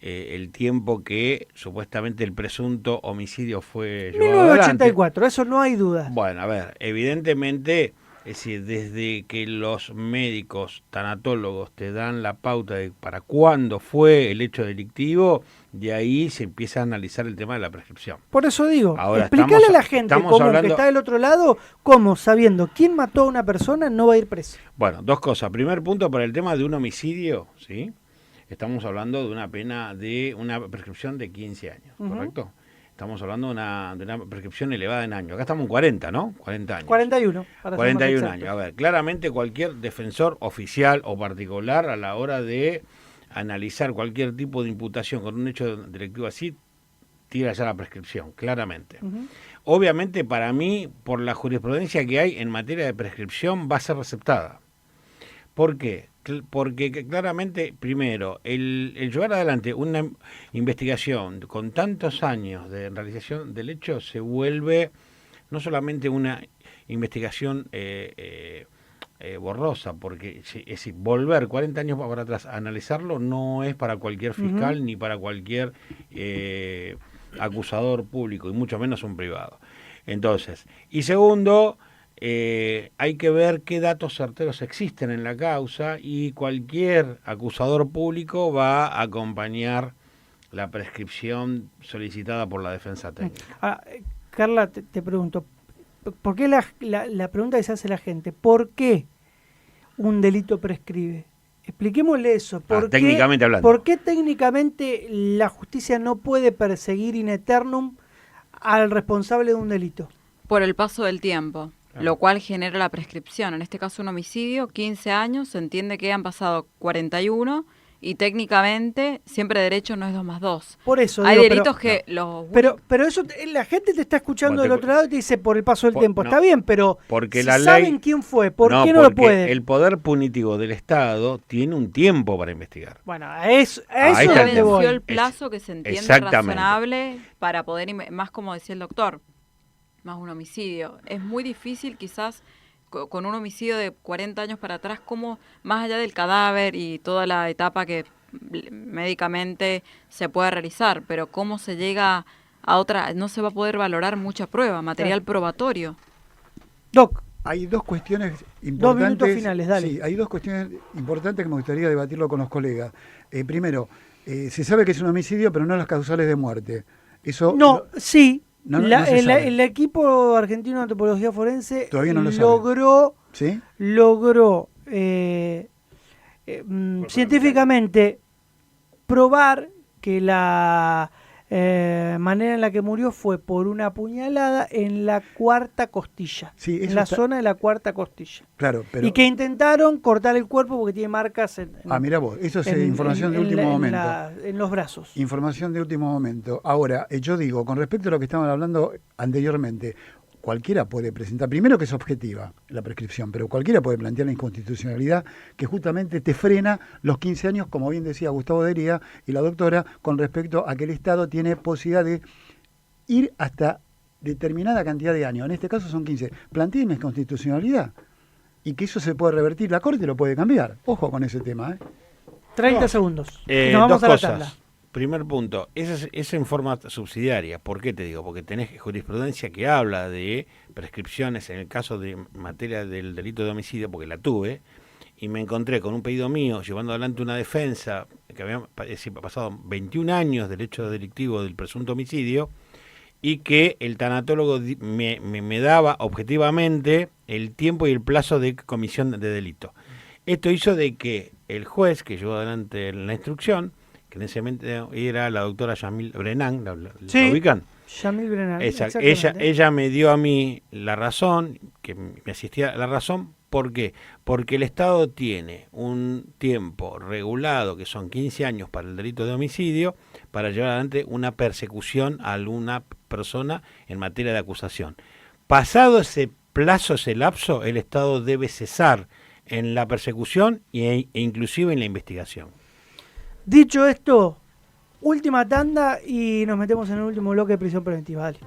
el tiempo que supuestamente el presunto homicidio fue llevado adelante. 1984, eso no hay duda. Bueno, a ver, evidentemente, es decir, desde que los médicos tanatólogos te dan la pauta de para cuándo fue el hecho delictivo, de ahí se empieza a analizar el tema de la prescripción. Por eso digo, Ahora, explícale a la gente estamos que está del otro lado, cómo, sabiendo quién mató a una persona, no va a ir preso. Bueno, dos cosas. Primer punto, para el tema de un homicidio, ¿sí? Estamos hablando de una pena de una prescripción de 15 años, ¿correcto? Estamos hablando de una prescripción elevada en años. Acá estamos en 40, ¿no? 40 años. 41. 41 años. A ver, claramente cualquier defensor oficial o particular a la hora de analizar cualquier tipo de imputación con un hecho delictivo así, tira ya la prescripción, claramente. Obviamente, para mí, por la jurisprudencia que hay en materia de prescripción, va a ser receptada. ¿Por qué? Porque claramente, primero, el llevar adelante una investigación con tantos años de realización del hecho se vuelve no solamente una investigación borrosa, porque es decir, volver 40 años para atrás a analizarlo no es para cualquier fiscal ni para cualquier acusador público, y mucho menos un privado. Entonces, y segundo, hay que ver qué datos certeros existen en la causa, y cualquier acusador público va a acompañar la prescripción solicitada por la defensa técnica. Carla, te pregunto, ¿por qué la pregunta que se hace la gente? ¿Por qué un delito prescribe? Expliquémosle eso. Técnicamente hablando. ¿Por qué técnicamente la justicia no puede perseguir in eternum al responsable de un delito? Por el paso del tiempo, lo cual genera la prescripción. En este caso un homicidio, 15 años, se entiende que han pasado 41 y técnicamente siempre derecho no es 2 más 2. Por eso hay digo, delitos que los... Pero eso, la gente te está escuchando del otro lado y te dice por el paso del tiempo. No, está bien, pero porque si la saben ley, quién fue, ¿por qué no lo pueden? El poder punitivo del Estado tiene un tiempo para investigar. Bueno, a eso ya es venció el plazo que se entiende razonable para poder, más como decía el doctor, más un homicidio. Es muy difícil quizás con un homicidio de 40 años para atrás, como más allá del cadáver y toda la etapa que médicamente se puede realizar, pero cómo se llega a otra, no se va a poder valorar mucha prueba, material probatorio. Doc, hay dos cuestiones importantes. 2 minutos finales, dale. Sí, hay dos cuestiones importantes que me gustaría debatirlo con los colegas. Primero, se sabe que es un homicidio, pero no las causales de muerte. Eso sí. No el equipo argentino de antropología forense todavía no lo logró, ¿sí? logró científicamente probar que la manera en la que murió fue por una puñalada en la cuarta costilla, sí, en la zona de la cuarta costilla. Claro, pero... Y que intentaron cortar el cuerpo porque tiene marcas mirá vos, eso es información de último momento. En los brazos. Información de último momento. Ahora, yo digo, con respecto a lo que estaban hablando anteriormente, cualquiera puede presentar, primero que es objetiva la prescripción, pero cualquiera puede plantear la inconstitucionalidad que justamente te frena los 15 años, como bien decía Gustavo Delía y la doctora, con respecto a que el Estado tiene posibilidad de ir hasta determinada cantidad de años. En este caso son 15. Planteen la inconstitucionalidad y que eso se puede revertir. La Corte lo puede cambiar. Ojo con ese tema. 30 segundos. Nos vamos a la tabla. Primer punto, esa es en forma subsidiaria. ¿Por qué te digo? Porque tenés jurisprudencia que habla de prescripciones en el caso de materia del delito de homicidio, porque la tuve, y me encontré con un pedido mío llevando adelante una defensa que había pasado 21 años del hecho delictivo del presunto homicidio, y que el tanatólogo me daba objetivamente el tiempo y el plazo de comisión de delito. Esto hizo de que el juez que llevó adelante la instrucción, que en ese momento era la doctora Yamil Brennan, ¿la ubican? Yamil Brennan, ella me dio a mí la razón, que me asistía a la razón. ¿Por qué? Porque el Estado tiene un tiempo regulado, que son 15 años para el delito de homicidio, para llevar adelante una persecución a alguna persona en materia de acusación. Pasado ese plazo, ese lapso, el Estado debe cesar en la persecución e inclusive en la investigación. Dicho esto, última tanda y nos metemos en el último bloque de prisión preventiva. Dale.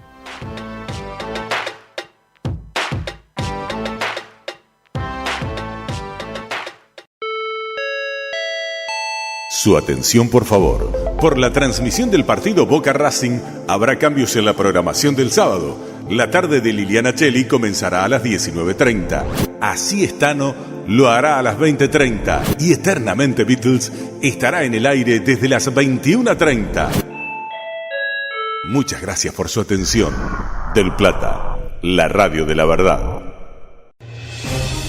Su atención, por favor. Por la transmisión del partido Boca Racing, habrá cambios en la programación del sábado. La tarde de Liliana Cheli comenzará a las 19:30. Así Estano lo hará a las 20:30. Y Eternamente Beatles estará en el aire desde las 21:30. Muchas gracias por su atención. Del Plata, la radio de la verdad.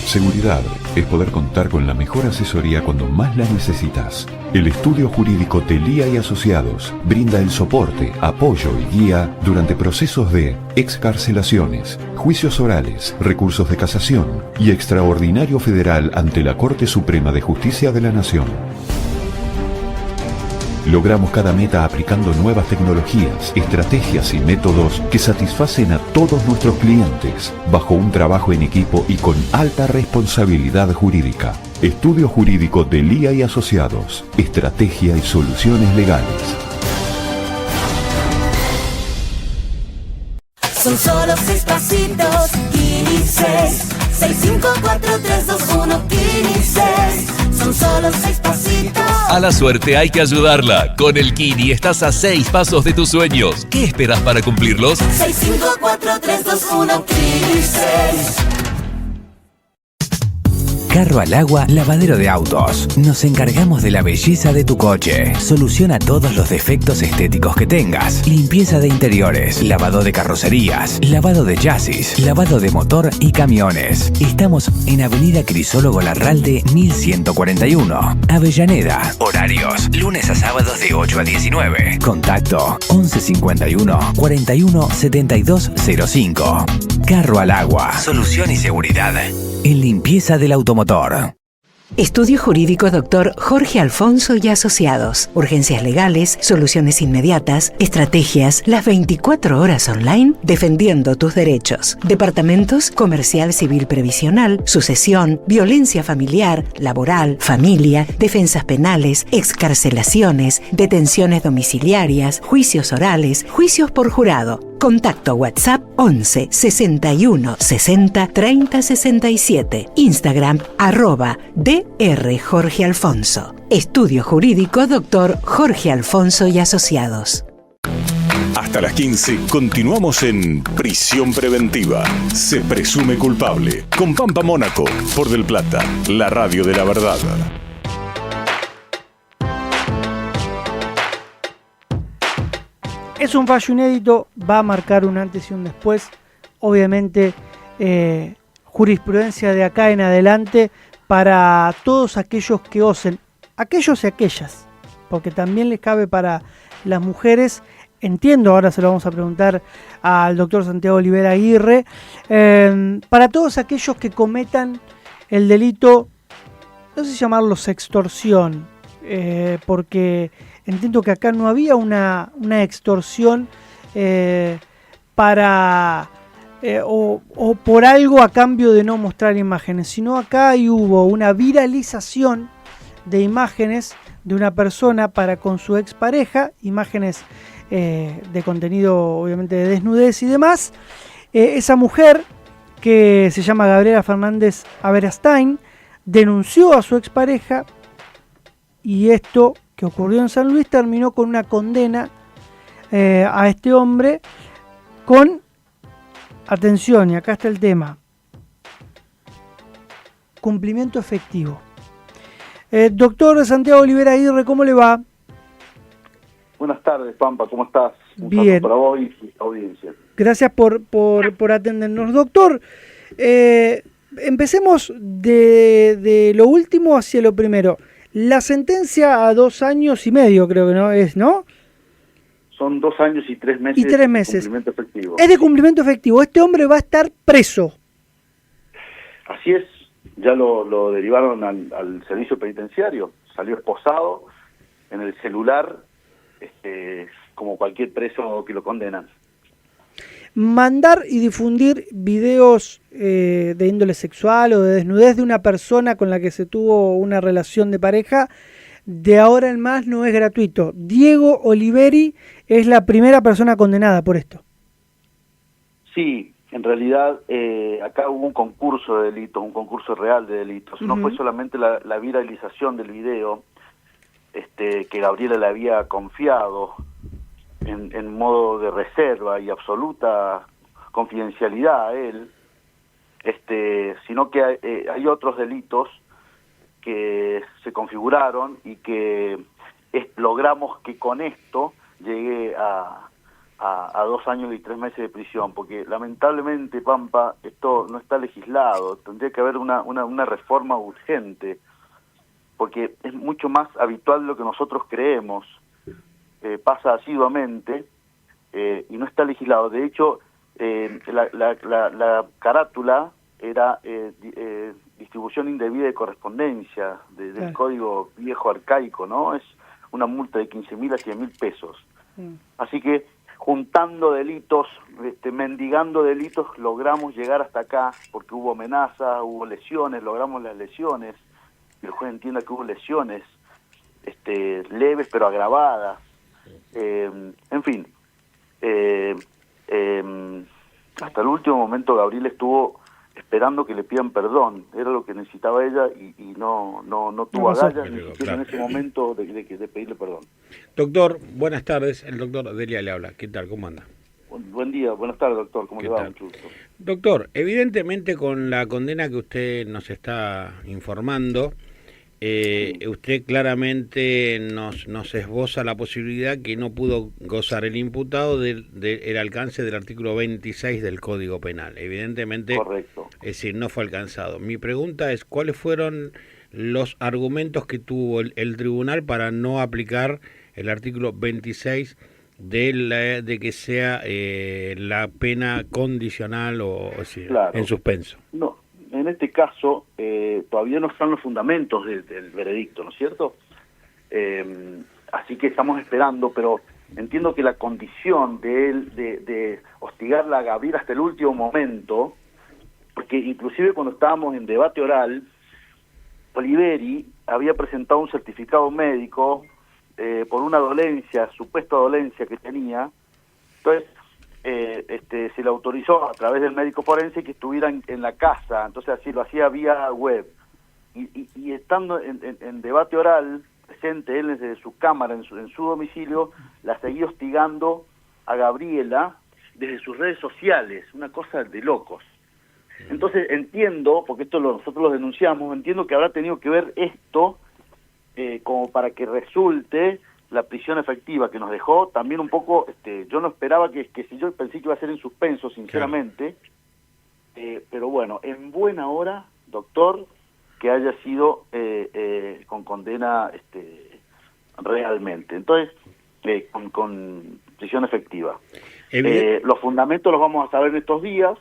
Seguridad es poder contar con la mejor asesoría cuando más la necesitas. El estudio jurídico Telía y Asociados brinda el soporte, apoyo y guía durante procesos de excarcelaciones, juicios orales, recursos de casación y extraordinario federal ante la Corte Suprema de Justicia de la Nación. Logramos cada meta aplicando nuevas tecnologías, estrategias y métodos que satisfacen a todos nuestros clientes, bajo un trabajo en equipo y con alta responsabilidad jurídica. Estudio Jurídico Telía y Asociados, estrategia y soluciones legales. Son solo 6 pasitos, Kini 6. 654-321 Kini 6. Son solo 6 pasitos. A la suerte hay que ayudarla. Con el Kini estás a 6 pasos de tus sueños. ¿Qué esperas para cumplirlos? 654-321 Kini 6. Carro al Agua, lavadero de autos. Nos encargamos de la belleza de tu coche. Soluciona todos los defectos estéticos que tengas. Limpieza de interiores, lavado de carrocerías, lavado de chasis, lavado de motor y camiones. Estamos en Avenida Crisólogo Larralde 1141, Avellaneda. Horarios, lunes a sábados de 8 a 19. Contacto 1151 41 72 05. Carro al Agua. Solución y seguridad en limpieza del automotor. Estudio Jurídico Dr. Jorge Alfonso y Asociados. Urgencias legales, soluciones inmediatas, estrategias, las 24 horas online, defendiendo tus derechos. Departamentos Comercial Civil Previsional, Sucesión, Violencia Familiar, Laboral, Familia, Defensas Penales, Excarcelaciones, Detenciones Domiciliarias, Juicios Orales, Juicios por Jurado. Contacto WhatsApp 11 61 60 30 67. Instagram @Dr. Jorge Alfonso. Estudio Jurídico Dr. Jorge Alfonso y Asociados. Hasta las 15 continuamos en Prisión Preventiva. Se presume culpable. Con Pampa Mónaco, por Del Plata, la radio de la verdad. Es un fallo inédito, va a marcar un antes y un después. Obviamente, jurisprudencia de acá en adelante para todos aquellos que osen, aquellos y aquellas, porque también les cabe para las mujeres. Entiendo, ahora se lo vamos a preguntar al doctor Santiago Olivera Aguirre, para todos aquellos que cometan el delito, no sé si llamarlo sextorsión, porque entiendo que acá no había una extorsión para o por algo a cambio de no mostrar imágenes, sino acá hubo una viralización de imágenes de una persona para con su expareja, imágenes de contenido obviamente de desnudez y demás. Esa mujer, que se llama Gabriela Fernández Averastain, denunció a su expareja y esto que ocurrió en San Luis terminó con una condena a este hombre con, atención, y acá está el tema, cumplimiento efectivo. Doctor Santiago Olivera Aguirre, ¿cómo le va? Buenas tardes, Pampa, ¿cómo estás? Un Bien. saludo para vos y tu audiencia. Gracias por atendernos. Doctor, empecemos de lo último hacia lo primero. La sentencia a 2 años y medio, creo que no es, ¿no? Son 2 años y 3 meses. Y 3 meses. De cumplimiento efectivo. Es de cumplimiento efectivo. Este hombre va a estar preso. Así es. Ya lo derivaron al servicio penitenciario. Salió esposado en el celular, como cualquier preso que lo condenan. Mandar y difundir videos de índole sexual o de desnudez de una persona con la que se tuvo una relación de pareja, de ahora en más no es gratuito. Diego Oliveri es la primera persona condenada por esto. Sí, en realidad acá hubo un concurso de delitos, un concurso real de delitos. No fue solamente la viralización del video, que Gabriela le había confiado en modo de reserva y absoluta confidencialidad a él, sino que hay otros delitos que se configuraron y que logramos que con esto llegue a 2 años y 3 meses de prisión, porque lamentablemente, Pampa, esto no está legislado, tendría que haber una reforma urgente, porque es mucho más habitual de lo que nosotros creemos, pasa asiduamente y no está legislado. De hecho, la carátula era distribución indebida de correspondencia del código viejo arcaico, ¿no? Es una multa de 15.000 a 100.000 pesos. Así que juntando delitos, mendigando delitos, logramos llegar hasta acá, porque hubo amenazas, hubo lesiones, logramos las lesiones, el juez entienda que hubo lesiones leves pero agravadas, en fin, hasta el último momento Gabriela estuvo esperando que le pidan perdón, era lo que necesitaba ella y no tuvo agallas ni siquiera en ese momento de pedirle perdón. Doctor, buenas tardes, el doctor Delia le habla, ¿qué tal? ¿Cómo anda? Buen día, buenas tardes, doctor, ¿cómo le va? Mucho gusto. Doctor, evidentemente con la condena que usted nos está informando, usted claramente nos esboza la posibilidad que no pudo gozar el imputado del alcance del artículo 26 del Código Penal. Evidentemente, correcto. Es decir, no fue alcanzado. Mi pregunta es, ¿cuáles fueron los argumentos que tuvo el tribunal para no aplicar el artículo 26 de que sea la pena condicional o decir, claro, en suspenso? No. En este caso, todavía no están los fundamentos del veredicto, ¿no es cierto? Así que estamos esperando, pero entiendo que la condición de él de hostigarla a Gabriela hasta el último momento, porque inclusive cuando estábamos en debate oral, Oliveri había presentado un certificado médico por una dolencia, supuesta dolencia que tenía, entonces se le autorizó a través del médico forense que estuviera en la casa, entonces así lo hacía vía web, y estando en debate oral, presente él desde su cámara, en su domicilio, la seguía hostigando a Gabriela desde sus redes sociales, una cosa de locos. Entonces entiendo, porque nosotros lo denunciamos, entiendo que habrá tenido que ver esto como para que resulte la prisión efectiva que nos dejó también un poco, yo no esperaba que si yo pensé que iba a ser en suspenso, sinceramente, pero bueno, en buena hora, doctor, que haya sido con condena realmente. Entonces, con prisión efectiva. Los fundamentos los vamos a saber en estos días,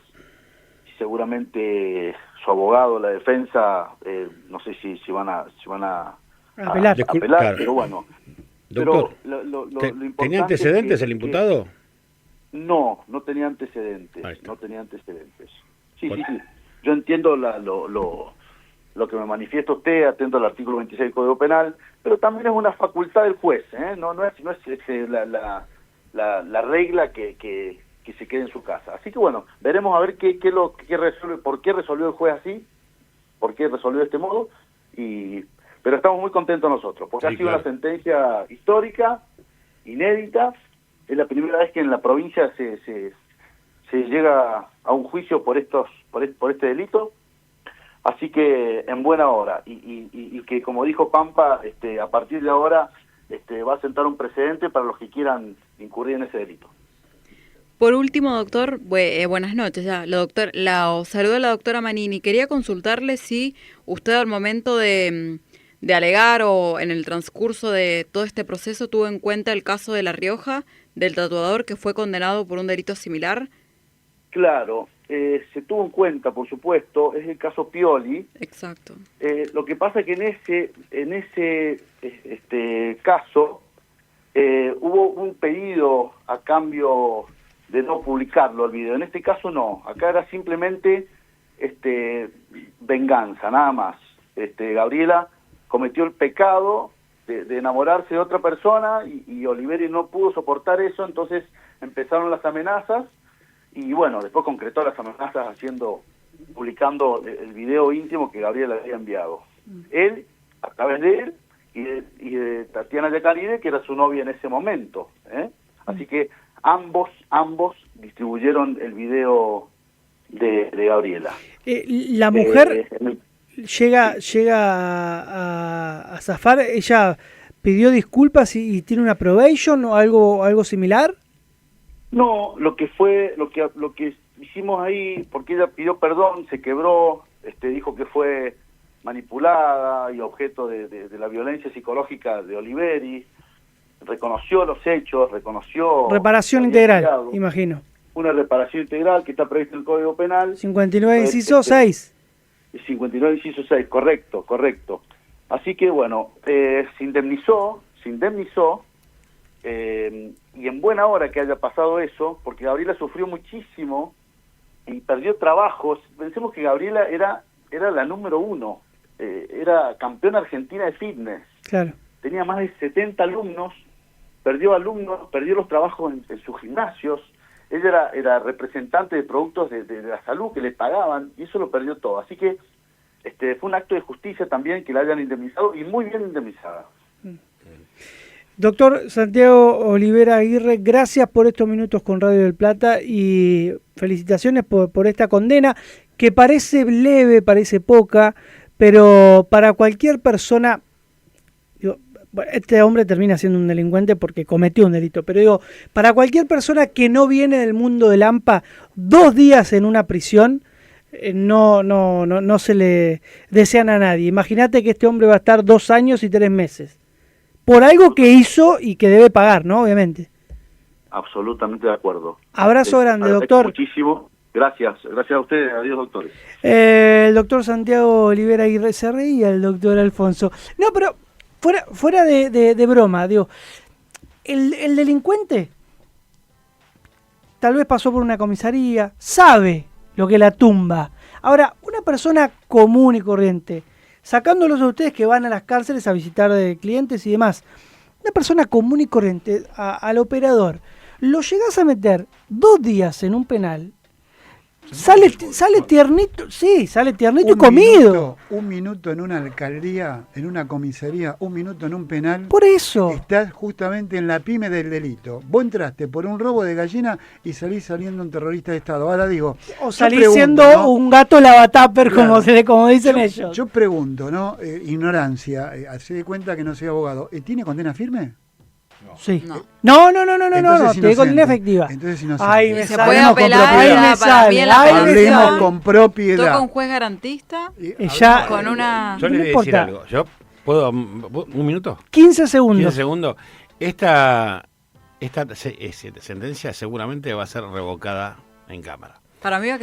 seguramente su abogado, la defensa, no sé si van a apelar, claro, pero bueno. Doctor, pero lo ¿tenía antecedentes es que, el imputado? No tenía antecedentes, Sí. Yo entiendo lo que me manifiesta usted, atento al artículo 26 del Código Penal, pero también es una facultad del juez, no es la regla que se quede en su casa. Así que bueno, veremos a ver qué resuelve, por qué resolvió el juez así, por qué resolvió de este modo, pero estamos muy contentos nosotros, porque sí, ha sido una sentencia histórica, inédita. Es la primera vez que en la provincia se llega a un juicio por este delito, así que en buena hora, y que como dijo Pampa, a partir de ahora va a sentar un precedente para los que quieran incurrir en ese delito. Por último, doctor, buenas noches. Saludo a la doctora Manini. Quería consultarle si usted al momento de alegar o en el transcurso de todo este proceso tuvo en cuenta el caso de La Rioja, del tatuador que fue condenado por un delito similar. Claro, se tuvo en cuenta, por supuesto, es el caso Pioli. Exacto. Lo que pasa es que en ese caso hubo un pedido a cambio de no publicarlo el video. En este caso no, acá era simplemente venganza, nada más. Gabriela cometió el pecado de enamorarse de otra persona y Oliveri no pudo soportar eso, entonces empezaron las amenazas y bueno, después concretó las amenazas publicando el video íntimo que Gabriela le había enviado. Él, a través de él y de Diana Yacanine, que era su novia en ese momento. Así que ambos distribuyeron el video de Gabriela. La mujer llega a zafar, ella pidió disculpas y tiene una probation o algo similar. No, lo que hicimos ahí, porque ella pidió perdón, se quebró, dijo que fue manipulada y objeto de la violencia psicológica de Oliveri, reconoció los hechos, reconoció... Reparación integral, imagino. Una reparación integral que está prevista en el Código Penal. 59 inciso 6. 59 inciso 6, correcto. Así que bueno, se indemnizó, y en buena hora que haya pasado eso, porque Gabriela sufrió muchísimo y perdió trabajos. Pensemos que Gabriela era la número 1, era campeona argentina de fitness. Claro. Tenía más de 70 alumnos, perdió los trabajos en sus gimnasios. Ella era representante de productos de la salud que le pagaban, y eso lo perdió todo. Así que fue un acto de justicia también que la hayan indemnizado, y muy bien indemnizada. Doctor Santiago Olivera Aguirre, gracias por estos minutos con Radio del Plata y felicitaciones por esta condena, que parece leve, parece poca, pero para cualquier persona... Este hombre termina siendo un delincuente porque cometió un delito, pero digo, para cualquier persona que no viene del mundo del AMPA, 2 días en una prisión no se le desean a nadie. Imagínate que este hombre va a estar 2 años y 3 meses por algo que hizo y que debe pagar, ¿no? Obviamente. Absolutamente de acuerdo. Abrazo grande, doctor. Muchísimo. Gracias a ustedes. Adiós, doctores. El doctor Santiago Olivera Aguirre, se reía el doctor Alfonso. No, pero fuera de broma, digo, el delincuente tal vez pasó por una comisaría, sabe lo que la tumba. Ahora, una persona común y corriente, sacándolos a ustedes que van a las cárceles a visitar clientes y demás, una persona común y corriente, al operador, lo llegás a meter 2 días en un penal, sale tiernito, sí, sale tiernito y comido. Un minuto en una alcaldía, en una comisaría, 1 minuto en un penal. Por eso. Estás justamente en la pyme del delito. Vos entraste por un robo de gallina y salís saliendo un terrorista de Estado. Ahora digo... O salís siendo un gato lavataper, claro, como dicen ellos. Yo pregunto, ¿no? Ignorancia, hace de cuenta que no soy abogado. ¿Tiene condena firme? Sí. No, te condena efectiva. Entonces Ay, me se puede apelar hablemos con propiedad. Toca un juez garantista con una... Yo le voy a decir algo. ¿Yo puedo? ¿1 minuto? 15 segundos. 15 segundos. Esta sentencia seguramente va a ser revocada en Cámara. Para mí va a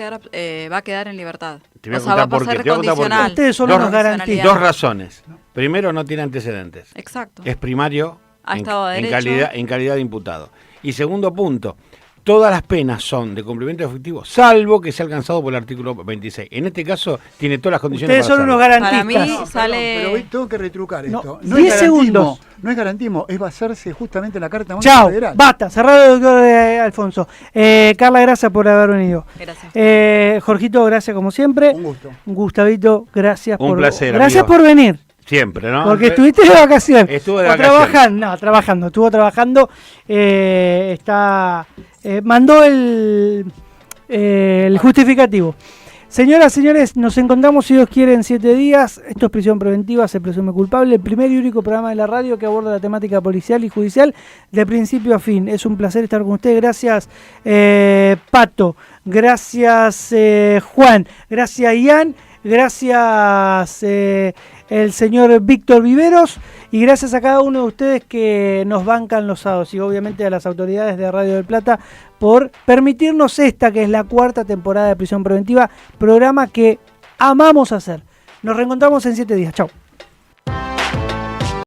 quedar en libertad. Te voy a contar por qué. Ustedes son unos garantistas. 2 razones. Primero, no tiene antecedentes. Exacto. Es primario en calidad de imputado. Y segundo punto, todas las penas son de cumplimiento efectivo, salvo que sea alcanzado por el artículo 26. En este caso, tiene todas las condiciones. Ustedes son unos garantistas. Para mí sale... Pero tengo que retrucar esto. No 10 segundos. No es garantismo, es basarse justamente en la Carta Magna Federal. Basta, cerrado, doctor Alfonso. Carla, gracias por haber venido. Gracias. Jorgito, gracias como siempre. Un gusto. Gustavito, gracias Un placer, gracias amigo. por venir. Siempre, ¿no? Porque estuviste de vacaciones. Estuve de vacaciones. Estuvo trabajando. Mandó el justificativo. Señoras, señores, nos encontramos, si Dios quiere, en 7 días. Esto es Prisión Preventiva, se presume culpable. El primer y único programa de la radio que aborda la temática policial y judicial de principio a fin. Es un placer estar con ustedes. Gracias, Pato. Gracias, Juan. Gracias, Ian. Gracias, el señor Víctor Viveros, y gracias a cada uno de ustedes que nos bancan los sábados, y obviamente a las autoridades de Radio del Plata por permitirnos esta, que es la 4ª temporada de Prisión Preventiva, programa que amamos hacer. Nos reencontramos en 7 días. Chau.